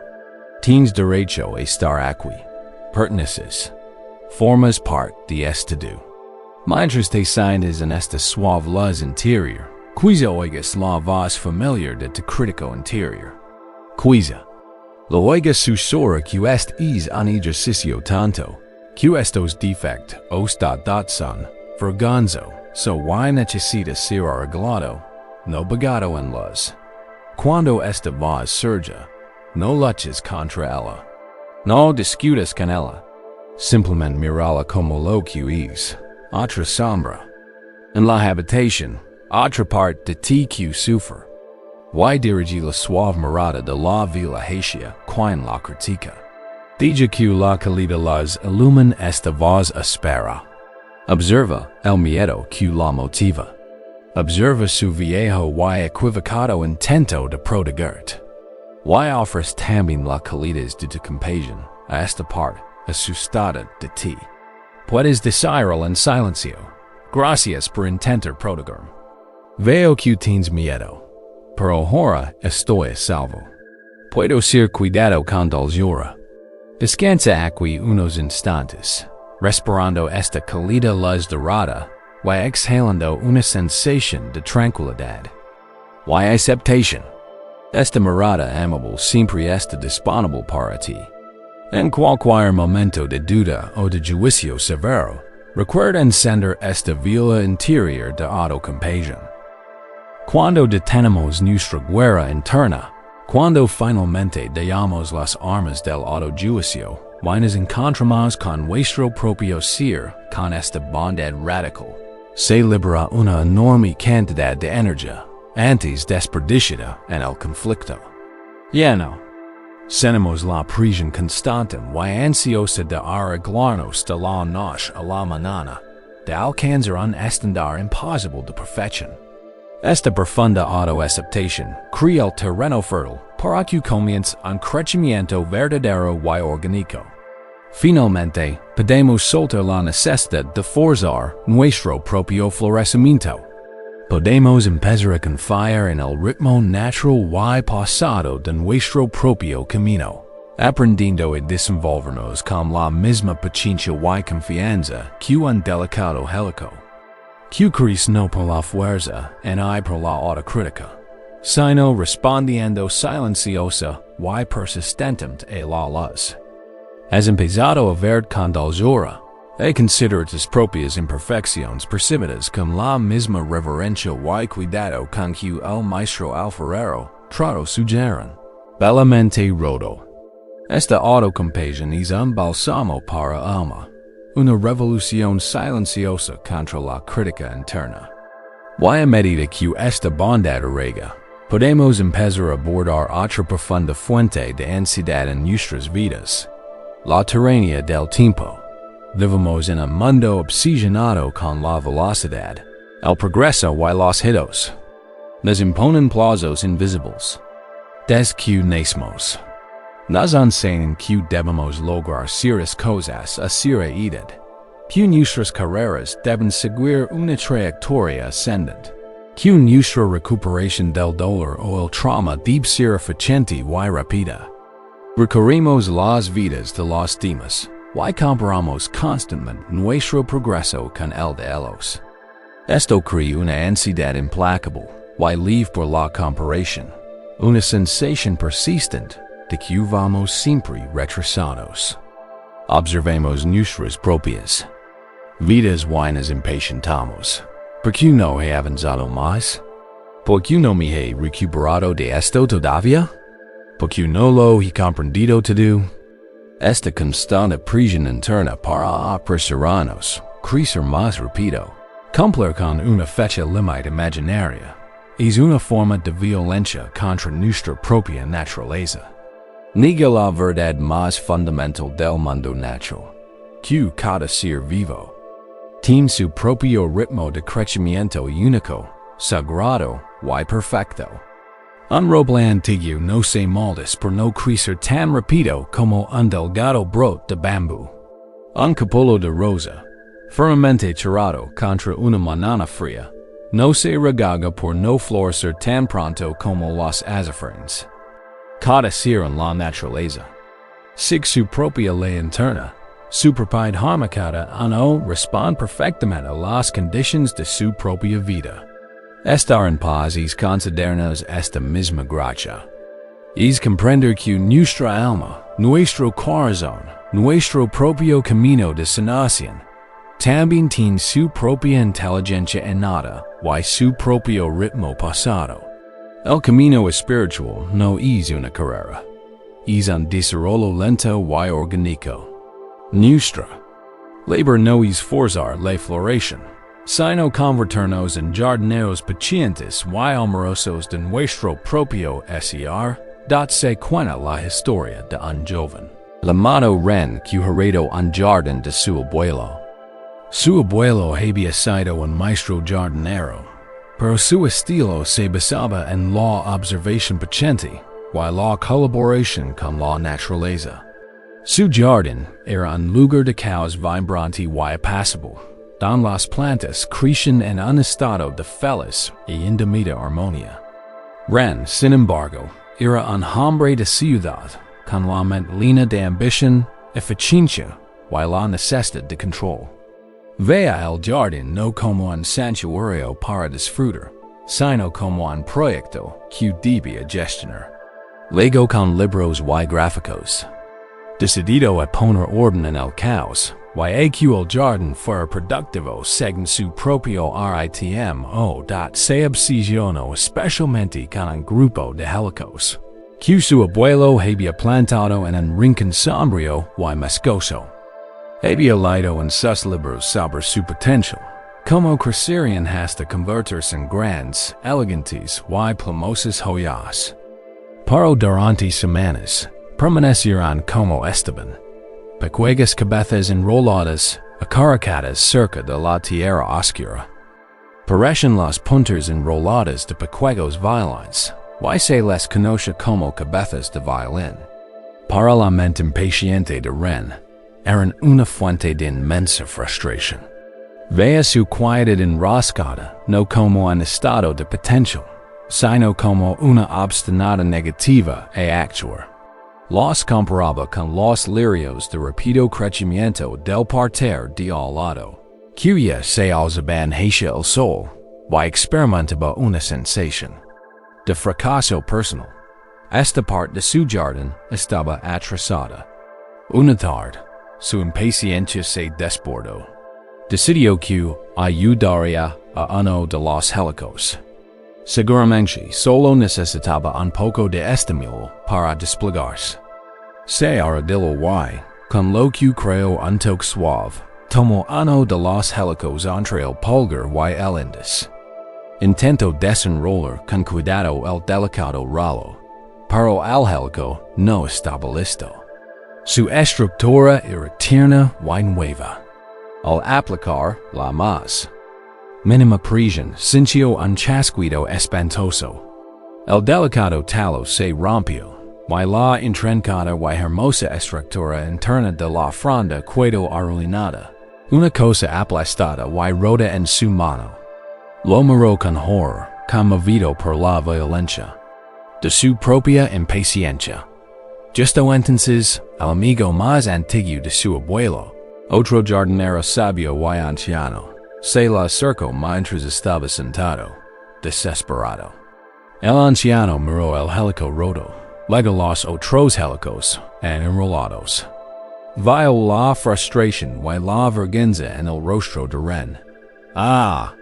S1: Tienes derecho a estar aquí. Perteneces. Formas parte de este tú. Mientras te sientes en esta suave luz interior, quizá oigas la voz familiar de tu crítico interior. Quizá lo oigas susurra que este es un ejercicio tanto, que estos defectos son vergonzo, so y necesita ser arreglado, no pegado en luz. Cuando esta voz surja, no luches contra ella. No discutas con ella. Simplemente mirala como lo que es, otra sombra. En la habitación, otra parte de ti que sufre. Y dirigí la suave mirada de la vila hacia quien la critica. Deja que la calidad las ilumina esta voz espera. Observa el miedo que la motiva. Observa su viejo y equivocado intento de protegerte. Y ofres también la calidez de tu compasión a esta parte asustada de ti. Puedes decirlo en silencio. Gracias por intentar protegerme. Veo que tienes miedo, pero ahora estoy a salvo. Puedo ser cuidado con dulzura. Descansa aquí unos instantes, respirando esta calidad luz dorada y exhalando una sensación de tranquilidad. Y aceptación. Esta mirada amable siempre está disponible para ti. En cualquier momento de duda o de juicio severo, recuerda encender esta vela interior de autocompasión. Cuando detenemos nuestra guerra interna, cuando finalmente dejamos las armas del autojuicio, y nos encontramos con nuestro propio ser, con esta bondad radical, se libera una enorme cantidad de energía, antes desperdiciada en el conflicto. No. Sentimos la presión constante y ansiosa de arreglarnos de la noche a la mañana, de alcanzar un estándar imposible de perfección. Esta profunda autoaceptación crea el terreno fértil para que comience un crecimiento verdadero y orgánico. Finalmente, podemos soltar la necesidad de forzar nuestro propio florecimiento. Podemos empezar a confiar en el ritmo natural y pasado de nuestro propio camino, aprendiendo a desenvolvernos con la misma paciencia y confianza que un delicado helico. Que crece no por la fuerza ni por la autocrítica, sino respondiendo silenciosa y persistentemente a la luz. Has empezado a ver con dulzura, a considerar tus propias imperfecciones percibidas con la misma reverencia y cuidado con que el maestro alfarero trató sugerin. Bellamente roto. Esta autocompasión es un bálsamo para alma, una revolución silenciosa contra la crítica interna. Y a medida que esta bondad arraiga, podemos empezar a abordar otra profunda fuente de ansiedad en nuestras vidas, la tiranía del tiempo. Vivimos en un mundo obsesionado con la velocidad, el progreso y los hitos. Nos imponen plazos invisibles. Desde que nacemos, nos enseñan que debemos lograr ciertas cosas a cierta edad, que nuestras carreras deben seguir una trayectoria ascendente, que nuestra recuperación del dolor o el trauma debe ser eficiente y rápida. Recorrimos las vidas de los demás y comparamos constantemente nuestro progreso con el de ellos. Esto crea una ansiedad implacable y live por la comparación, una sensación persistente de que vamos siempre retrasados. Observemos nuestras propias vidas y nos impacientamos. ¿Por qué no he avanzado más? ¿Por qué no me he recuperado de esto todavía? ¿Por qué no lo he comprendido todo? Esta constante presión interna para apresurarnos, crecer más rápido, cumplir con una fecha límite imaginaria, es una forma de violencia contra nuestra propia naturaleza. Niega la verdad más fundamental del mundo natural, que cada ser vivo tiene su propio ritmo de crecimiento único, sagrado y perfecto. Un roble antiguo no se molda por no crecer tan rápido como un delgado brote de bambú. Un capullo de rosa, firmemente tirado contra una mañana fría, no se regaga por no florecer tan pronto como los azafranes. Cada ser en la naturaleza, sig su propia ley interna, su propia harmonicada no responde perfectamente a las condiciones de su propia vida. Estar en paz es concedernos esta misma gracia. Es comprender que nuestra alma, nuestro corazón, nuestro propio camino de sanación, también tiene su propia inteligencia innata y su propio ritmo pasado. El camino espiritual no es una carrera, es un desarrollo lento y orgánico. Nustra. Labor nois forzar la floración. Sino convertirnos en jardineros pacientes y amorosos de nuestro propio hacia. Se cuenta la historia de un joven llamado Ren que heredó un jardín de su abuelo. Su abuelo había sido un maestro jardinero, pero su estilo se basaba en la observación paciente y la colaboración con la naturaleza. Su jardín era un lugar de caos vibrante y apacible, donde las plantas crecían en un estado de feliz e indomita armonía. Ren, sin embargo, era un hombre de ciudad, con la mente llena de ambición, eficiencia y la necesidad de control. Vea el jardín no como un santuario para disfrutar, sino como un proyecto que debía gestionar. Luego con libros y gráficos. Decidido a poner orden en el caos, y a que el jardín fuera productivo según su propio ritmo. Se obsesionó especialmente con un grupo de helicos, que su abuelo había plantado en un rincón sombrío y moscoso. Había leído en sus libros sobre su potencial, como crecerían hasta convertirse en grandes, elegantes y plumosas joyas. Pero durante semanas, permanecieron como estaban, pequeñas cabezas enroladas, acurrucadas cerca de la tierra oscura. Parecen las puntas enroladas de pequeños violines, y se les conoce como cabezas de violín. Para la mente impaciente de Ren, eran una fuente de inmensa frustración. Vea su quietud enroscada no como un estado de potencial, sino como una obstinada negativa a actuar. Los comparaba con los lirios de rápido crecimiento del parterre de al lado, que se alzaban hacia el sol, y experimentaba una sensación de fracaso personal. Esta parte de su jardín estaba atrasada. Una tarde, su impaciencia se desbordó. Decidió que ayudaría a uno de los helicos. Seguramente solo necesitaba un poco de estímulo para desplegarse. Se arrodilló y, con lo que creó un toque suave, tomó uno de los helicos entre el pulgar y el índice. Intentó desenrolar con cuidado el delicado rolo, pero el helico no estaba listo. Su estructura era tierna y nueva. Al aplicar la más mínima presión, sintió un chasquido espantoso. El delicado talo se rompió, y la intrincada y hermosa estructura interna de la fronda quedó arruinada, una cosa aplastada y rota en su mano. Lo miró con horror, conmovido por la violencia de su propia impaciencia. Justo entonces, el amigo más antiguo de su abuelo, otro jardinero sabio y anciano, se le acercó mientras estaba sentado, desesperado. El anciano miró el helico roto, luego los otros helicos enrolados. Vio la frustración y la vergüenza en el rostro de Ren. Ah,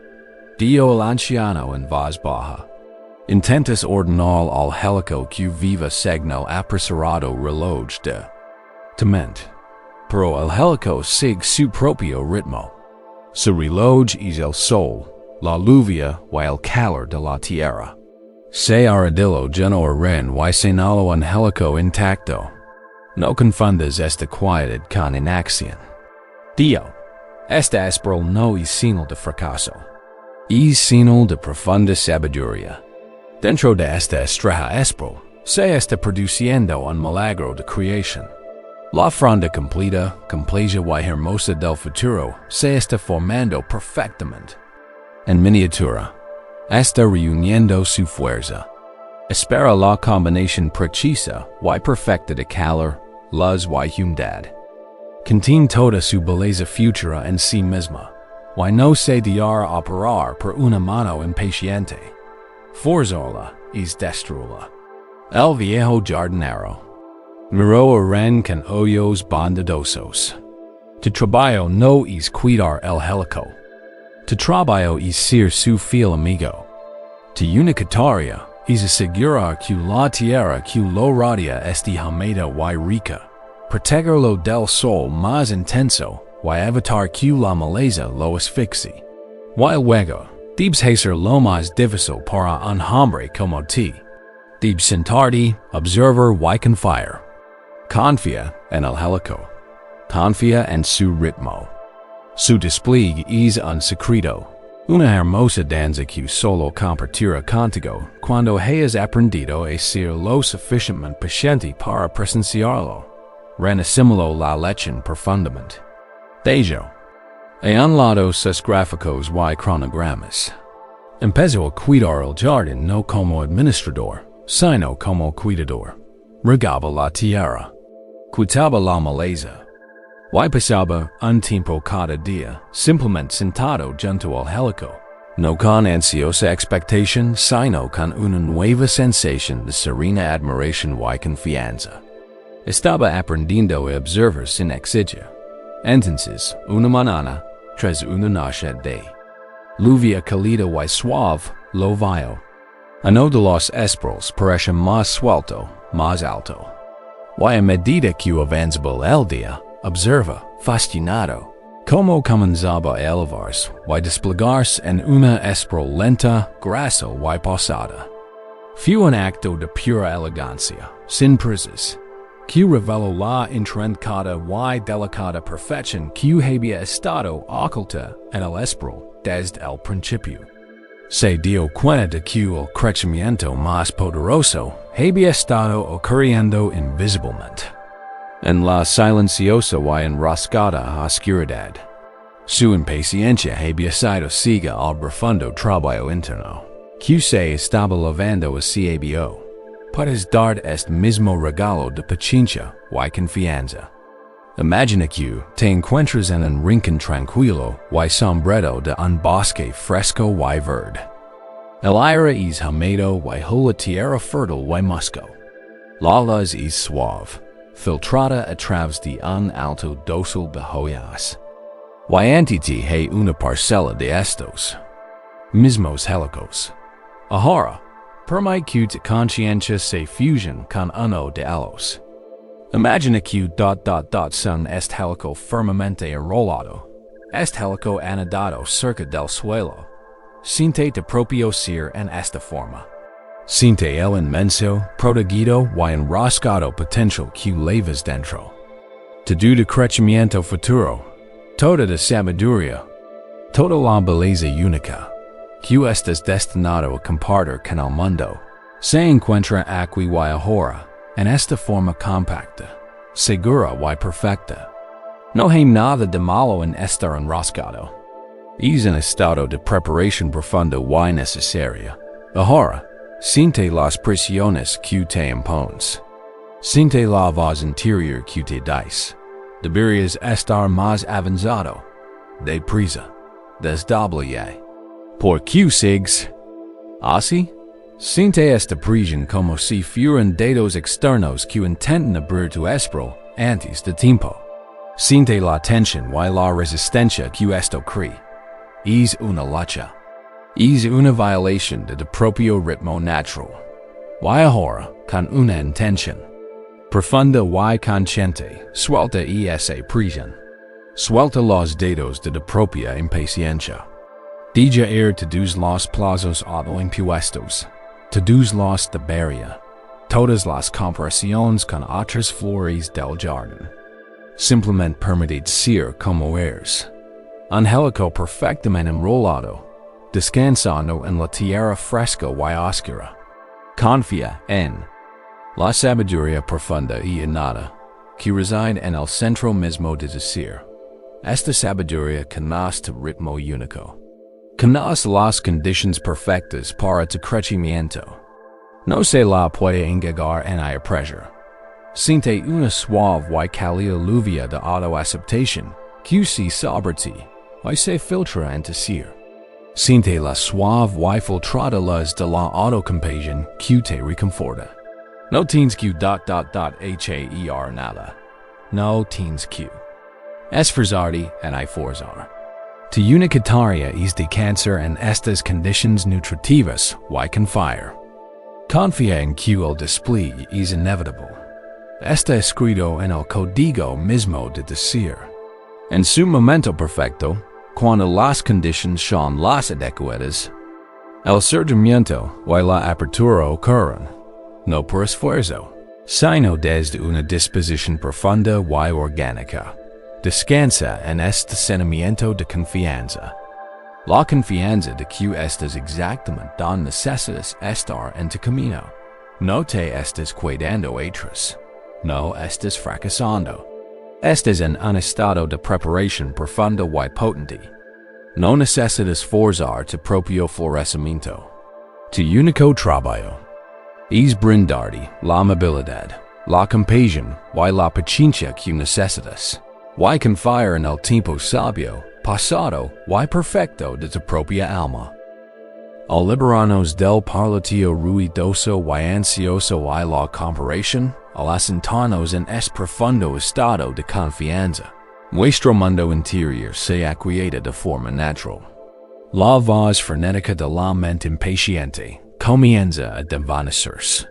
S1: dijo el anciano en voz baja. Intentas ordenar al helico que viva según el apresurado reloj de tu mente. Pero el helico sigue su propio ritmo. Su reloj es el sol, la lluvia y el calor de la tierra. Se arrodilló lleno a Ren y señaló un helico intacto. No confundas esta quietud con inacción. Dijo, esta espiral no es señal de fracaso. Es señal de profunda sabiduría. Dentro de esta estrella espiral, se está produciendo un milagro de creación. La fronda completa, compleja y hermosa del futuro se está formando perfectamente. En miniatura, está reuniendo su fuerza. Espera la combinación precisa y perfecta de calor, luz y humedad. Contiene toda su belleza futura en sí misma, y no se dejará operar por una mano impaciente. Forzarla es destruirla. El viejo jardinero miró a Ren con ojos bondadosos. Tu trabajo no es cuidar el helico. Tu trabajo es ser su fiel amigo. Tu única tarea es asegurar que la tierra que lo rodea esté húmeda y rica, protegerlo del sol más intenso, y evitar que la maleza lo asfixie. Y luego, debes hacer lo más difícil para un hombre como ti. Debes sentarte, observar y confiar. Confía en el helico. Confía en su ritmo. Su despliegue es un secreto. Una hermosa danza que solo compartirá contigo cuando hayas aprendido a ser lo suficientemente paciente para presenciarlo. Renasimilo la lección profundamente. De ello, he un lado sus gráficos y cronogramas. Empezó a cuidar el jardín no como administrador, sino como cuidador. Regaba la tierra. Quitaba la maleza. Y pasaba un tiempo cada día simplemente sentado junto al helico, no con ansiosa expectación, sino con una nueva sensación de serena admiración y confianza. Estaba aprendiendo a observar sin exigencia. Entonces, una mañana, tras una noche de lluvia cálida y suave, lo vio. Uno de los espros parecía más suelto, más alto. Y a medida que avanzaba el día, observa, fascinado, cómo comenzaba a elevarse y desplegarse en una espral lenta, grasa y posada. Fue un acto de pura elegancia, sin prisas, que reveló la intrincada y delicada perfección que había estado oculta en el espral desde el principio. Se dio cuenta de que el crecimiento más poderoso había estado ocurriendo invisiblemente en la silenciosa y enroscada oscuridad. Su impaciencia había sido ciega al profundo trabajo interno, que se estaba lavando hacia vio. Puedes dar este mismo regalo de paciencia y confianza. Imagina que te encuentras en un rincón tranquilo y sombreado de un bosque fresco y verde. El aire es húmedo y la tierra fértil y musco. La luz es suave, filtrada a través de un alto dosel de hojas. Y ante ti hay una parcela de estos mismos helicos. Ahora, permite que tu conciencia se fusione con uno de ellos. Imagina que son este helico firmemente enrolado, este helico anidado cerca del suelo. Siente tu propio ser en esta forma. Siente el inmenso, protegido y enroscado potencial que llevas dentro. Todo de crecimiento futuro, toda de sabiduría, toda la belleza única, que estás destinado a compartir con el mundo, se encuentra aquí y ahora, en esta forma compacta, segura y perfecta. No hay nada de malo en estar enroscado. Es un estado de preparación profunda y necesaria. Ahora, siente las presiones que te impones. Siente la voz interior que te dice. Deberías estar más avanzado. Deprisa. Desdoble. ¿Por qué sigues así? Siente esta presión como si fueran dedos externos que intentan abrir tu espral antes de tiempo. Siente la tensión y la resistencia que esto crea. Es una lucha. Es una violación de tu propio ritmo natural. Y ahora, con una intención profunda y consciente, suelta esa presión. Suelta los dedos de tu propia impaciencia. Deja ir todos los plazos autoimpuestos, todos los de barria, todas las comparaciones con otras flores del jardín. Simplemente permitid ser como eres. Un helico perfectamente enrolado, descansando en la tierra fresca y oscura. Confía en la sabiduría profunda y innata que reside en el centro mismo de tu ser. Esta sabiduría conoce tu ritmo único. Conoce las condiciones perfectas para tu crecimiento. No se la puede engañar en el pressure. Siente una suave y cálida lluvia de autoaceptación que se sobre ti y se filtra en tu ser. Siente la suave y filtrada luz de la autocompasión que te reconforta. No tienes que hacer nada. No tienes que esforzarte en esforzar. Tu única tarea es descansar en estas condiciones nutritivas y confiar. Confía en que el despliegue es inevitable. está escrito en el código mismo de decir. En su momento perfecto, cuando las condiciones son las adecuadas, el surgimiento y la apertura ocurren, no por esfuerzo, sino desde una disposición profunda y orgánica. Descansa en este sentimiento de confianza. La confianza de que estás exactamente donde necesitas estar en tu camino. No te estás quedando atrás. No estás fracasando. Estás en un estado de preparación profunda y potente. No necesitas forzar tu propio florecimiento. Tu único trabajo es brindarte la amabilidad, la compasión y la paciencia que necesitas. Y confiar en el tiempo sabio, pasado y perfecto de tu propia alma. Al liberarnos del parloteo ruidoso y ansioso y la comparación, al asentarnos en este profundo estado de confianza, nuestro mundo interior se aquieta de forma natural. La voz frenética de la mente impaciente comienza a desvanecerse.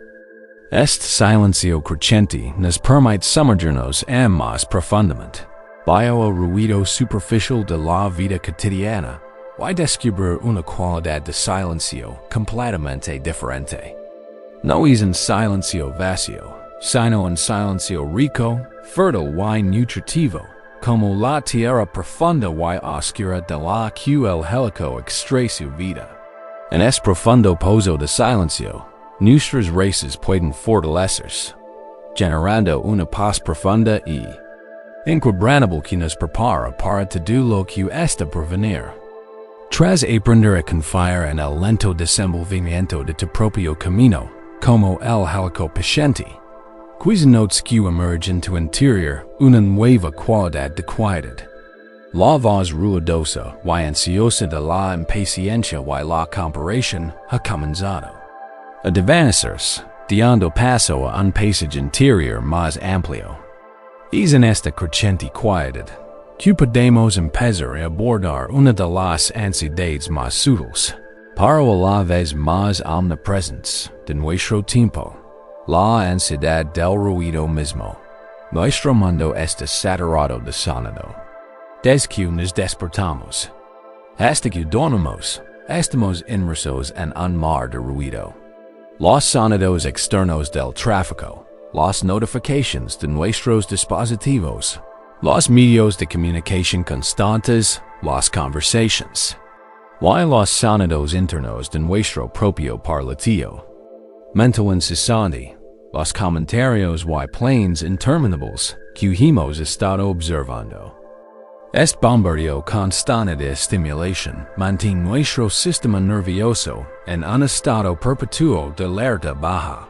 S1: Este silencio creciente nos permite sumergirnos en más profundamente. Vaya el ruido superficial de la vida cotidiana y descubrir una cualidad de silencio completamente diferente. No es un silencio vacío, sino un silencio rico, fértil y nutritivo, como la tierra profunda y oscura de la que el helico extrae su vida. En este profundo pozo de silencio, nuestras raíces pueden fortalecerse, generando una paz profunda y inquebrantable que nos prepara para todo lo que está por venir. Tras aprender a confiar en el lento desenvolvimiento de tu propio camino, como el helico paciente, quizá notes que emerge en tu interior una nueva cualidad de quietud. La voz ruidosa y ansiosa de la impaciencia y la comparación ha comenzado a desvanecerse, dando paso a un paisaje interior más amplio. Es en esta creciente quietud que podemos empezar a abordar una de las ansiedades más sutiles, pero a la vez más omnipresentes de nuestro tiempo, la ansiedad del ruido mismo. Nuestro mundo está saturado de sonido. Desde que nos despertamos hasta que dormimos, estamos inmersos en un mar de ruido. Los sonidos externos del tráfico, las notificaciones de nuestros dispositivos, los medios de comunicación constantes, las conversaciones, y los sonidos internos de nuestro propio parloteo. Mental incesante, los comentarios y planes interminables que hemos estado observando. Este bombardeo constante de estimulación mantiene nuestro sistema nervioso en un estado perpetuo de alerta baja.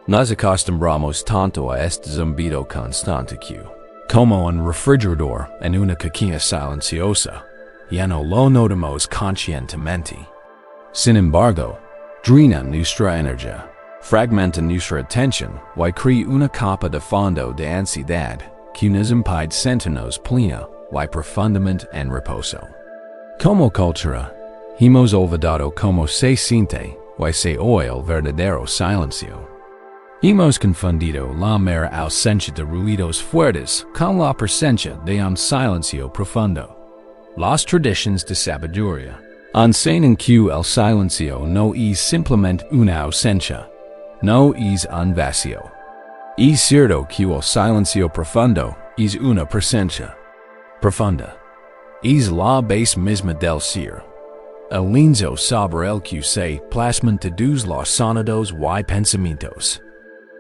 S1: Nos acostumbramos tanto a este zumbido constante que, como un refrigerador en una coquilla silenciosa, ya no lo notamos conscientemente. Sin embargo, drena nuestra energía, fragmenta nuestra atención y crea una capa de fondo de ansiedad que nos impide sentirnos plena y profundamente en reposo. Como cultura, hemos olvidado cómo se siente y se oye el verdadero silencio. Hemos confundido la mera ausencia de ruidos fuertes con la presencia de un silencio profundo. Las tradiciones de sabiduría enseñan que el silencio no es simplemente una ausencia, no es un vacío. Es cierto que el silencio profundo es una presencia profunda. Es la base misma del ser. El lienzo sobre el que se plasman todos los sonidos y pensamientos.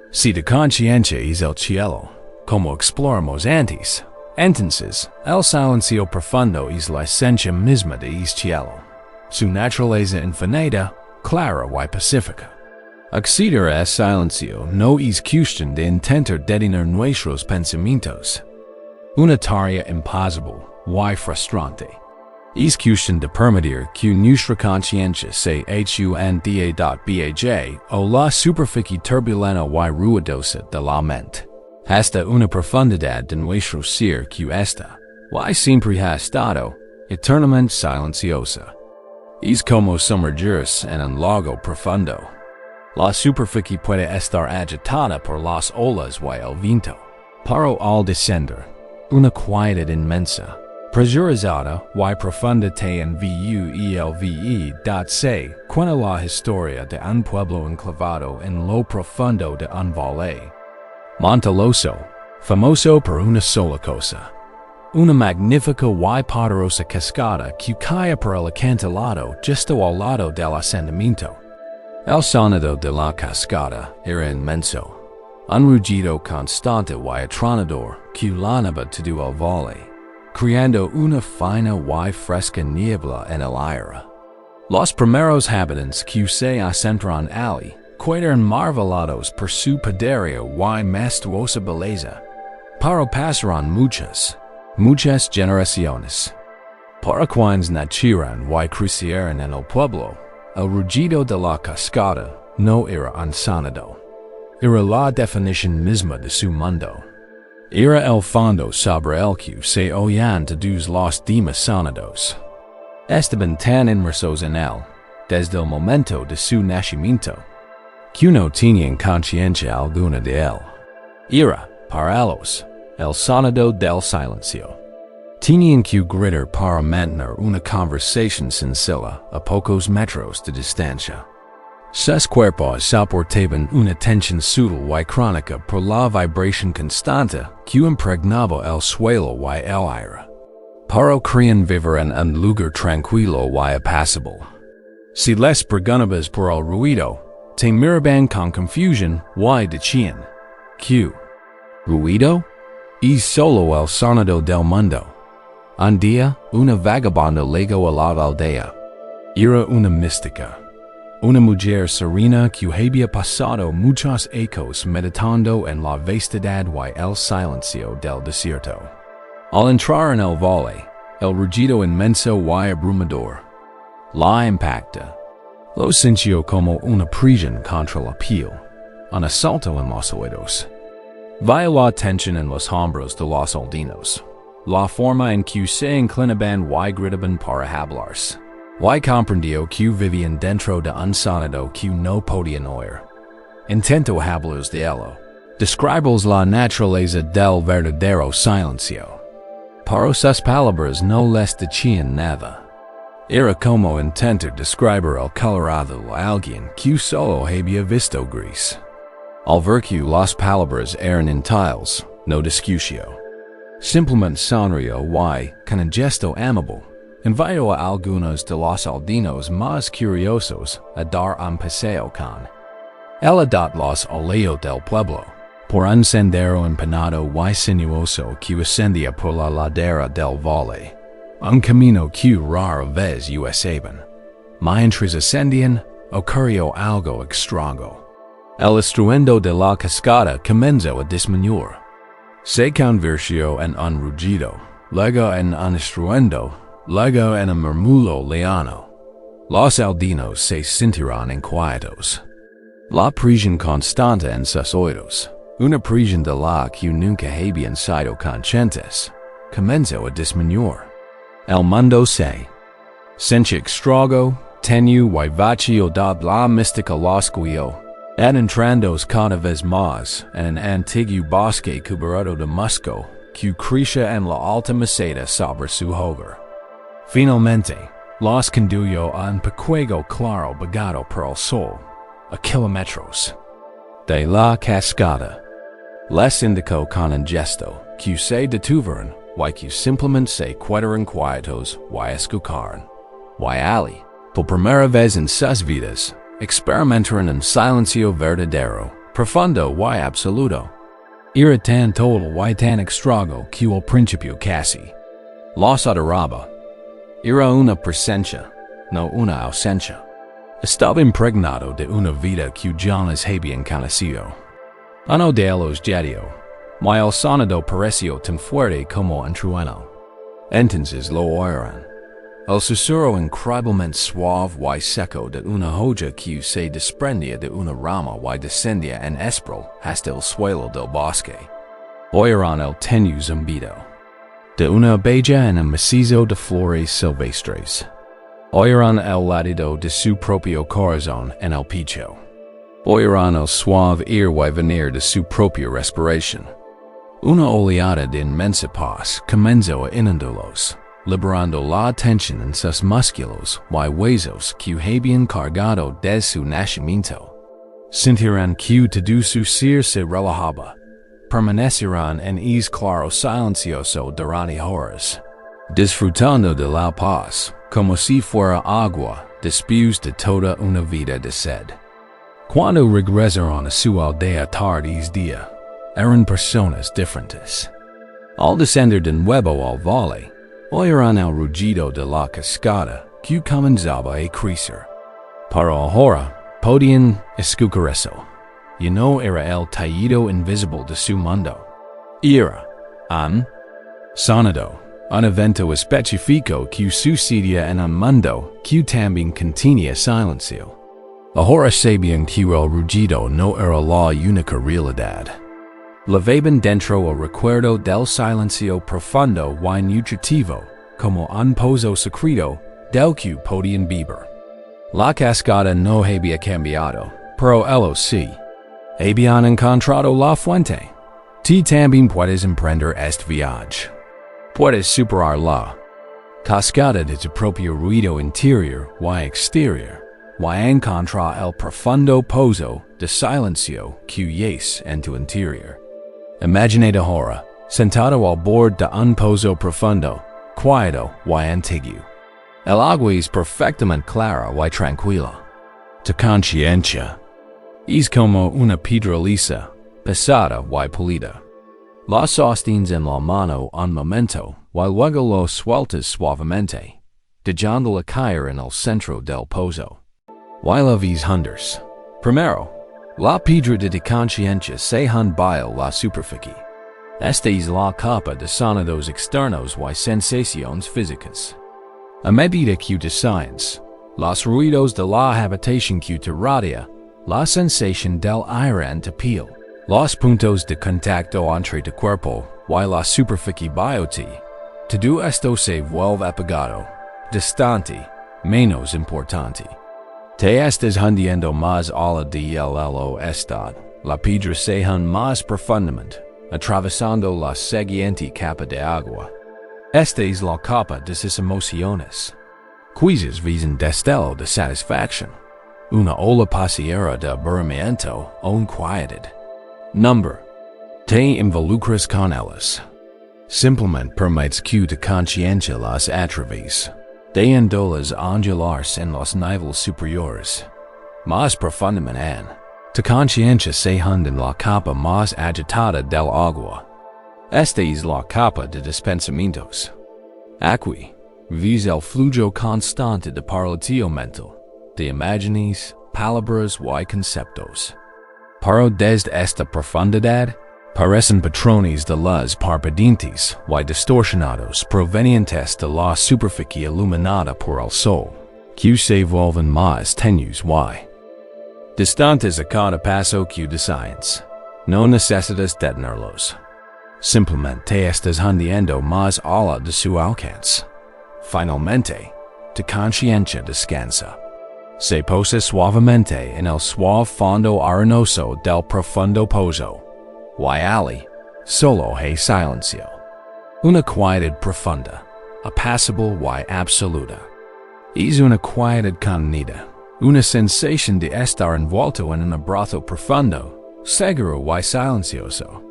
S1: Si tu conciencia es el cielo, como exploramos antes, entonces el silencio profundo es la esencia misma de este cielo. Su naturaleza infinita, clara y pacífica. Acceder a silencio no es cuestión de intentar detener nuestros pensamientos. Una tarea imposible y frustrante. Es cuestión de permitir que nuestra conciencia se hunda.baj o la superficie turbulenta y ruidosa de la mente, hasta una profundidad de nuestro ser que está, y siempre ha estado, eternamente silenciosa. Es como sumergirse en un lago profundo. La superficie puede estar agitada por las olas y el viento. Pero al descender, una quietud inmensa, presurizada y profunda te envuelve, cuenta la historia de un pueblo enclavado en lo profundo de un valle montañoso, famoso por una sola cosa. Una magnífica y poderosa cascada que cae por el acantilado justo al lado del asentamiento. El sonido de la cascada era inmenso, un rugido constante y atronador que lanaba todo el valle, creando una fina y fresca niebla en el aire. Los primeros habitantes que se asentaron allí quedaron maravillados por su poderío y majestuosa belleza, pero pasaron muchas generaciones. Para quienes nacieron y crecieron en el pueblo, el rugido de la cascada no era un sonido. Era la definición misma de su mundo. Era el fondo sobre el que se oían todos los demás sonidos. Estaban tan inmersos en él, desde el momento de su nacimiento, que no tenían conciencia alguna de él. Era, para ellos, el sonido del silencio. Tenían que gritar para mantener una conversación sencilla a pocos metros de distancia. Sus cuerpos soportaban una tensión sutil y crónica por la vibración constante que impregnaba el suelo y el aire. Pero creían vivir en un lugar tranquilo y apacible. Si les preguntabas por el ruido, te miraban con confusión y decían, ¿qué ruido? Es solo el sonido del mundo. Un día, una vagabunda llegó a la aldea. Era una mística. Una mujer serena que había pasado muchos ecos meditando en la vastedad y el silencio del desierto. Al entrar en el valle, el rugido inmenso y abrumador la impacta. Lo sintió como una presión contra la piel, un asalto en los oídos. Vio la tensión en los hombros de los aldeanos, la forma en que se inclinaban y gritaban para hablarse. Y comprendió que vivían dentro de un sonido que no podían oír. Intentó hablarles de ello, describirles la naturaleza del verdadero silencio. Pero sus palabras no les decían nada. Era como intentar describir el colorado a alguien que solo había visto gris. Al ver que las palabras eran inútiles, no discutió. Simplemente sonrió y, con un gesto amable, invitó a algunos de los aldeanos más curiosos a dar un paseo con él los aldeos del pueblo, por un sendero empinado y sinuoso que ascendía por la ladera del valle, un camino que rara vez usaban. Mientras ascendían, ocurrió algo extraño. El estruendo de la cascada comenzó a disminuir. Se convirtió en un rugido, luego en un estruendo, luego en un murmullo lejano. Los aldeanos se sintieron inquietos. La presión constante en sus oídos, una presión de la que nunca habían sido conscientes, comenzó a disminuir. El mundo se sentía extraño, tenue y vacío de la mística los guió, adentrando cada vez más en un antiguo bosque cubierto de musgo que crecía en la alta meseta sobre su hogar. Finalmente, los condujo a un pequeño claro bagado por el sol, a kilómetros de la cascada. Les indicó con un gesto que se detuvieron y que simplemente se quedaron quietos y escucharon. Y allí, por primera vez en sus vidas, experimentaron un silencio verdadero, profundo y absoluto. Era tan total y tan extraño que al principio casi los adoraba. Era una presencia, no una ausencia. Estaba impregnado de una vida que ya les habían conocido. Uno de ellos dijo, y el sonido pareció tan fuerte como un trueno. Entonces lo oyeron. El susurro increíblemente suave y seco de una hoja que se desprendía de una rama y descendía en espiral hasta el suelo del bosque. Oyeron el tenue zumbido de una abella en un macizo de flores silvestres. Oyeron el latido de su propio corazón en el pecho. Oirano suave ir y venir de su propia respiración. Una oleada de inmensa paz comenzó a inundarlos, liberando la tensión en sus músculos y huesos que habían cargado desde su nacimiento. Sentirán que todo su ser se relajaba. Permanecerán en claro silencioso durante horas, disfrutando de la paz, como si fuera agua, después de toda una vida de sed. Cuando regresaron a su aldea tarde día, eran personas diferentes. Al descender de nuevo al valle, oirán el rugido de la cascada que comenzaba a crecer. Pero ahora podían escuchar eso. Y no era el tallido invisible de su mundo. Era un sonido, un evento específico que sucedía en un mundo que también contenía silencio. Ahora sabían que el rugido no era la única realidad. Llevaban dentro el recuerdo del silencio profundo y nutritivo, como un pozo secreto del que podían beber. La cascada no había cambiado, pero ellos sí. Habían encontrado la fuente. Tú también puedes emprender este viaje. Puedes superar la cascada de tu propio ruido interior y exterior, y encontrar el profundo pozo de silencio que yace en tu interior. Imagínate ahora, sentado al borde de un pozo profundo, quieto y antiguo. El agua es perfectamente clara y tranquila. Tu conciencia es como una piedra lisa, pesada y pulida. La sostienes en la mano un momento y luego lo sueltas suavemente, dejándola caer en el centro del pozo. Y la ves hundir. Primero, la piedra de tu conciencia se hunde la superficie. Esta es la capa de sonidos externos y sensaciones físicas. A medida que desciendes, los ruidos de la habitación que te rodea, la sensación del aire en tu piel, los puntos de contacto entre tu cuerpo y la superficie bioti, todo esto se vuelve apagado, distante, menos importante. Te estás hundiendo más ala de el estado, la piedra se hunde más profundamente, atravesando la siguiente capa de agua. Esta es la capa de sus emociones. Quizás visan destello de satisfacción. Una ola pasajera de aburrimiento o inquietud. Number. Te involucras con ellas. Simplemente permites que tu conciencia las atraviese, dejándolas ondularse en los niveles superiores. Más profundamente en, tu conciencia se hunde en la capa más agitada del agua. Esta es la capa de pensamientos. Aquí, ves el flujo constante de parlatio mental, de imágenes, palabras y conceptos. Pero desde esta profundidad, parecen patrones de luz parpadeantes y distorsionados provenientes de la superficie iluminada por el sol, que se vuelven más tenues y distantes a cada paso que desciendes. No necesitas detenerlos. Simplemente te estás hundiendo más allá de su alcance. Finalmente, tu conciencia descansa. Se posa suavemente en el suave fondo arenoso del profundo pozo. Y allí, solo hay silencio. Una quietud profunda, apacible y absoluta. Es una quietud contenida, una sensación de estar envuelto en un abrazo profundo, seguro y silencioso.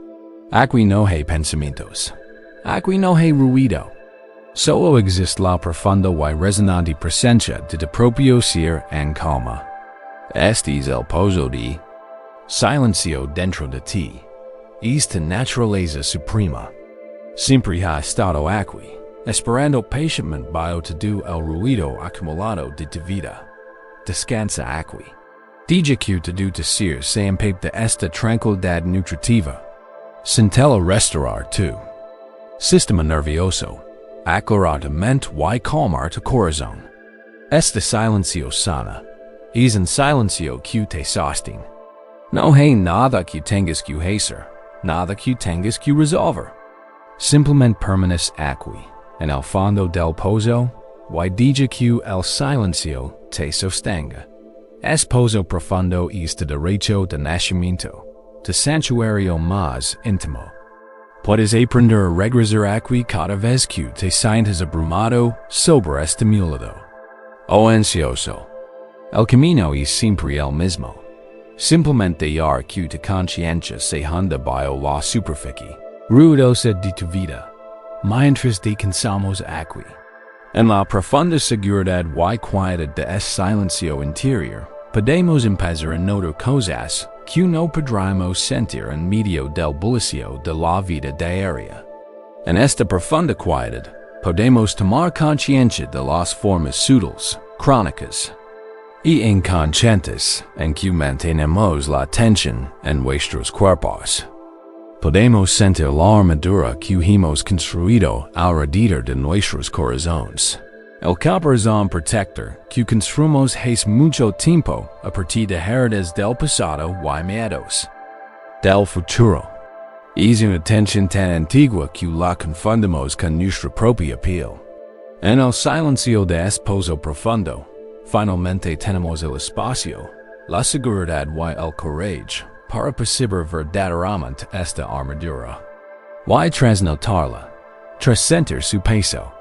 S1: Aquí no hay pensamientos. Aquí no hay ruido. Solo existe la profunda y resonante presencia de tu propio ser en calma. Este es el pozo de silencio dentro de ti. Es tu naturaleza suprema. Siempre ha estado aquí, esperando pacientemente para todo el ruido acumulado de tu vida. Descansa aquí. Deja que todo tu ser se empape de esta tranquilidad nutritiva. Sentela restaurar tu sistema nervioso, aclarar tu mente y calmar tu corazón. Este silencio sana, es un silencio que te sostiene. No hay nada que tengas que hacer, nada que tengas que resolver. Simplemente permaneces aquí, en el fondo del pozo, y deja que el silencio te sostenga. Esposo profundo este derecho de nacimiento, de santuario más íntimo. Puedes aprender a regresar aquí cada vez que te sientas abrumado, sobre estimulado o ansioso. El camino es siempre el mismo. Simplemente ir que tu conciencia se hunda bajo la superficie ruidosa de tu vida, mientras descansamos aquí. En la profunda seguridad y quietud de este silencio interior, podemos empezar a notar cosas que no podremos sentir en medio del bullicio de la vida diaria. En esta profunda quietud, podemos tomar conciencia de las formas sutiles, crónicas y inconscientes en que mantenemos la tensión en nuestros cuerpos. Podemos sentir la armadura que hemos construido alrededor de nuestros corazones. El caparazón protector que construimos hace mucho tiempo a partir de heridas del pasado y miedos del futuro. Es una tensión tan antigua que la confundimos con nuestra propia piel. En el silencio de esposo profundo, finalmente tenemos el espacio, la seguridad y el coraje para percibir verdaderamente esta armadura. Y trasnotarla, tras sentir su peso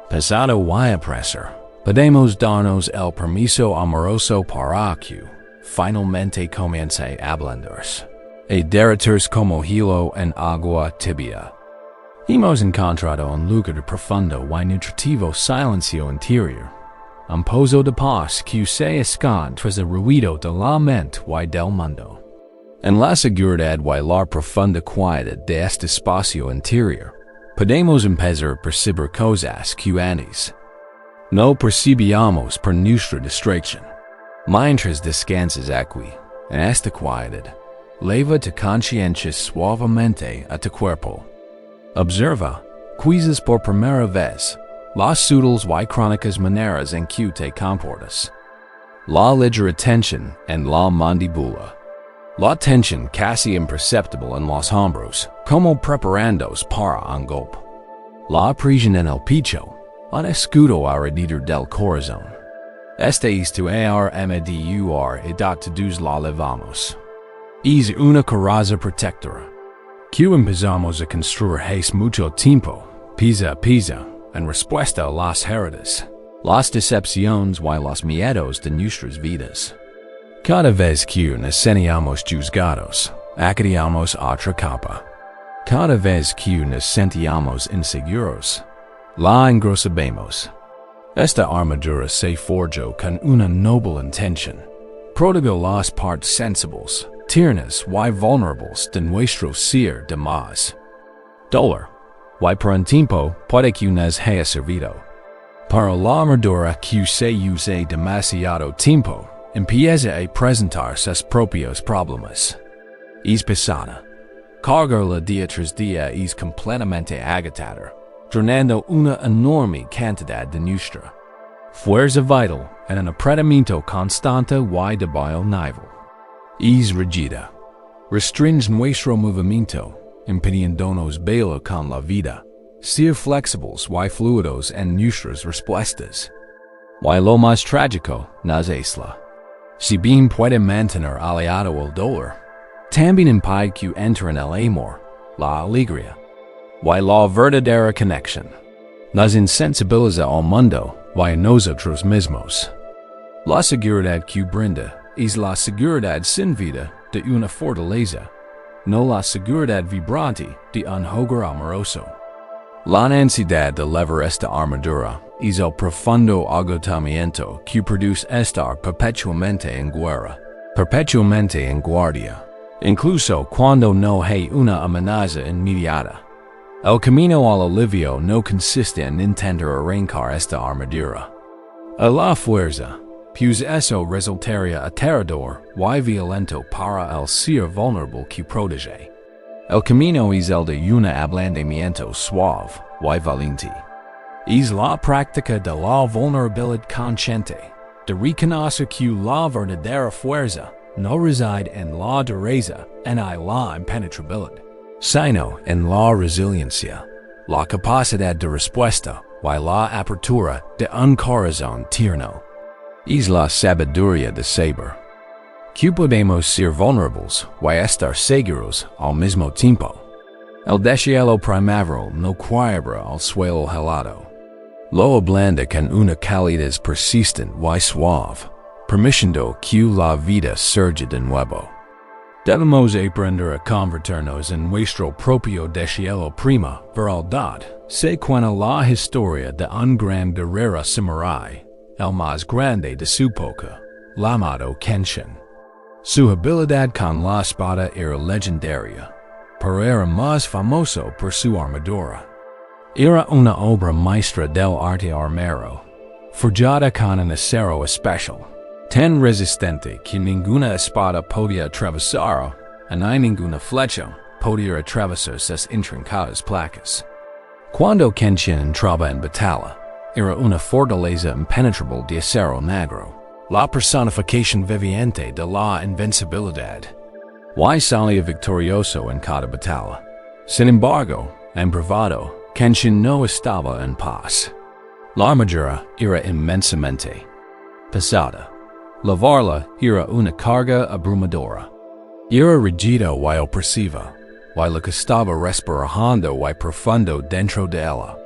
S1: pesado y opresor, podemos darnos el permiso amoroso para que finalmente comience a ablandarse y derretirse como hielo en agua tibia. Hemos encontrado un lugar profundo y nutritivo silencio interior, un pozo de paz que se esconde tras el ruido de la mente y del mundo. En la seguridad y la profunda quietud de este espacio interior, podemos empezar a percibir cosas que antes no percibíamos por nuestra distracción. Mientras descansas aquí, en esta quietud, leva tu conciencia suavemente a tu cuerpo. Observa, quizás por primera vez, las sutiles y crónicas maneras en que te comportas. La ligera tensión en la mandíbula. La tensión casi imperceptible en los hombros, como preparándose para un golpe. La presión en el pecho, un escudo alrededor del corazón. Este es tu armadura y todos la levamos. Es una coraza protectora, que empezamos a construir hace mucho tiempo, pieza a pieza, en respuesta a las heridas, las decepciones y los miedos de nuestras vidas. Cada vez que nos sentíamos juzgados, adquiríamos otra capa. Cada vez que nos sentíamos inseguros, la engrosamos. Esta armadura se forjó con una noble intención. Protegó las partes sensibles, tiernas y vulnerables de nuestro ser de más. Dolor, y por un tiempo puede que nos haya servido. Para la armadura que se use demasiado tiempo, empieza a presentar sus propios problemas. Es pesada. Cargarla día tras día es completamente agotador, drenando una enorme cantidad de nuestra fuerza vital en un apretamiento constante y de bajo nivel. Es rígida. Restringe nuestro movimiento, impidiéndonos bailar con la vida, ser flexibles y fluidos en nuestras respuestas. Y lo más trágico nos es la. Si bien puede mantener aliado el dolor, también impide que entre en el amor, la alegría, y la verdadera conexión. Nos insensibiliza al mundo y a nosotros mismos. La seguridad que brinda es la seguridad sin vida de una fortaleza, no la seguridad vibrante de un hogar amoroso. La ansiedad de levar esta armadura es el profundo agotamiento que produce estar perpetuamente en guerra, perpetuamente en guardia, incluso cuando no hay una amenaza inmediata. El camino al alivio no consiste en intentar arrancar esta armadura a la fuerza, pues eso resultaría aterrador y violento para el ser vulnerable que protege. El camino es el de un ablandamiento suave y valiente. Es la práctica de la vulnerabilidad consciente, de reconocer que la verdadera fuerza no reside en la dureza ni la impenetrabilidad, sino en la resiliencia, la capacidad de respuesta y la apertura de un corazón tierno. Es la sabiduría de saber. Que podemos ser vulnerables y estar seguros al mismo tiempo. El deshielo primaveral no quiebra al suelo helado. Lo ablanda con una calidez persistente y suave, permitiendo que la vida surja de nuevo. Debemos aprender a convertirnos en nuestro propio deshielo prima verdad. Se cuenta la historia de un gran guerrero samurai, el más grande de su época, llamado Kenshin. Su habilidad con la espada era legendaria, pero era más famoso por su armadura. Era una obra maestra del arte armero, forjada con un acero especial, tan resistente que ninguna espada podía atravesarlo, ni ninguna flecha podía atravesar sus intrincadas placas. Cuando Kenshin entraba en batalla, era una fortaleza impenetrable de acero negro, la personificación viviente de la invencibilidad. Y salía victorioso en cada batalla. Sin embargo, en bravado, Kenshin no estaba en paz. La armadura era inmensamente pesada. Lavarla era una carga abrumadora. Era rígida y opresiva, y lo que estaba respirando y profundo dentro de ella.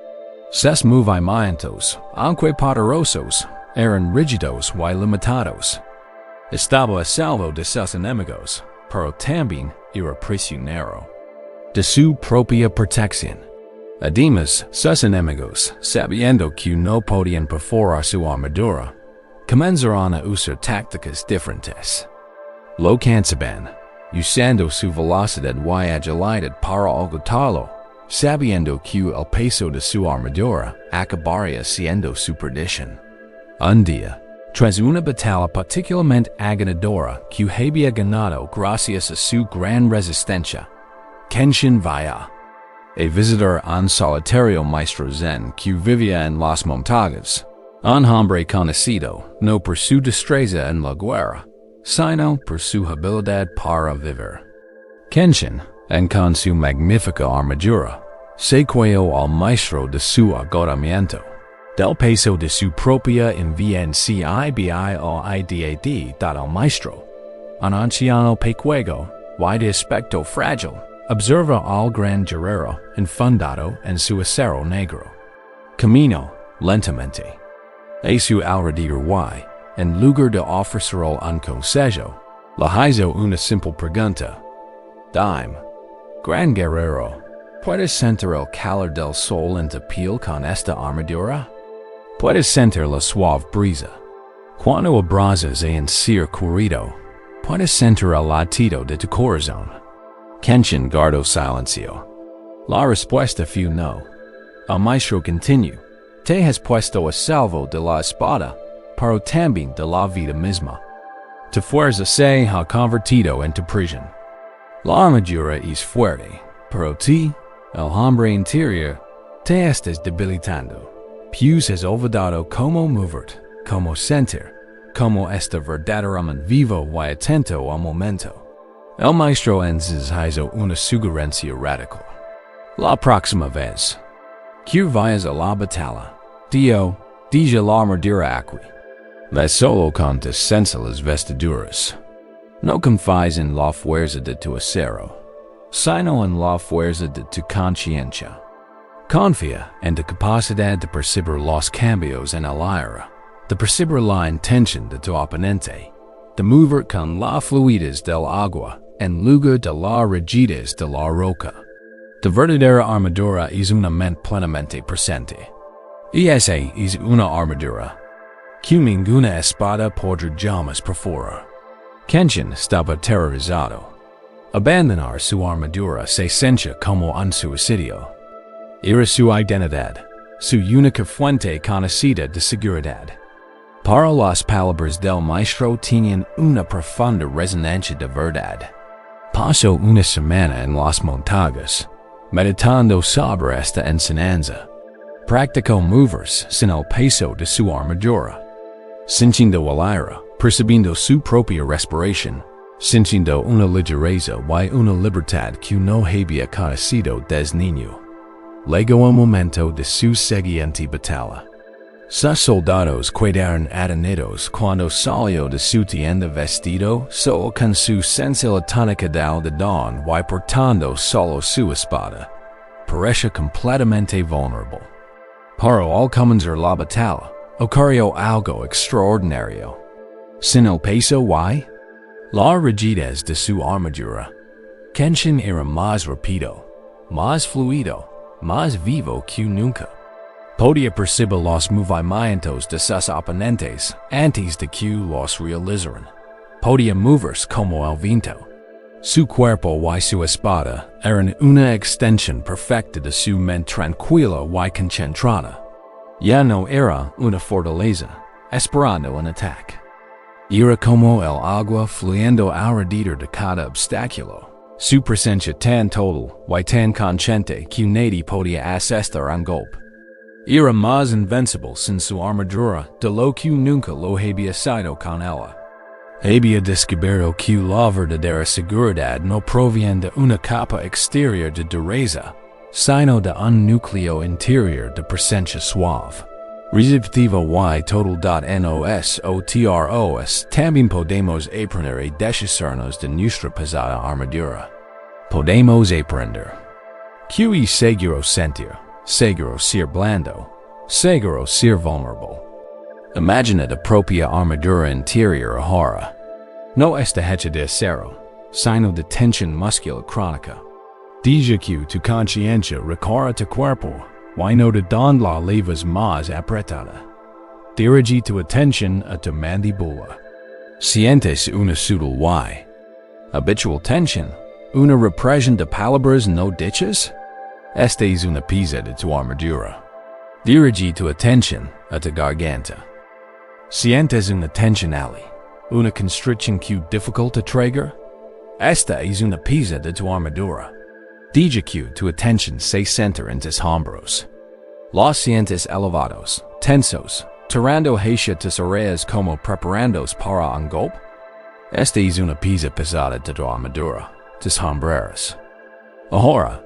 S1: Sus movimientos, aunque poderosos, eran rígidos y limitados. Estaba a salvo de sus enemigos, pero también era prisionero de su propia protección. Además, sus enemigos, sabiendo que no podían perforar su armadura, comenzaron a usar tácticas diferentes. Lo cansaban, usando su velocidad y agilidad para agotarlo, sabiendo que el peso de su armadura acabaría siendo su perdición. Un día, tras una batalla particularmente agonizadora que había ganado gracias a su gran resistencia, Kenshin vaya a visitar un solitario maestro zen que vivía en las montañas, un hombre conocido no por su destreza en la guerra, sino por su habilidad para vivir. Kenshin, con su magnífica armadura, se creyó al maestro de su agotamiento, del peso de su propia invencibilidad dado al maestro. Un anciano pequeño y de aspecto frágil observa al gran guerrero enfundado en su acero negro. Camino lentamente a su alrededor y, en lugar de ofrecerle un consejo, le hizo una simple pregunta. Dime, gran guerrero, ¿puedes sentir el calor del sol en tu piel con esta armadura? ¿Puedes sentir la suave brisa? Cuando abrazas a un ser querido, ¿puedes sentir el latido de tu corazón? Kenshin guardó silencio. La respuesta fue no. El maestro continuó. Te has puesto a salvo de la espada, pero también de la vida misma. Tu fuerza se ha convertido en tu prisión. La armadura es fuerte, pero ti, el hombre interior, te estás debilitando. Pues has olvidado cómo moverte, cómo sentir, cómo estar verdaderamente vivo y atento al momento. El maestro entonces hizo una sugerencia radical. La próxima vez que vayas a la batalla, deja la armadura aquí. Ve solo con tus sencillas vestiduras. No confíes en la fuerza de tu acero, sino en la fuerza de tu conciencia. Confía en tu capacidad de percibir los cambios en el aire, de percibir la intención de tu oponente, de mover con la fluidez del agua en lugar de la rigidez de la roca. Tu verdadera armadura es una mente plenamente presente. Y esa es una armadura que ninguna espada podrá jamás perforar. Kenshin estaba aterrorizado. Abandonar su armadura se sentía como un suicidio. Era su identidad, su única fuente conocida de seguridad. Para las palabras del maestro tenían una profunda resonancia de verdad. Pasó una semana en las montañas, meditando sobre esta enseñanza. Practicó moverse sin el peso de su armadura, sintiendo el aire, percibiendo su propia respiración, sintiendo una ligereza y una libertad que no había conocido desde niño. Llegó el momento de su siguiente batalla. Sus soldados quedaron adheridos cuando salió de su tienda vestido solo con su sencilla túnica de algodón y portando solo su espada. Parecía completamente vulnerable. Pero al comenzar la batalla, ocurrió algo extraordinario. Sin el peso y la rigidez de su armadura, Kenshin era más rápido, más fluido, más vivo que nunca. Podía percibir los movimientos de sus oponentes antes de que los realizaran. Podía moverse como el viento. Su cuerpo y su espada eran una extensión perfecta de su mente tranquila y concentrada. Ya no era una fortaleza, esperando un ataque. Era como el agua fluyendo alrededor de cada obstáculo. Su presencia tan total y tan consciente que nadie podía asestar un golpe. Era más invencible sin su armadura de lo que nunca lo había sido con ella. Había descubierto que la verdadera seguridad no proviene de una capa exterior de dureza, sino de un núcleo interior de presencia suave. Receptiva y total. Nosotros también podemos aprender a deshacernos de nuestra pesada armadura. Podemos aprender. Que es seguro sentir, seguro ser blando, seguro ser vulnerable. Imagina tu propia armadura interior ahora. No está hecha de acero, sino de tensión muscular crónica. Deja que tu conciencia recorra tu cuerpo, y no de donde la llevas más apretada. Dirige tu atención a tu mandíbula. Sientes una sutil y habitual tensión, una represión de palabras no dichas. Esta es una pieza de tu armadura. Dirige tu atención a tu garganta. Sientes una tensión ali, una constricción que dificulta tragar. Esta es una pieza de tu armadura. Deja que tu atención se centra en tus hombros. Los sientes elevados, tensos, tirando hacia tus orejas como preparándose para un golpe. Esta es una pieza pesada de tu armadura, tus hombreras. Ahora,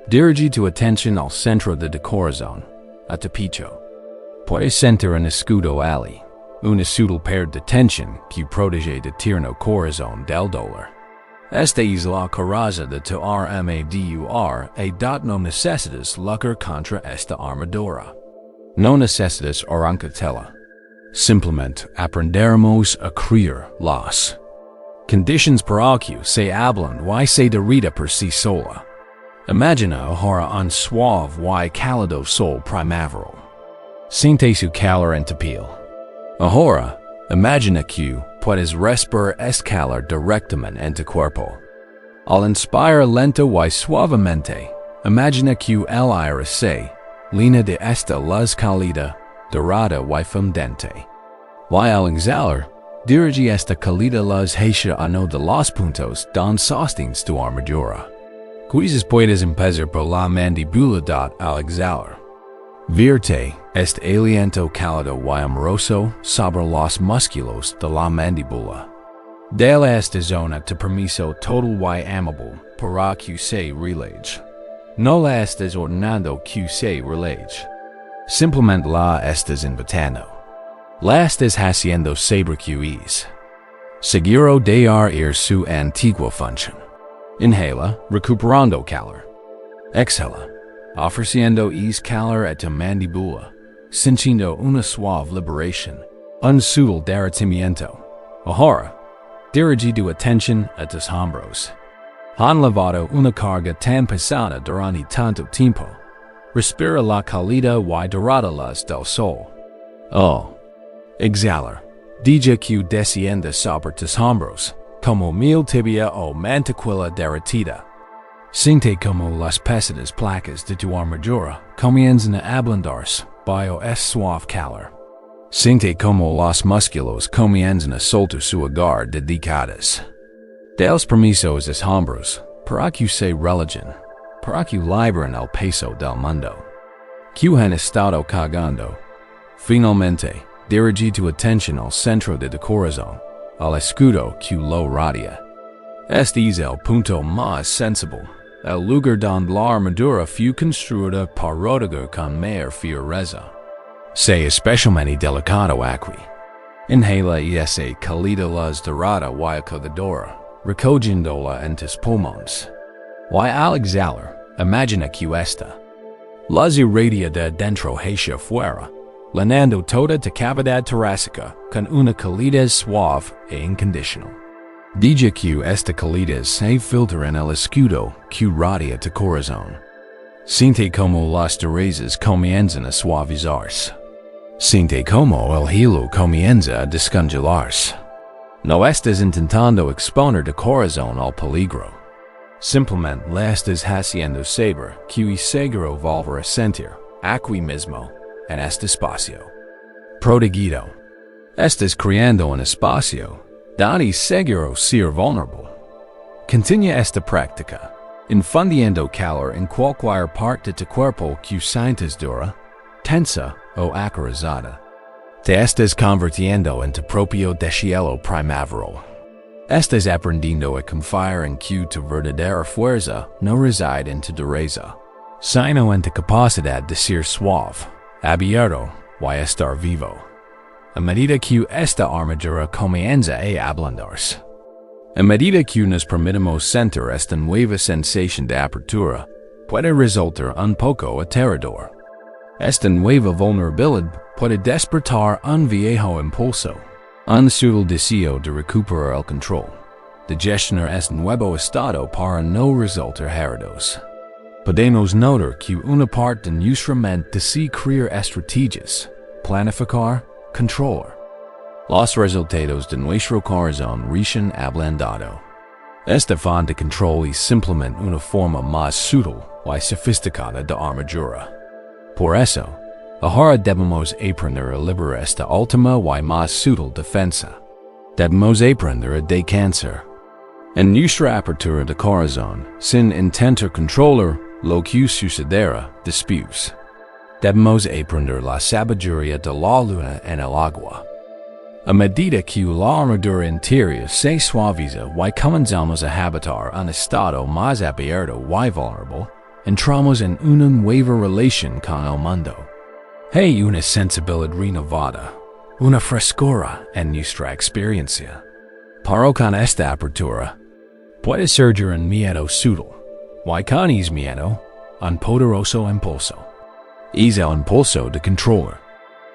S1: dirige tu atención al centro de tu corazón, a tu pecho. Puedes sentir un escudo ali, una sutil pair de tensión que protege de tierno corazón del dolor. Esta es la coraza de tu armadura no necesitas luchar contra esta armadura. No necesitas arrancártela. Simplemente aprenderemos a crear las conditions para que se hablan y se derrida por sí sola. Imagina ahora un suave y cálido sol primaveral. Siente su calor en tu piel. Ahora, imagina que puedes respirar este calor directamente en tu cuerpo. Al inspirar lento y suavemente, imagina que el aire se llena de esta luz cálida, dorada y fundente. Y al exhalar, dirige esta cálida luz hacia uno de los puntos donde sostienes tu armadura. Quizás puedes empezar por la mandíbula al exhalar. Vierte este aliento cálido y amoroso sobre los músculos de la mandíbula. De esta zona te permiso total y amable para que se relaje. No la estás ordenando que se relaje. Simplemente la estás invitando. La estás haciendo saber que es seguro de ir su antigua función. Inhala, recuperando calor. Exhala, ofreciendo calor a tu mandíbula, sintiendo una suave liberación, un sutil derretimiento. Ahora, dirige tu atención a tus hombros. Han levado una carga tan pesada durante tanto tiempo. Respira la cálida y dorada luz del sol. Oh, exhala. Deja que descienda sobre tus hombros, como mil tibia o mantequilla derretida. Siente como las pesadas placas de tu armadura comienzan a ablandarse bajo este suave calor. Siente como los músculos comienzan a soltar su agar de dedicadas. Deos permisos a hombros para que se relajen, para que liberen el peso del mundo. Que han estado cargando. Finalmente, dirige tu atención al centro de tu corazón, al escudo que lo rodea. Este es el punto más sensible, el lugar donde la armadura fue construida para rodear con mayor firmeza. Se especialmente delicado acqui. Inhala ese calida las dorada y acogedora, recogiéndola en tus pulmones. Y al exhalar, imagina que esta las irradia de dentro hacia fuera, llenando toda tu cavidad torácica con una calidez suave e incondicional. Diga que esta calidez se filtra en el escudo que radia tu corazón. Siente como las durezas comienzan a suavizarse. Siente como el hilo comienza a descongelarse. No estás intentando exponer tu corazón al peligro. Simplemente le estás haciendo saber que seguro volver a sentir aquí mismo en este espacio protegido. Estás creando un espacio donde seguro ser vulnerable. Continúa esta práctica, infundiendo calor en cualquier parte de tu cuerpo que sientas dura, tensa o acariciada. Te estás convirtiendo en tu propio deshielo primaveral. Estás aprendiendo a confiar en que tu verdadera fuerza no reside en tu dureza, sino en tu capacidad de ser suave, abierto y estar vivo. A medida que esta armadura comienza a ablandarse. A medida que nos permitimos sentir esta nueva sensación de apertura, puede resultar un poco aterrador. Esta nueva vulnerabilidad puede despertar un viejo impulso, un sutil deseo de recuperar el control, de gestionar este nuevo estado para no resultar heridos. Podemos notar que una parte de nuestra mente desea crear estrategias, planificar, controlar. Los resultados de nuestro corazón recién ablandado. Este afán de control es simplemente una forma más sutil y sofisticada de armadura. Por eso, ahora debemos aprender a liberar esta última y más sutil defensa. Debemos aprender a descansar. En nuestra apertura de corazón, sin intentar controlar lo que sucederá después. Debemos aprender la sabiduría de la luna en el agua. A medida que la armadura interior se suaviza y comenzamos a habitar un estado más abierto y vulnerable, entramos en una nueva relación con el mundo. Hay una sensibilidad renovada, una frescura en nuestra experiencia. Pero con esta apertura, puede surgir un miedo sutil, y con ese miedo, un poderoso impulso. Es el impulso de controlar.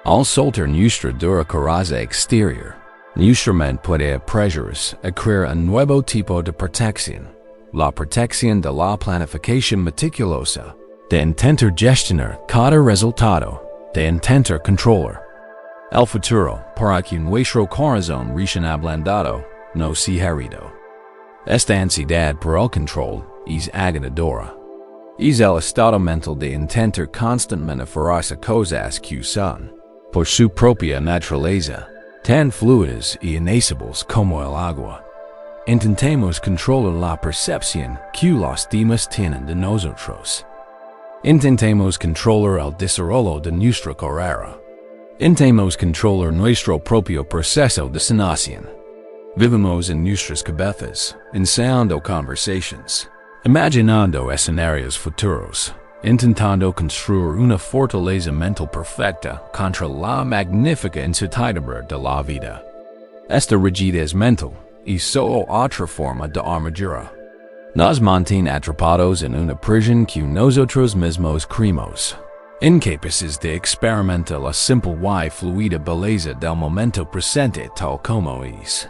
S1: Al soltar nuestra dura coraza exterior, nuestra mente puede apresurarse a crear un nuevo tipo de protección, la protección de la planificación meticulosa, de intentar gestionar cada resultado, de intentar controlar el futuro para que nuestro corazón recién ablandado no sea herido. Esta ansiedad por el control es agotadora. Es el estado mental de intentar constantemente aferrarse a cosas que son, por su propia naturaleza, tan fluidas y inaccesibles como el agua. Intentemos controlar la percepción que los demás tienen de nosotros. Intentemos controlar el desarrollo de nuestra carrera. Intentemos controlar nuestro propio proceso de sanación. Vivimos en nuestras cabezas, ensayando conversaciones, imaginando escenarios futuros, intentando construir una fortaleza mental perfecta contra la magnífica incertidumbre de la vida. Esta rigidez mental es solo otra forma de armadura. Nos mantiene atrapados en una prisión que nosotros mismos creamos, incapaces de experimentar la simple y fluida belleza del momento presente tal como es.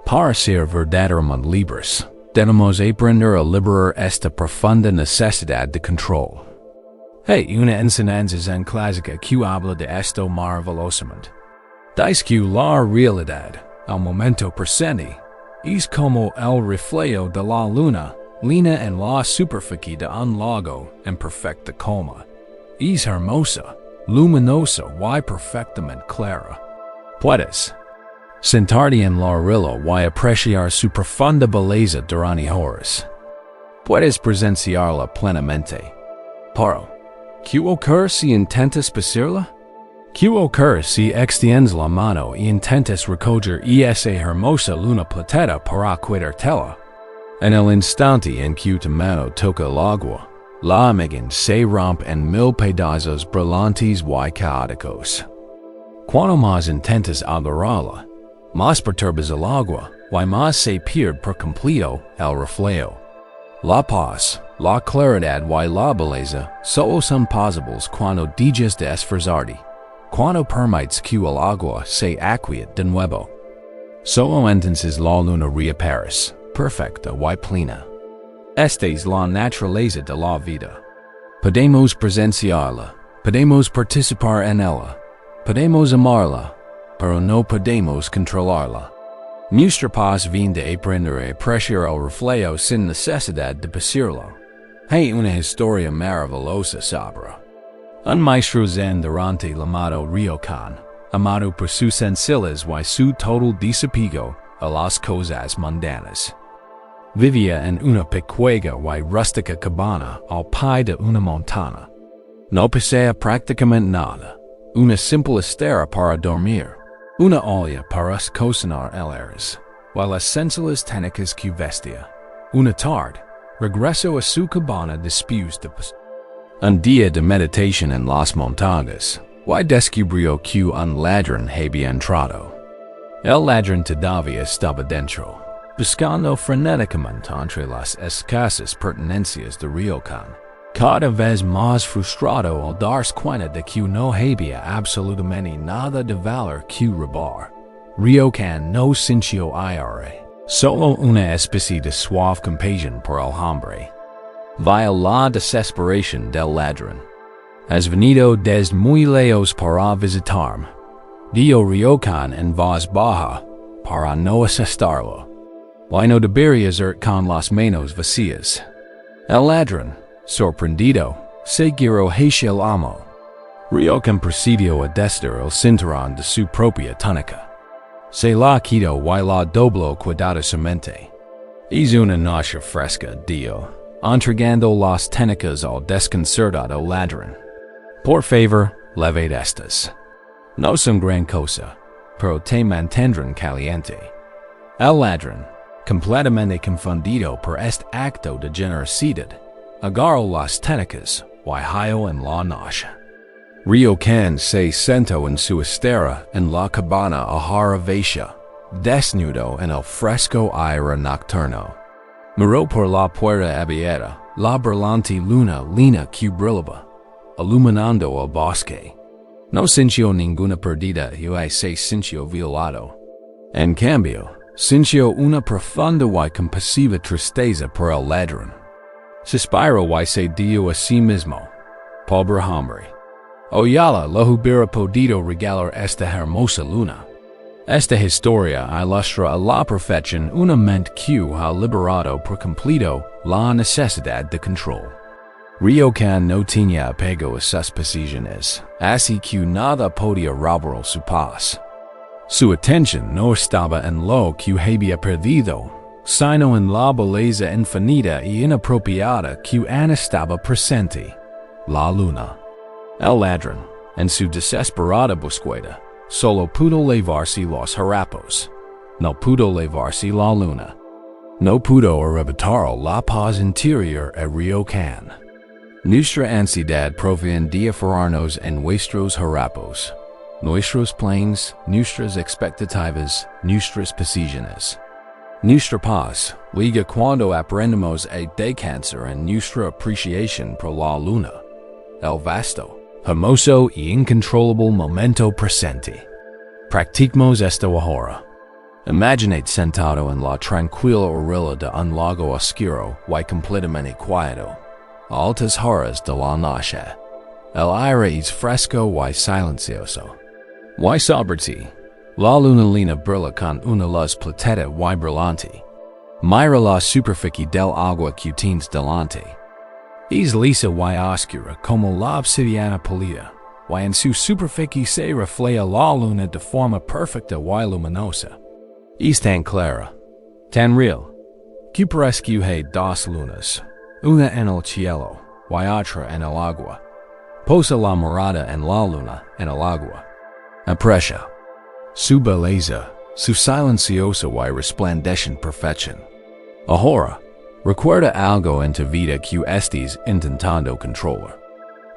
S1: Para ser verdaderamente libres, debemos aprender a liberar esta profunda necesidad de control. Hay una enseñanza en clásica que habla de esto maravillosamente. Dice que la realidad, el momento presente, es como el reflejo de la luna, lina en la superficie de un lago en perfecta calma. Es hermosa, luminosa y perfectamente clara. Puedes sentarte en la orilla y apreciar su profunda belleza durante horas. Puedes presenciarla plenamente. Pero, ¿qué ocurre si intentas pasarla? ¿Qué ocurre si extiendes la mano y intentas recoger esa hermosa luna plateada para cuidártela? En el instante en que tu mano toca el agua, la amigan se romp en mil pedazos brillantes y caóticos. Cuanto más intentas agarrarla, más perturbas el agua, y más se pierde por completo el reflejo. La paz, la claridad y la belleza solo son posibles cuando dejas de esforzarte, cuando permites que el agua se aquiete de nuevo. Solo entonces la luna reaparece, perfecta y plena. Esta es la naturaleza de la vida. Podemos presenciarla, podemos participar en ella, podemos amarla, pero no podemos controlarla. Nuestra paz viene de aprender a apreciar el reflejo sin necesidad de pasarlo. Hay una historia maravillosa sobre un maestro zen durante llamado Ryokan, amado por sus sencillas y su total desapego a las cosas mundanas. Vivía en una pequeña y rústica cabana al pie de una montaña. No posee prácticamente nada, una simple estera para dormir, una olla para cocinar el arroz, y las sencillas técnicas que vestía. Una tarde, regresó a su cabana después de un día de meditación en las montañas, y descubrió que un ladrón había entrado. El ladrón todavía estaba dentro, buscando frenéticamente entre las escasas pertenencias de Ryokan, cada vez más frustrado al darse cuenta de que no había absolutamente nada de valor que robar. Ryokan no sintió ira, solo una especie de suave compasión por el hombre. Via la desesperación del ladrón. Has venido desde muy lejos para visitarme. Dio Ryokan en voz baja, para no asustarlo. Y no deberías ir con las manos vacías. El ladrón, sorprendido, se giró hacia el amo. Ryokan procedió a destar el cinturón de su propia túnica. Se la quitó y la dobló cuidadosamente. Es una noche fresca, dio, entregando las túnicas al desconcertado ladrón. Por favor, leved estas. No son gran cosa, pero te mantendrán caliente. El ladrón, completamente confundido por este acto de generosidad, agarró las túnicas y halló en la noche. Ryokan se sentó en su estera en la cabana a vacía, desnudo en el fresco aire nocturno. Miró por la puerta abierta la brillante luna llena que brillaba, iluminando el bosque. No sintió ninguna pérdida y se sintió violado. En cambio, sintió una profunda y compasiva tristeza por el ladrón. Suspiró y se dijo a sí mismo, pobre hombre. Oyala lo hubiera podido regalar esta hermosa luna. Esta historia ilustra a la perfección una mente que ha liberado por completo la necesidad de control. Ryokan no tenía apego a sus posesiones, así que nada podía robar su paz. Su atención no estaba en lo que había perdido, sino en la belleza infinita y inapropiada que aún estaba presente, la luna. El ladrón, en su desesperada búsqueda, solo pudo llevarse los harapos. No pudo llevarse la luna. No pudo arrebatar la paz interior a Ryokan. Nuestra ansiedad proviene de aferrarnos en nuestros harapos, nuestros planes, nuestras expectativas, nuestras posesiones. Nuestra paz llega cuando aprendemos a descansar en nuestra apreciación por la luna, el vasto, hermoso y incontrolable momento presente. Practicemos esto ahora. Imaginate sentado en la tranquila orilla de un lago oscuro y completamente quieto. A altas horas de la noche. El aire es fresco y silencioso. Y sobre ti, la luna llena brilla con una luz plateada y brillante. Mira la superficie del agua que tienes delante. Es lisa y oscura como la obsidiana pulida, y en su superficie se refleja la luna de forma perfecta y luminosa. Es tan clara, tan real, que parece que hay dos lunas, una en el cielo y otra en el agua. Posa la mirada en la luna en el agua. Aprecia su belleza, su silenciosa y resplandeciente perfección. Ahora, Recuerda algo en tu vida que estés intentando controlar.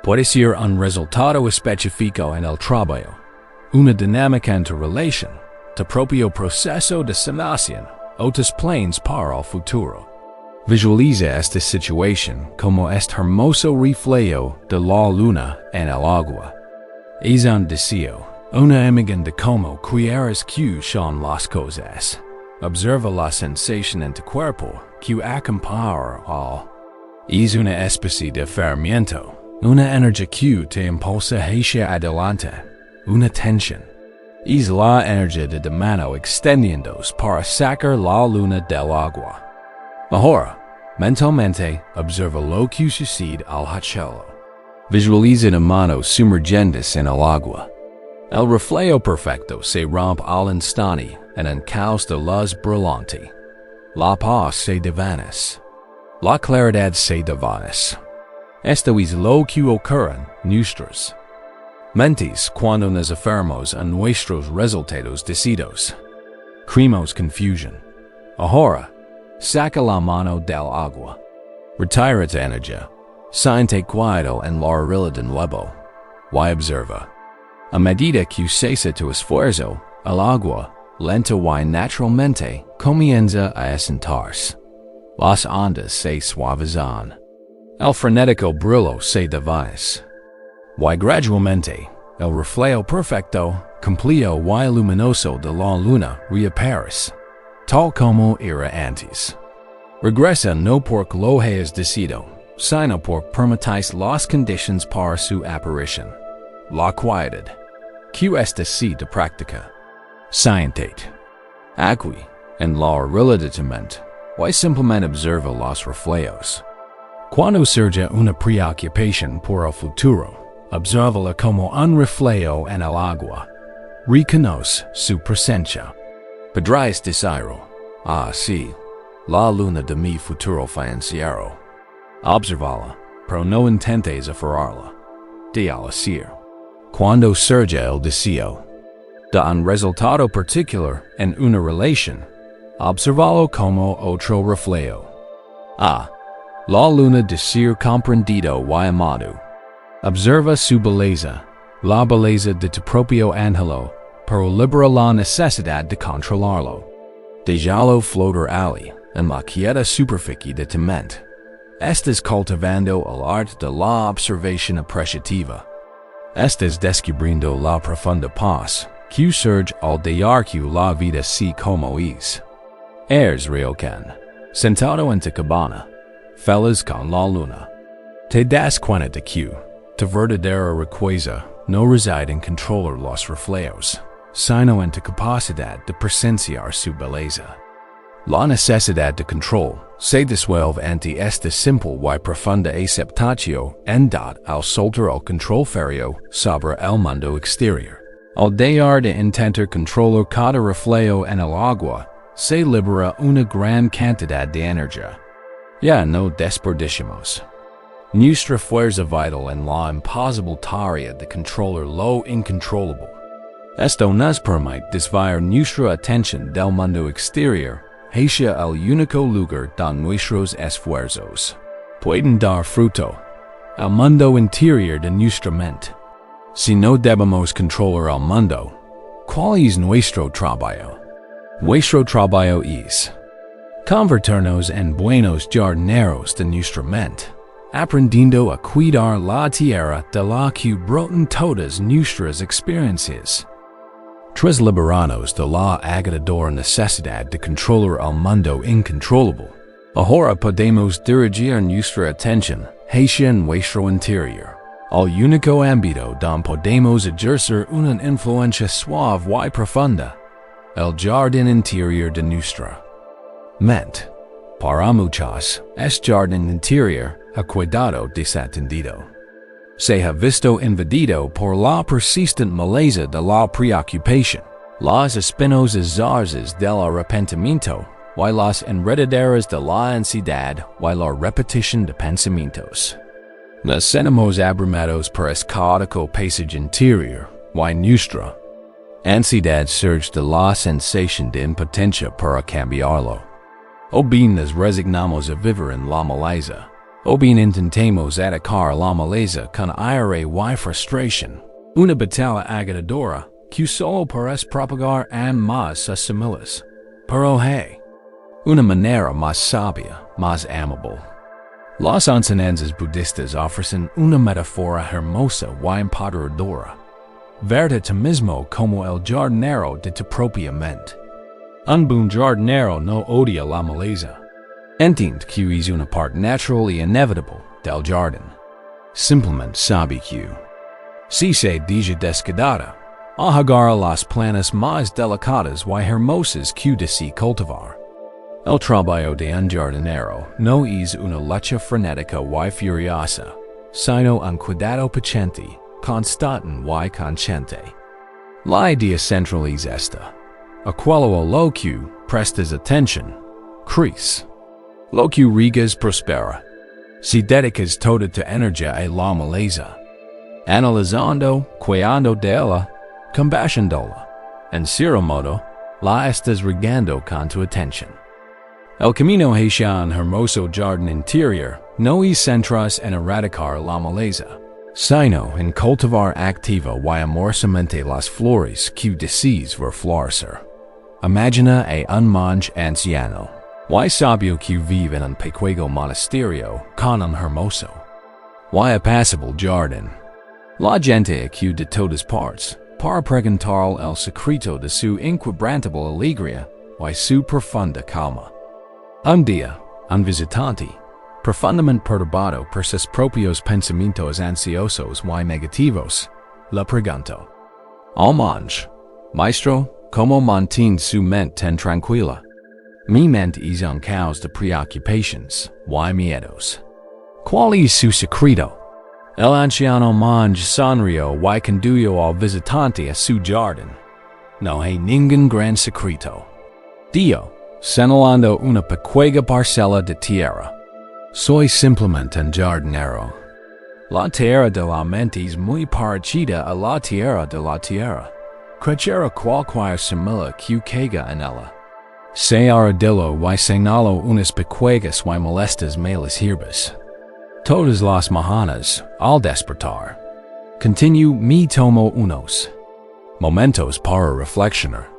S1: Puede ser un resultado específico en el trabajo, una dinámica en tu relación, tu propio proceso de sanación o tus planes para el futuro. Visualiza esta situación como este hermoso reflejo de la luna en el agua. Es un deseo, una imagen de cómo quieres que son las cosas. Observa la sensación en tu cuerpo que acompaña al. Es una especie de fermiento, una energía que te impulsa hacia adelante, una tensión. Es la energía de mano extendiéndose para sacar la luna del agua. Ahora, mentalmente, observa lo que sucede al hacerlo. Visualiza la mano sumergiéndose en el agua. El reflejo perfecto se rompe al instante en un caos de luz brillante. La paz se desvanece. La claridad se desvanece. Esto es lo que ocurre en nuestras mentes cuando nos aferramos a nuestros resultados deseados. Creamos confusión. Ahora, saca la mano del agua. Retira tu energía. Siente quieto en la realidad nueva. Y observa. A medida que cesa tu esfuerzo, el agua, lento y naturalmente, comienza a asentarse. Las ondas se suavizan. El frenético brillo se desvanece. Y gradualmente, el reflejo perfecto, completo y luminoso de la luna reaparece, tal como era antes. Regresa no porque lo hayas decidido, sino porque permitís las condiciones para su aparición. La quietud, que esta sí de práctica. Siéntate. Aquí, en la realidad de tu mente, y simplemente observa los reflejos. Cuando surge una preocupación por el futuro, obsérvala como un reflejo en el agua. Reconoce su presencia. Podrás decirlo, sí, la luna de mi futuro financiero. Observala, pero no intentes aferrarla. Déjala ser. Cuando surge el deseo de un resultado particular en una relación, observalo como otro reflejo. La luna de ser comprendido y amado. Observa su belleza, la belleza de tu propio ángelo, pero libera la necesidad de controlarlo. Déjalo flotar allí, en la quieta superficie de tu mente. Estás cultivando el arte de la observación apreciativa. Estás descubriendo la profunda paz que surge al dejar que la vida sí como es. Eres ryokan, sentado en tu cabana, feliz con la luna. Te das cuenta de que tu verdadera riqueza no reside en controlar los reflejos, sino en tu capacidad de presenciar su belleza. La necesidad de control se disuelve ante esta simple y profunda aceptación en dad al soltar el control ferio sobre el mundo exterior. Al dejar de intentar controlar cada reflejo en el agua, se libera una gran cantidad de energía. Ya no desperdiciamos nuestra fuerza vital en la imposible tarea de controlar lo incontrolable. Esto nos permite desviar nuestra atención del mundo exterior hacia el único lugar donde nuestros esfuerzos pueden dar fruto, el mundo interior de nuestra mente. Si no debemos controlar el mundo, ¿cuál es nuestro trabajo? Nuestro trabajo es convertirnos en buenos jardineros de nuestra mente, aprendiendo a cuidar la tierra de la que brotan todas nuestras experiencias. Tras liberarnos de la agotadora necesidad de controlar el mundo incontrolable, ahora podemos dirigir nuestra atención hacia nuestro interior, al único ámbito donde podemos ejercer una influencia suave y profunda, el jardín interior de nuestra mente. Para muchos, este jardín interior ha quedado desatendido. Se ha visto invadido por la persistente maleza de la preocupación, las espinosas zarzas del arrepentimiento y las enredaderas de la ansiedad y la repetición de pensamientos. Nos sentimos abrumados por este caótico paisaje interior y nuestra ansiedad surge de la sensación de impotencia para cambiarlo. O bien nos resignamos a vivir en la maleza. O bien intentemos atacar la maleza con ira y frustración. Una batalla agotadora que solo parece propagar aún más sus semillas. Pero hey, una manera más sabia, más amable. Las enseñanzas budistas ofrecen una metáfora hermosa y empoderadora. Verte tú mismo como el jardinero de tu propia mente. Un buen jardinero no odia la maleza. Entiende que es una parte natural y inevitable del jardín. Simplemente sabe que, si se deja descuidada, agarra las plantas más delicadas y hermosas que desea cultivar. El trabajo de un jardinero no es una lucha frenética y furiosa, sino un cuidado paciente, constante y consciente. La idea central es esta: aquello a lo que prestas atención, crece. Lo que riegas prospera. Si dedicas toda tu energía a la maleza, analizando, cuidando de ella, compassionándola, en cierto modo, la estás regando con tu atención. El camino hacia un hermoso jardín interior no es centrarse en erradicar la maleza, sino en cultivar activa y amorosamente las flores que deseas ver florecer. Imagina a un monje anciano, y sabio que vive en un pequeño monasterio con un hermoso y apacible jardín. La gente acude de todas partes para preguntar el secreto de su inquebrantable alegría y su profunda calma. Un día, un visitante, profundamente perturbado por sus propios pensamientos ansiosos y negativos, le preguntó al monje: Maestro, ¿cómo mantiene su mente tan tranquila? Mi mente es un caos de preocupaciones y miedos. ¿Cuál es su secreto? El anciano monje sonrió y condujo al visitante a su jardín. No hay ningún gran secreto, dijo, señalando una pequeña parcela de tierra. Soy simplemente un jardinero. La tierra de la mente es muy parecida a la tierra de la tierra. Cualquiera cualquier semilla que caiga en ella. Se arrodillo y señalo unas pequeñas y molestas malas hierbas. Todas las mañanas, al despertar, continuo me tomo unos momentos para reflexionar.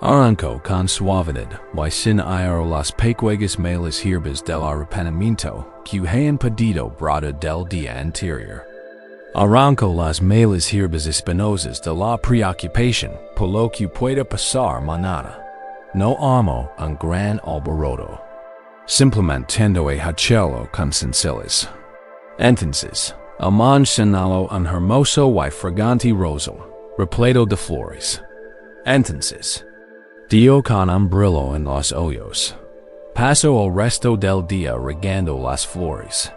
S1: Arranco con suavidad y sin ira las pequeñas malas hierbas del arrepentimiento que han podido brotar del día anterior. Arranco las malas hierbas espinosas de la preocupación por lo que pueda pasar mañana. No amo un gran alboroto. Simplemente tendo a hacerlo con sencillez. Entonces, el monje señaló un hermoso y fragante rosal, repleto de flores. Entonces, dio con un brillo en los ojos. Paso el resto del día regando las flores.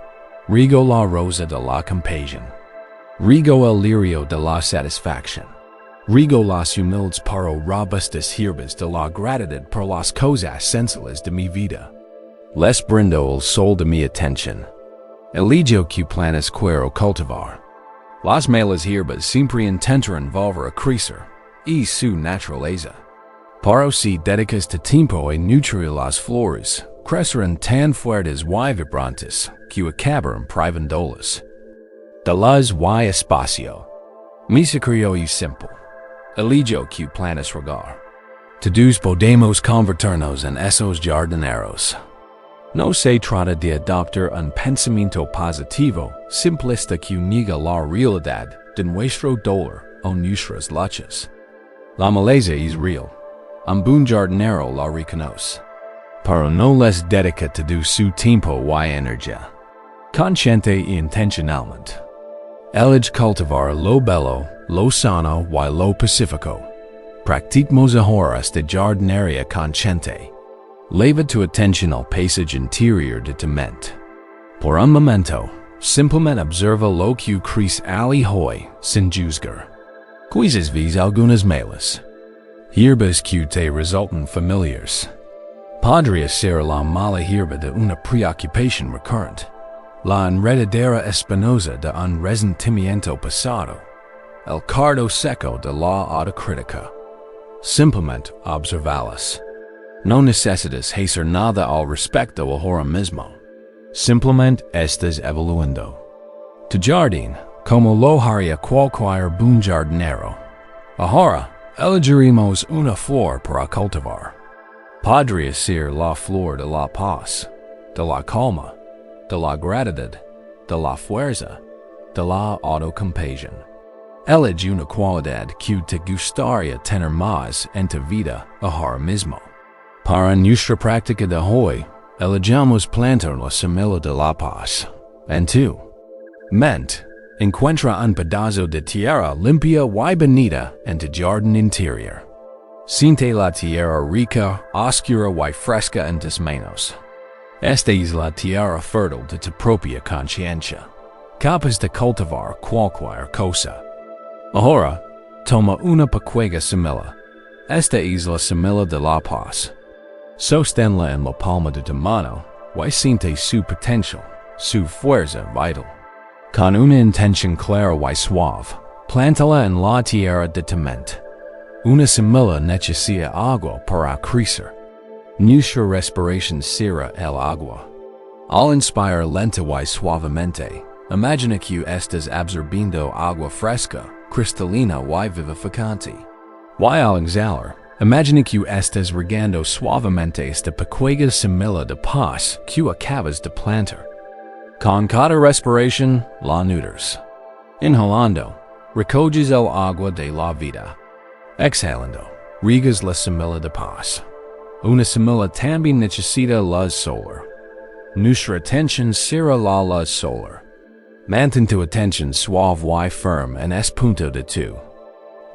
S1: Rigo la rosa de la compasión. Rigo el lirio de la satisfacción. Rigo las humildes pero robustas hierbas de la gratitud por las cosas sencillas de mi vida. Les brindo el sol de mi atención. Elijo que planes quiero cultivar. Las malas hierbas siempre intentan volver a crecer, y su naturaleza. Pero si dedicas tu tiempo a nutrir las flores, crecerán tan fuertes y vibrantes que acabarán privándolas de luz y espacio. Mi secreto es simple. Elijo que planes regar. Todos podemos convertirnos en esos jardineros. No se trata de adoptar un pensamiento positivo simplista que niega la realidad de nuestro dolor o nuestras luchas. La maleza es real. Un buen jardinero la reconoce. Pero no les dedica todo su tiempo y energía. Consciente y intencionalmente. Elige cultivar lo bello, lo sano y lo pacífico. Practicamos horas de jardinería consciente. Leva tu atención al paisaje interior de tu mente. Por un momento, simplemente observa lo que crece allí hoy sin juzgar. Quizás ves algunas malas hierbas que te resultan familiares. Podría ser la mala hierba de una preocupación recurrente, la enredadera espinosa de un resentimiento pasado, el cardo seco de la autocrítica. Simplemente observalas. No necesitas hacer nada al respecto ahora mismo. Simplemente estás evoluendo. Tu jardín, como lo haría cualquier buen jardinero. Ahora, elegiremos una flor para cultivar. Podría ser la flor de la paz, de la calma, de la gratitud, de la fuerza, de la autocompasión. Elige una cualidad que te gustaría tener más en tu vida ahora mismo. Para nuestra práctica de hoy, elegamos plantar la semilla de la paz. En tu mente, encuentra un pedazo de tierra limpia y bonita en tu jardín interior. Siente la tierra rica, oscura y fresca en tus manos. Esta es la tierra fértil de tu propia conciencia, capaz de cultivar cualquier cosa. Ahora, toma una pequeña semilla. Esta es la semilla de la paz. Sosténla en la palma de tu mano y siente su potencial, su fuerza vital. Con una intención clara y suave, plántala en la tierra de tu mente. Una semilla necesita agua para crecer. Nuestra respiración será el agua. Al inspirar lenta y suavemente, imagina que estás absorbiendo agua fresca, cristalina y vivificante. Y al exhalar, imagina que estás regando suavemente esta pequeña semilla de paz que acabas de plantar. Con cada respiración, la nutres. Inhalando, recoges el agua de la vida. Exhalando, riegas la semilla de paz. Una semilla también necesita luz solar. Nuestra atención será la luz solar. Mantén tu atención suave y firme en este punto de tu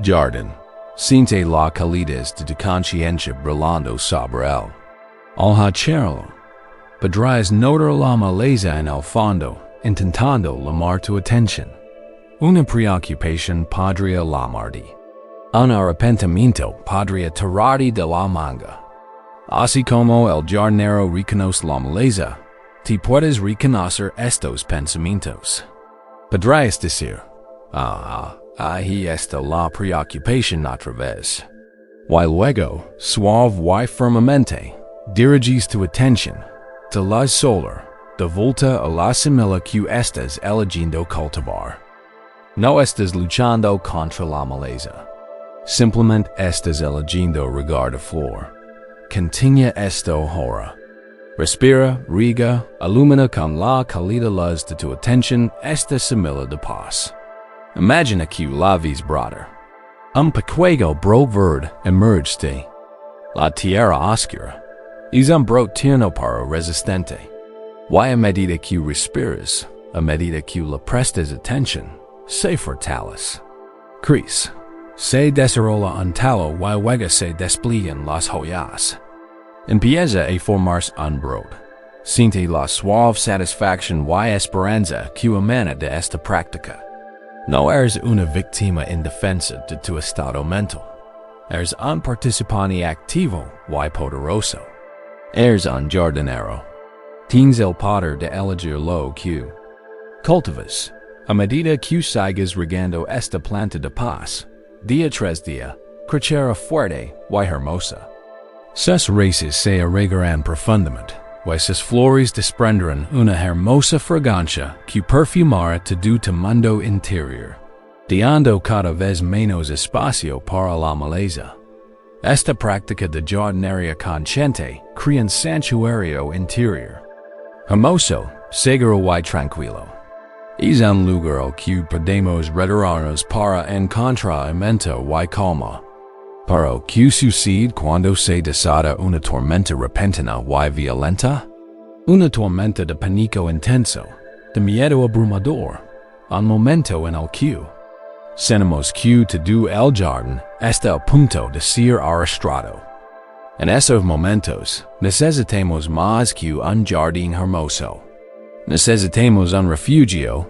S1: jardín. Siente la calidez de tu conciencia brillando sobre él. Al hacerlo, podrás notar la maleza en el fondo, intentando llamar tu atención. Una preocupación podría llamarte. Un arrepentimiento podría tirarte de la manga. Así como el jardinero reconoce la maleza, te puedes reconocer estos pensamientos. Podrás decir, ahí está la preocupación otra vez. Y luego, suave y firmemente, diriges tu atención de luz solar de vuelta a la semilla que estás eligiendo cultivar. No estás luchando contra la maleza. Simplemente estás eligiendo regar de flor. Continúa esto ahora. Respira, riega, ilumina con la cálida luz de tu atención esta semilla de paz. Imagina que la ves brotar. Un pequeño brote verde emerge de la tierra oscura. Es un brote tierno pero resistente. Y a medida que respiras, a medida que le prestas atención, se fortalece. Crece. Se desarrolla un talo y luego se despliegan las hojas. Empieza a formarse un brote. Siente la suave satisfacción y esperanza que emana de esta práctica. No eres una víctima indefensa de tu estado mental. Eres un participante activo y poderoso. Eres un jardinero. Tienes el poder de elegir lo que cultivas. A medida que sigas regando esta planta de paz, día tras día, crecerá fuerte y hermosa. Sus raíces se arraigarán profundamente, y sus flores desprenderán una hermosa fragancia que perfumará todo tu mundo interior, dando cada vez menos espacio para la maleza. Esta práctica de jardinería consciente crea un santuario interior, hermoso, seguro y tranquilo. Es un lugar al que podemos retirarnos para encontrar alimento y calma. Pero, ¿qué sucede cuando se desata una tormenta repentina y violenta? Una tormenta de pánico intenso, de miedo abrumador, un momento en el que sentimos que todo el jardín está a punto de ser arrastrado. En esos momentos, necesitamos más que un jardín hermoso. Necesitamos un refugio.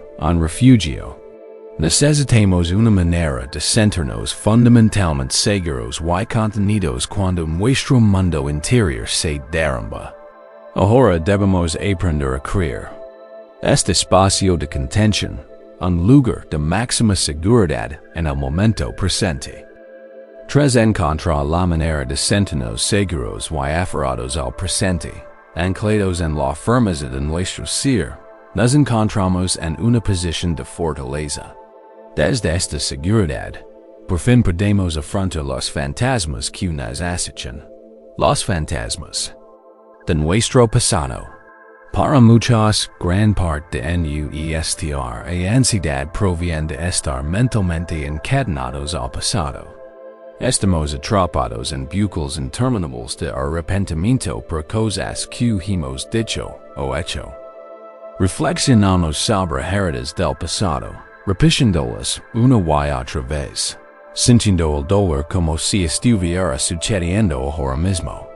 S1: Necesitamos una manera de sentirnos fundamentalmente seguros y contenidos cuando nuestro mundo interior se derrumba. Ahora debemos aprender a crear este espacio de contención, un lugar de máxima seguridad en el momento presente. Tres encontra la manera de sentirnos seguros y aferrados al presente, anclados en la firmeza de nuestro ser, nos encontramos en una posición de fortaleza. Desde esta seguridad, por fin podemos afrontar los fantasmas que nos acechan. Los fantasmas de nuestro pasado. Para muchos, gran parte de nuestra ansiedad proviene de estar mentalmente encadenados al pasado. Estamos atrapados en bucles interminables de arrepentimiento por cosas que hemos dicho o hecho. Reflexionamos sobre heridas del pasado, repitiéndolas una y otra vez, sintiendo el dolor como si estuviera sucediendo ahora mismo.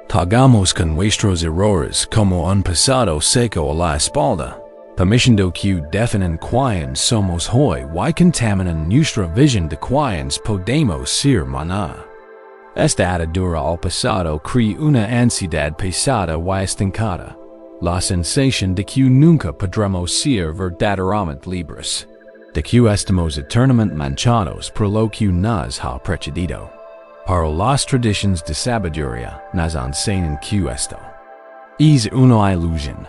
S1: Cargamos con nuestros errores como un pasado seco a la espalda, permitiendo que definen quiénes somos hoy y contaminan nuestra visión de quiénes podemos ser mañana. Esta atadura al pasado crea una ansiedad pesada y estancada, la sensación de que nunca podremos ser verdaderamente libres, de que estamos eternamente manchados por lo que nos ha precedido. Pero las tradiciones de sabiduría nos enseñan que esto es una ilusión.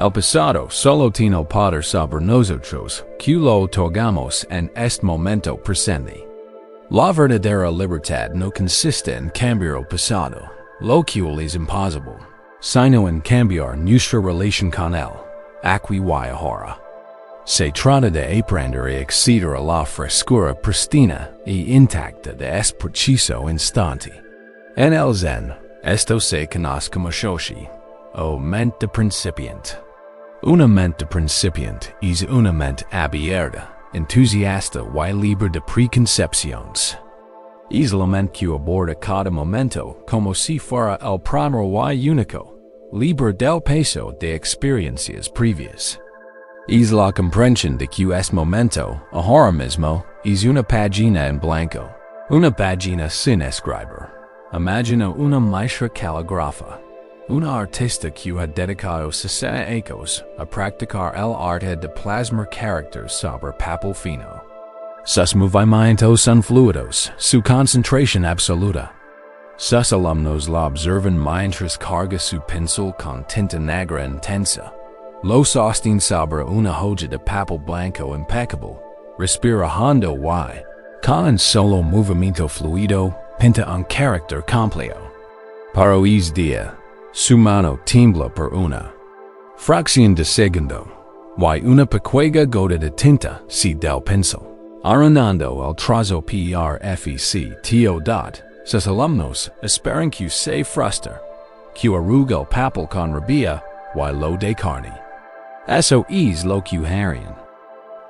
S1: El pasado solo tiene el poder sobre nosotros que lo otorgamos en este momento presente. La verdadera libertad no consiste en cambiar el pasado, lo cual es imposible, sino en cambiar nuestra relación con él, aquí y ahora. Se trata de aprender a acceder a la frescura pristina y intacta de este preciso instante. En el Zen, esto se conoce como shoshi, o mente principiante. Una mente principiante es una mente abierta, entusiasta y libre de preconcepciones. Es la mente que aborda cada momento como si fuera el primero y único, libre del peso de experiencias previas. Es la comprensión de que este momento, ahora mismo, es una página en blanco, una página sin escribir. Imagina una maestra caligrafía, una artista que ha dedicado 60 años a practicar el arte de plasmar caracteres sobre papel fino. Sus movimientos son fluidos, su concentración absoluta. Sus alumnos la observan mientras carga su pincel con tinta negra intensa. Lo sostiene sobre una hoja de papel blanco impecable, respira hondo y, con un solo movimiento fluido, pinta un carácter completo. Pero es día, su mano tiembla por una fracción de segundo, y una pequeña gota de tinta se del pincel. Arrancando el trazo perfect, sus alumnos esperan que se frustre, que arruga el papel con rabia y lo de carne. Eso es lo que harían.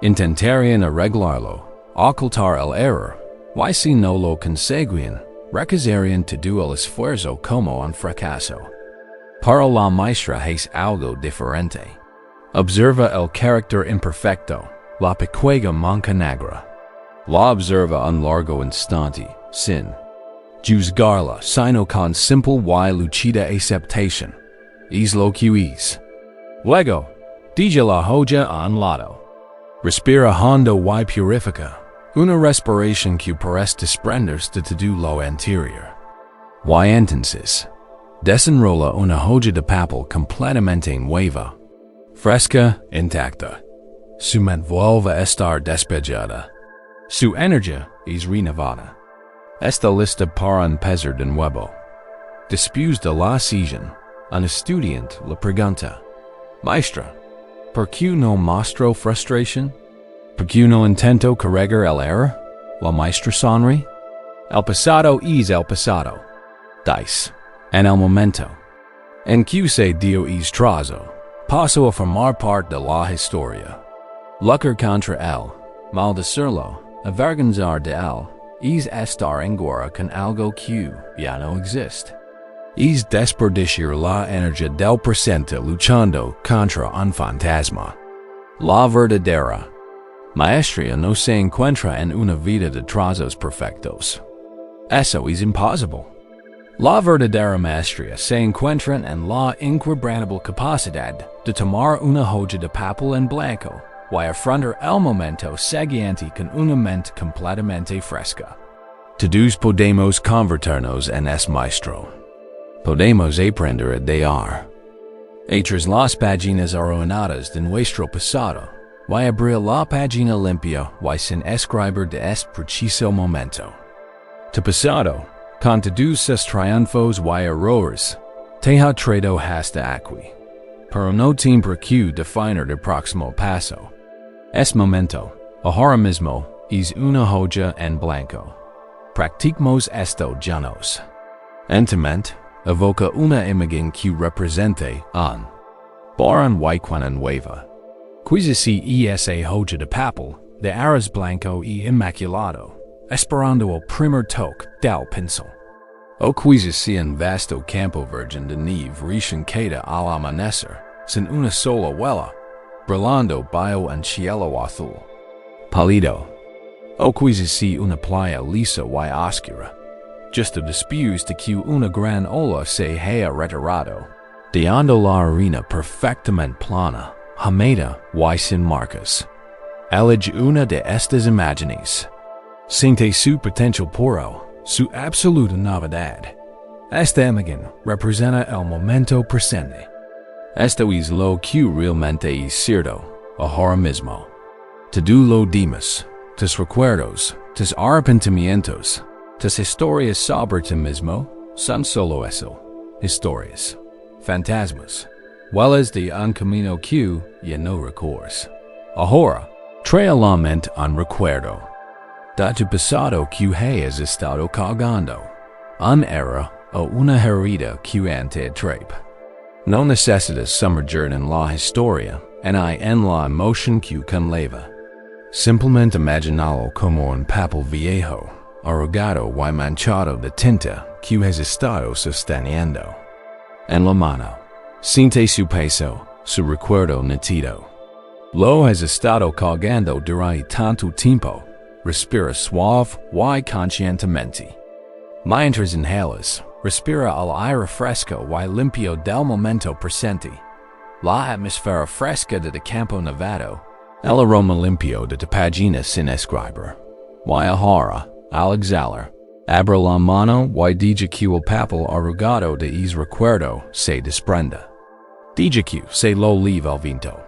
S1: Intentarían arreglarlo, ocultar el error, y si no lo conseguían, recusarían todo el esfuerzo como un fracaso. Pero la maestra es algo diferente. Observa el carácter imperfecto, la pequeña mancha negra. La observa un largo instante, sin juzgarla, sino con simple y lucida aceptación. Es lo que es. Luego, deja la hoja a un lado. Respira hondo y purifica. Una respiración que parece desprenderse de todo lo anterior. Y entonces, desenrola una hoja de papel completamente nueva, fresca, intacta. Su mente vuelve a estar despejada. Su energía es renovada. Está lista para empezar de nuevo. Después de la sesión, un estudiante le pregunta: Maestra, ¿por qué no mostró frustración? ¿Por qué no intentó corregir el error? La maestra sonríe. El pasado es el pasado. Dice, en el momento en que se dio es trazo, paso a formar parte de la historia. Luchar contra él, maldecirlo, avergonzar de él, es estar en guerra con algo que ya no existe. Es desperdiciar la energía del presente luchando contra un fantasma. La verdadera maestría no se encuentra en una vida de trazos perfectos. Eso es imposible. La verdadera maestría se encuentra en la inquebrantable capacidad de tomar una hoja de papel en blanco y afrontar el momento siguiente con una mente completamente fresca. Todos podemos convertirnos en es maestro. Podemos aprender a dejar. Otras las páginas arruinadas de nuestro pasado. Y abrir la página limpia y sin escribir de este preciso momento. Tu pasado, con todos sus triunfos y errores, te ha traído hasta aquí. Pero no tiene que definir el próximo paso. Es momento, ahora mismo, es una hoja en blanco. Practicamos esto llanos. Entement, evoca una imagen que represente an. Baran y nueva. Quizá si esa hoja de papel, de aras blanco y inmaculado, esperando el primer toque del pincel. O quizá si en vasto campo virgen de nieve recién queda al amanecer, sin una sola huella, brillando bajo un cielo azul. Pálido. O quizá si una playa lisa y oscura, justo después de que una gran ola se haya retirado, dejando la arena perfectamente plana, hamada y sin marcas. Elige una de estas imágenes. Siente su potencial puro, su absoluta novedad. Esta imagen representa el momento presente. Esto es lo que realmente es cierto, ahora mismo. Todo lo demás, tus recuerdos, tus arrepentimientos, tus historias sobre ti mismo, son solo eso, historias, fantasmas, huellas de un camino que ya no recuerdas. Ahora, trae a la mente un recuerdo. De tu pasado que hayas estado cargando, un era o una herida que te atrapa. No necesitas sumergir en la historia, ni en la emoción que conlleva. Simplemente imagínalo como un papel viejo, arrugado y manchado de tinta que has estado sosteniendo. En la mano, siente su peso, su recuerdo nítido. Lo has estado cargando durante tanto tiempo. Respira suave y conscientemente. Mientras inhalas, respira el aire fresco y limpio del momento presente. La atmósfera fresca de campo nevado. El aroma limpio de tu página sin escribir. Y ahora, al exhalar, abre la mano y deja que el papel arrugado de ese recuerdo se desprenda. Deja que se lo lleve el viento.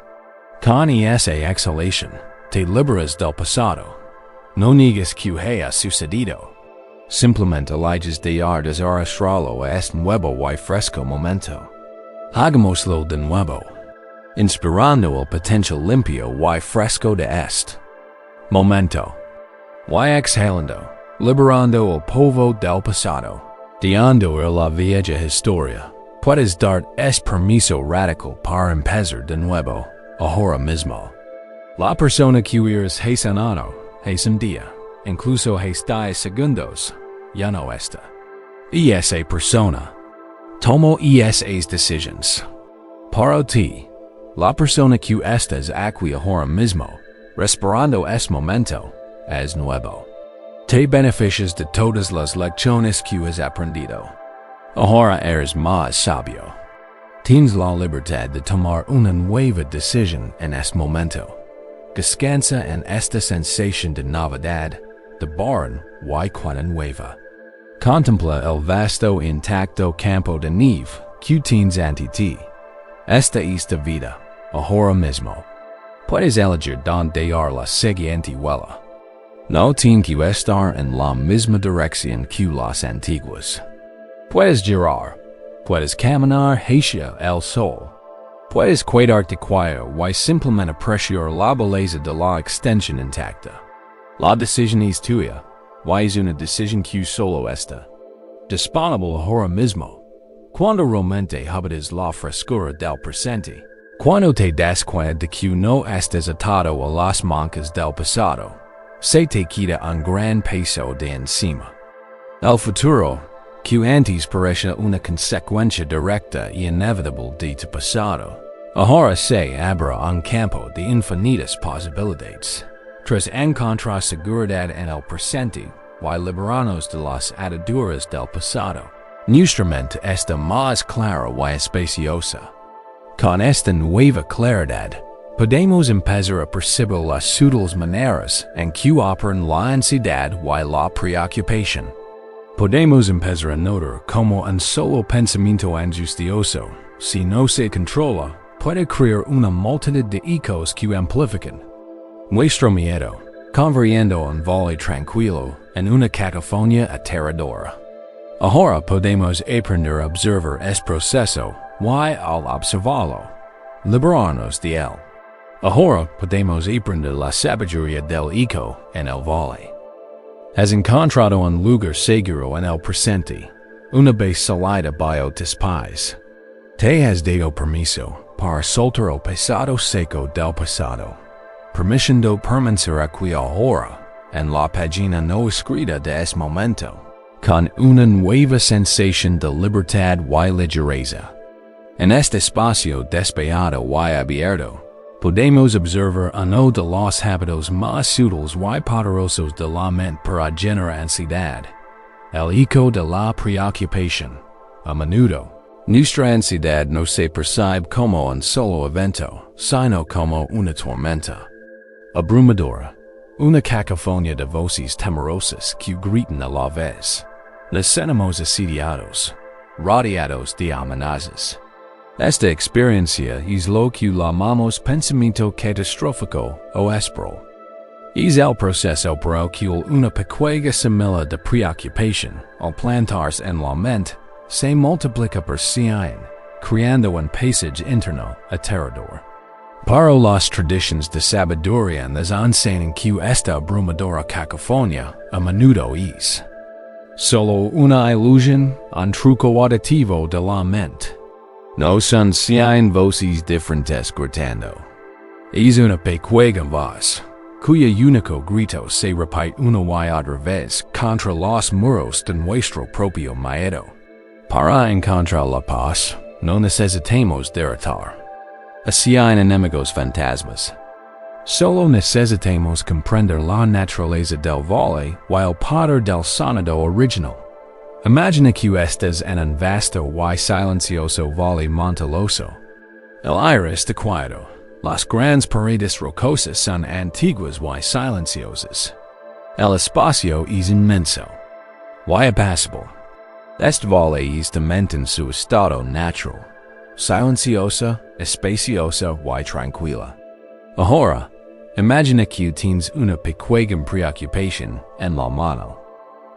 S1: Con esa exhalación, te liberas del pasado. No niegues que haya sucedido. Simplemente eliges dejar desarrastrarlo a este nuevo y fresco momento. Hagámoslo de nuevo, inspirando el potencial limpio y fresco de este momento. Y exhalando, liberando el polvo del pasado, dejando ir la vieja historia. Puedes dar permiso radical para empezar de nuevo, ahora mismo. La persona que eres hace un año, hace un día, incluso hace 10 segundos, ya no está. Y esa persona tomó esas decisiones. Para ti, la persona que estás aquí ahora mismo, respirando este momento, es nuevo. Te beneficias de todas las lecciones que has aprendido. Ahora eres más sabio. Tienes la libertad de tomar una nueva decisión en este momento. Descansa en esta sensación de novedad, de barren y cuana nueva. Contempla el vasto intacto campo de nieve que tienes ante ti. Esta es tu vida, ahora mismo. Puedes elegir donde dar la siguiente vuela. No tienes que estar en la misma dirección que las antiguas. Puedes girar, puedes caminar hacia el sol. Puedes quedarte quieto y simplemente apreciar la belleza de la extensión intacta. La decisión es tuya, y es una decisión que solo está disponible ahora mismo. Cuando realmente habitas la frescura del presente, cuando te das cuenta de que no estás atado a las mancas del pasado, se te quita un gran peso de encima. El futuro, que antes parecía una consecuencia directa y inevitable de tu pasado, ahora se abre un campo de infinitas posibilidades. Tras encontrar seguridad en el presente y liberarnos de las ataduras del pasado, nuestra mente está más clara y espaciosa. Con esta nueva claridad, Podemos empezar a percibir las sutiles maneras en que operan la ansiedad y la preocupación. Podemos empezar a notar cómo un solo pensamiento angustioso, si no se controla, puede crear una multitud de ecos que amplifican nuestro miedo, convirtiendo un valle tranquilo en una cacofonía aterradora. Ahora podemos aprender a observar este proceso y al observarlo, liberarnos de él. Ahora podemos aprender la sabiduría del eco en el valle. Has encontrado un lugar seguro en el presente, una vez salida bio después. Te has dado permiso para soltar el pasado seco del pasado, permitiendo permanecer aquí ahora, en la página no escrita de este momento, con una nueva sensación de libertad y ligereza. En este espacio despejado y abierto, podemos observar uno de los hábitos más sutiles y poderosos de la mente para generar ansiedad, el eco de la preocupación. A menudo, nuestra ansiedad no se percibe como un solo evento, sino como una tormenta abrumadora, una cacofonía de voces temerosas que gritan a la vez. Nos sentimos asediados, rodeados de amenazas. Esta experiencia es lo que llamamos pensamiento catastrófico o espero. Es el proceso por el que una pequeña semilla de preocupación, al plantarse en la mente, se multiplica por cien, creando un paisaje interno aterrador. Para las tradiciones de sabiduría nos enseñan que esta abrumadora cacofonía a menudo es solo una ilusión, un truco auditivo de la mente. No son cien voces diferentes gritando. Es una pequeña voz, cuyo único grito se repite una y otra vez contra los muros de nuestro propio miedo. Para encontrar la paz, no necesitamos derrotar a cien enemigos fantasmas. Solo necesitamos comprender la naturaleza del valle y el poder del sonido original. Imagina que estás en un vasto y silencioso valle montañoso. El aire está quieto. Las grandes paredes rocosas son antiguas y silenciosas. El espacio es inmenso y apacible. Este valle es de mente en su estado natural, silenciosa, espaciosa y tranquila. Ahora, imagina que tienes una pequeña preocupación en la mano.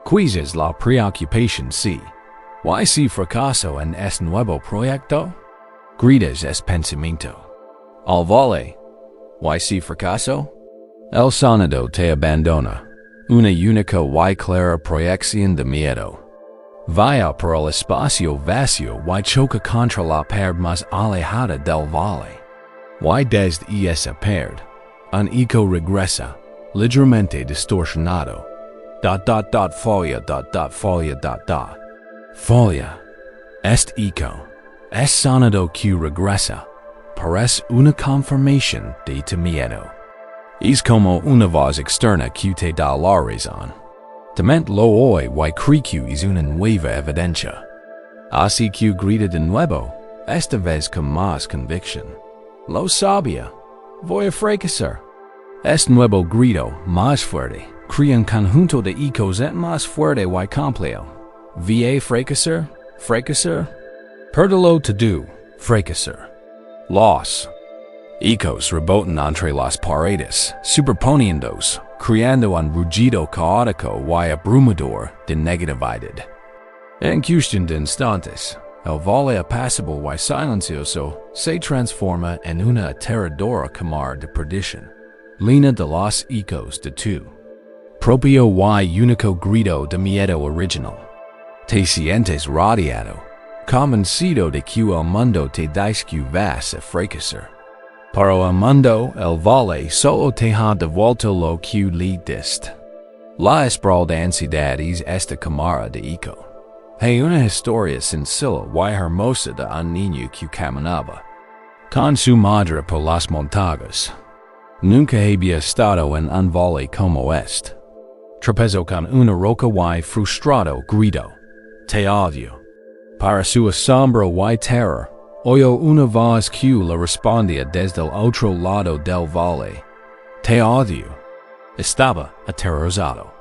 S1: ¿Cuál es la preocupación si fracaso en este nuevo proyecto? Gritas este pensamiento al valle. Si fracaso? El sonido te abandona, una única y clara proyección de miedo. Vaya por el espacio vacío y choca contra la pared más alejada del valle. Desde esa pared, un eco regresa, ligeramente distorsionado. Folia. Folia. Este eco, este sonido que regresa, parece una confirmación de tu miedo. Es como una voz externa que te da la razón. Tu mente lo oye y cree que es una nueva evidencia. Así que grita de nuevo, esta vez con más convicción. Lo sabia, voy a fracasar. Este nuevo grito, más fuerte, crea un conjunto de ecos más fuerte y complejo. Va fracasar. Perdelo todo, fracasar. Los ecos rebotan entre las paredes, superponiéndose, creando un rugido caótico y abrumador de negatividad. En cuestión de instantes, el valle apacible y silencioso se transforma en una aterradora cámara de perdición, llena de los ecos de tu propio y único grito de miedo original. Te sientes rodeado, convencido de que el mundo te dice que vas a fracasar. Para el mundo, el valle solo te ha devuelto lo que le diste. La espiral de ansiedad es esta cámara de eco. Hay una historia sencilla y hermosa de un niño que caminaba con su madre por las montañas. Nunca había estado en un valle como este. Tropezó con una roca y frustrado gritó, "Te odio". Para su asombro y terror, Oyo una voz que la respondía desde el otro lado del valle. Te odio. Estaba aterrorizado.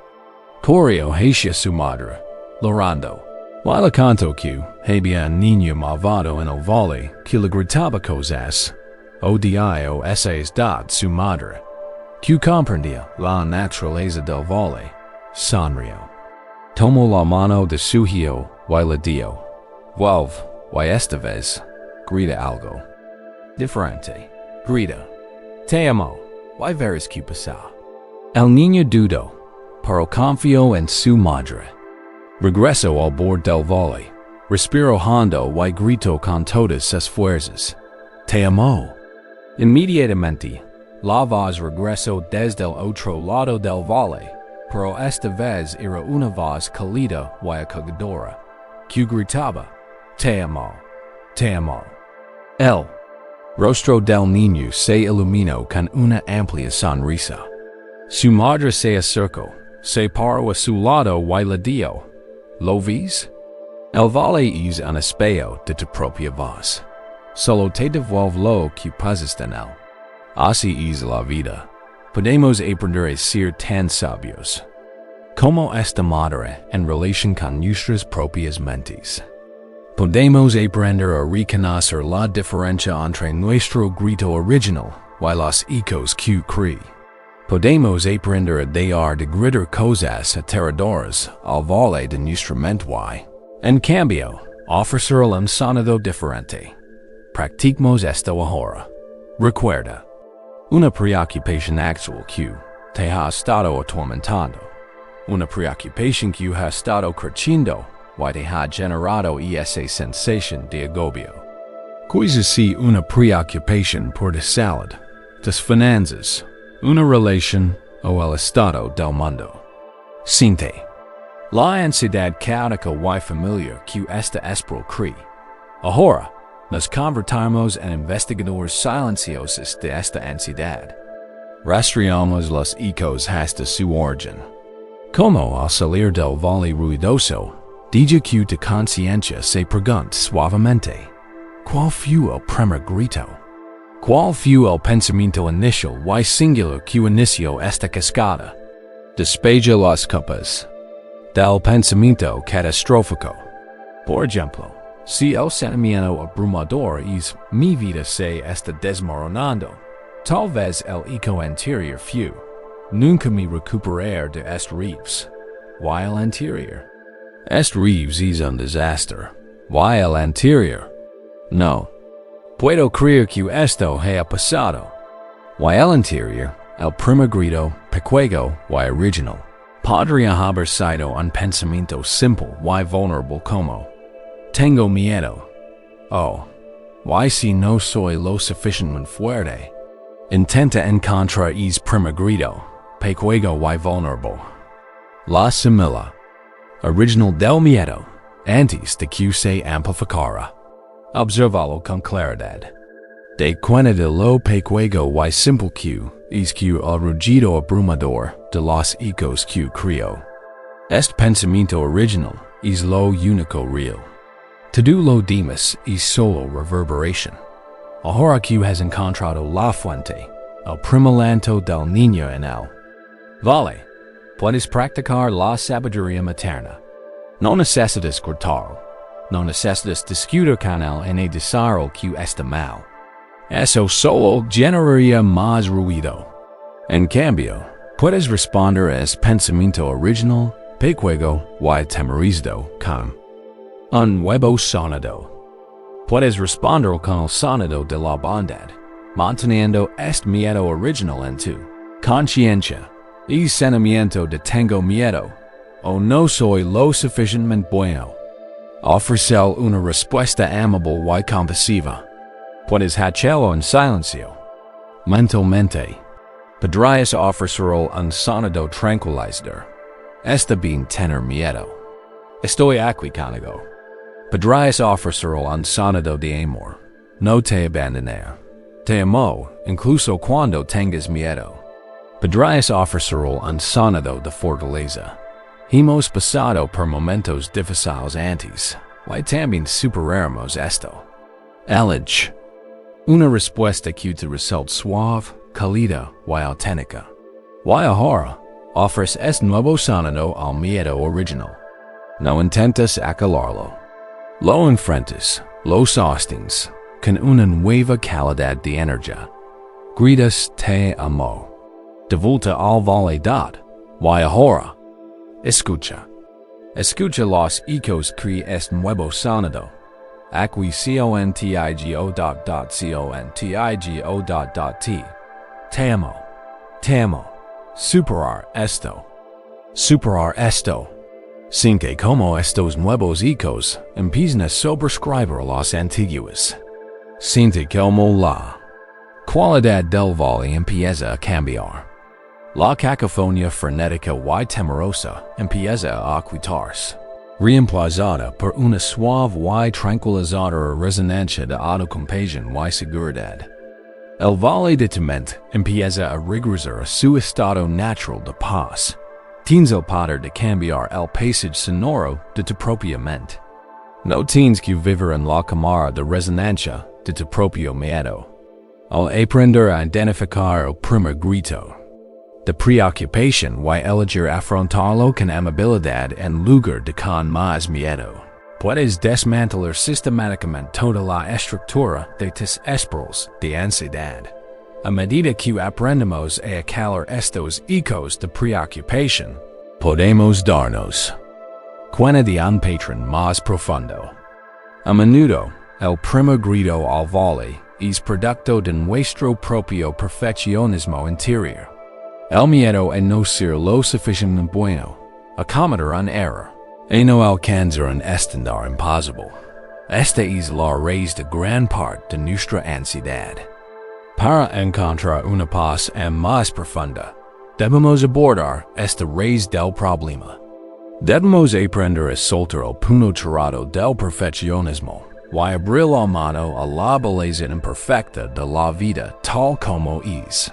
S1: Corrió hacia su madre, llorando. While canto que había un niño malvado en el valle que le gritaba cosas. Odio esa edad su madre. Que comprendía la naturaleza del valle. Sonrió. Tomó la mano de su hijo y le dio. Vuelve, y esta vez, grita algo diferente. Grita. Te amo, y verás que pasa. El niño dudó, pero confió en su madre. Regresó al borde del valle. Respiró hondo y gritó con todas sus fuerzas. Te amo. Inmediatamente, la voz regresó desde el otro lado del valle, pero esta vez era una voz cálida y acogedora, que gritaba, Te amo, te amo. El rostro del niño se iluminó con una amplia sonrisa. Su madre se acercó, se paró a su lado y le dijo, ¿Lo ves? El valle es un espejo de tu propia voz. Solo te devuelve lo que pasas en él. Así es la vida. Podemos aprender a ser tan sabios como esta madre en relación con nuestras propias mentes. Podemos aprender a reconocer la diferencia entre nuestro grito original y los ecos que cree. Podemos aprender a dejar de gritar cosas aterradoras al valle de nuestra mente y, en cambio, ofrecer un sonido diferente. Practicemos esto ahora. Recuerda, una preocupación actual que te ha estado atormentando. Una preocupación que ha estado creciendo y te ha generado esa sensación de agobio. Quizás sea una preocupación por la salud, las finanzas, una relación o el estado del mundo. Siente la ansiedad caótica y familiar que esta espero cree. Ahora, nos convertimos en investigadores silenciosos de esta ansiedad. Rastreamos los ecos hasta su origen. Como al salir del valle ruidoso, diga que tu conciencia se pregunta suavemente, ¿cuál fue el primer grito? ¿Cuál fue el pensamiento inicial y singular que inició esta cascada? Despeja las culpas del pensamiento catastrófico. Por ejemplo, si el sentimiento abrumador es mi vida se está desmoronando, tal vez el eco anterior fue, nunca me recuperar de este Reeves. Y el anterior. Este Reeves es un desastre. Y el anterior. No. Puedo creer que esto haya pasado. Y el anterior, el primer grito, pequeño y original, podría haber sido un pensamiento simple y vulnerable como tengo miedo. Oh, y si no soy lo suficientemente fuerte. Intenta encontrar ese primer grito, pequeño y vulnerable. La semilla original del miedo, antes de que se amplificara. Observalo con claridad. De cuenta de lo pequeño y simple que es que el rugido abrumador de los ecos que creó. Este pensamiento original es lo único real. Todo lo demás es solo reverberación. Ahora que has encontrado la fuente, el primer llanto del niño en él. Vale, puedes practicar la sabiduría materna. No necesitas gritar. No necesitas discutir con él en decirle que está mal. Eso solo generaría más ruido. En cambio, puedes responder a ese pensamiento original, pequeño y temorizado con un nuevo sonido. Puedes responder con el sonido de la bondad, manteniendo este miedo original en tu conciencia. Y sentimiento de tengo miedo, o no soy lo suficientemente bueno. Ofrecer una respuesta amable y compasiva. Puedes hacerlo en silencio. Mentalmente. Podrías ofrecer un sonido tranquilizador. Está bien tener miedo. Estoy aquí contigo. Podrías ofrecer un sonido de amor. No te abandonaré. Te amo, incluso cuando tengas miedo. Podrías ofrecer un sonido de fortaleza. Hemos pasado por momentos difíciles antes, y también superaremos esto. Elige. Una respuesta que te resulta suave, cálida y auténtica. Y ahora, ofreces este nuevo sonido al miedo original. No intentas acalarlo. Lo enfrentas, lo sostienes, con una nueva calidad de energía. Gritas te amo. De vuelta al valedad. Y ahora, escucha. Escucha los ecos que este nuevo sonido. Aquí contigo.t. Te amo. Te amo. Superar esto. Superar esto. Sin que como estos nuevos ecos empiezan a sobrescribir los antiguos. Siente como la cualidad del vale empieza a cambiar. La cacofonía frenética y temerosa empieza a quitarse. Reemplazada por una suave y tranquilizadora resonancia de autocompasión y seguridad. El vale de tu mente empieza a regresar a su estado natural de paz. Tienes el poder de cambiar el paisaje sonoro de tu propia mente. No tienes que vivir en la cámara de resonancia de tu propio miedo. Al aprender a identificar el primer grito de preocupación y elegir afrontarlo con amabilidad en lugar de con más miedo, puedes desmantelar sistemáticamente toda la estructura de tus espirals de ansiedad. A medida que aprendemos a calar estos ecos de preocupación, podemos darnos cuenta de un patrón más profundo. A menudo, el primer grito al vale es producto de nuestro propio perfeccionismo interior. El miedo a no ser lo suficientemente bueno, a cometer un error, a no alcanzar un estándar imposible. Esta es la raíz de gran parte de nuestra ansiedad. Para encontrar una paz más profunda, debemos abordar esta raíz del problema. Debemos aprender a soltar el puño cerrado del perfeccionismo y abrir la mano a la belleza imperfecta de la vida tal como es.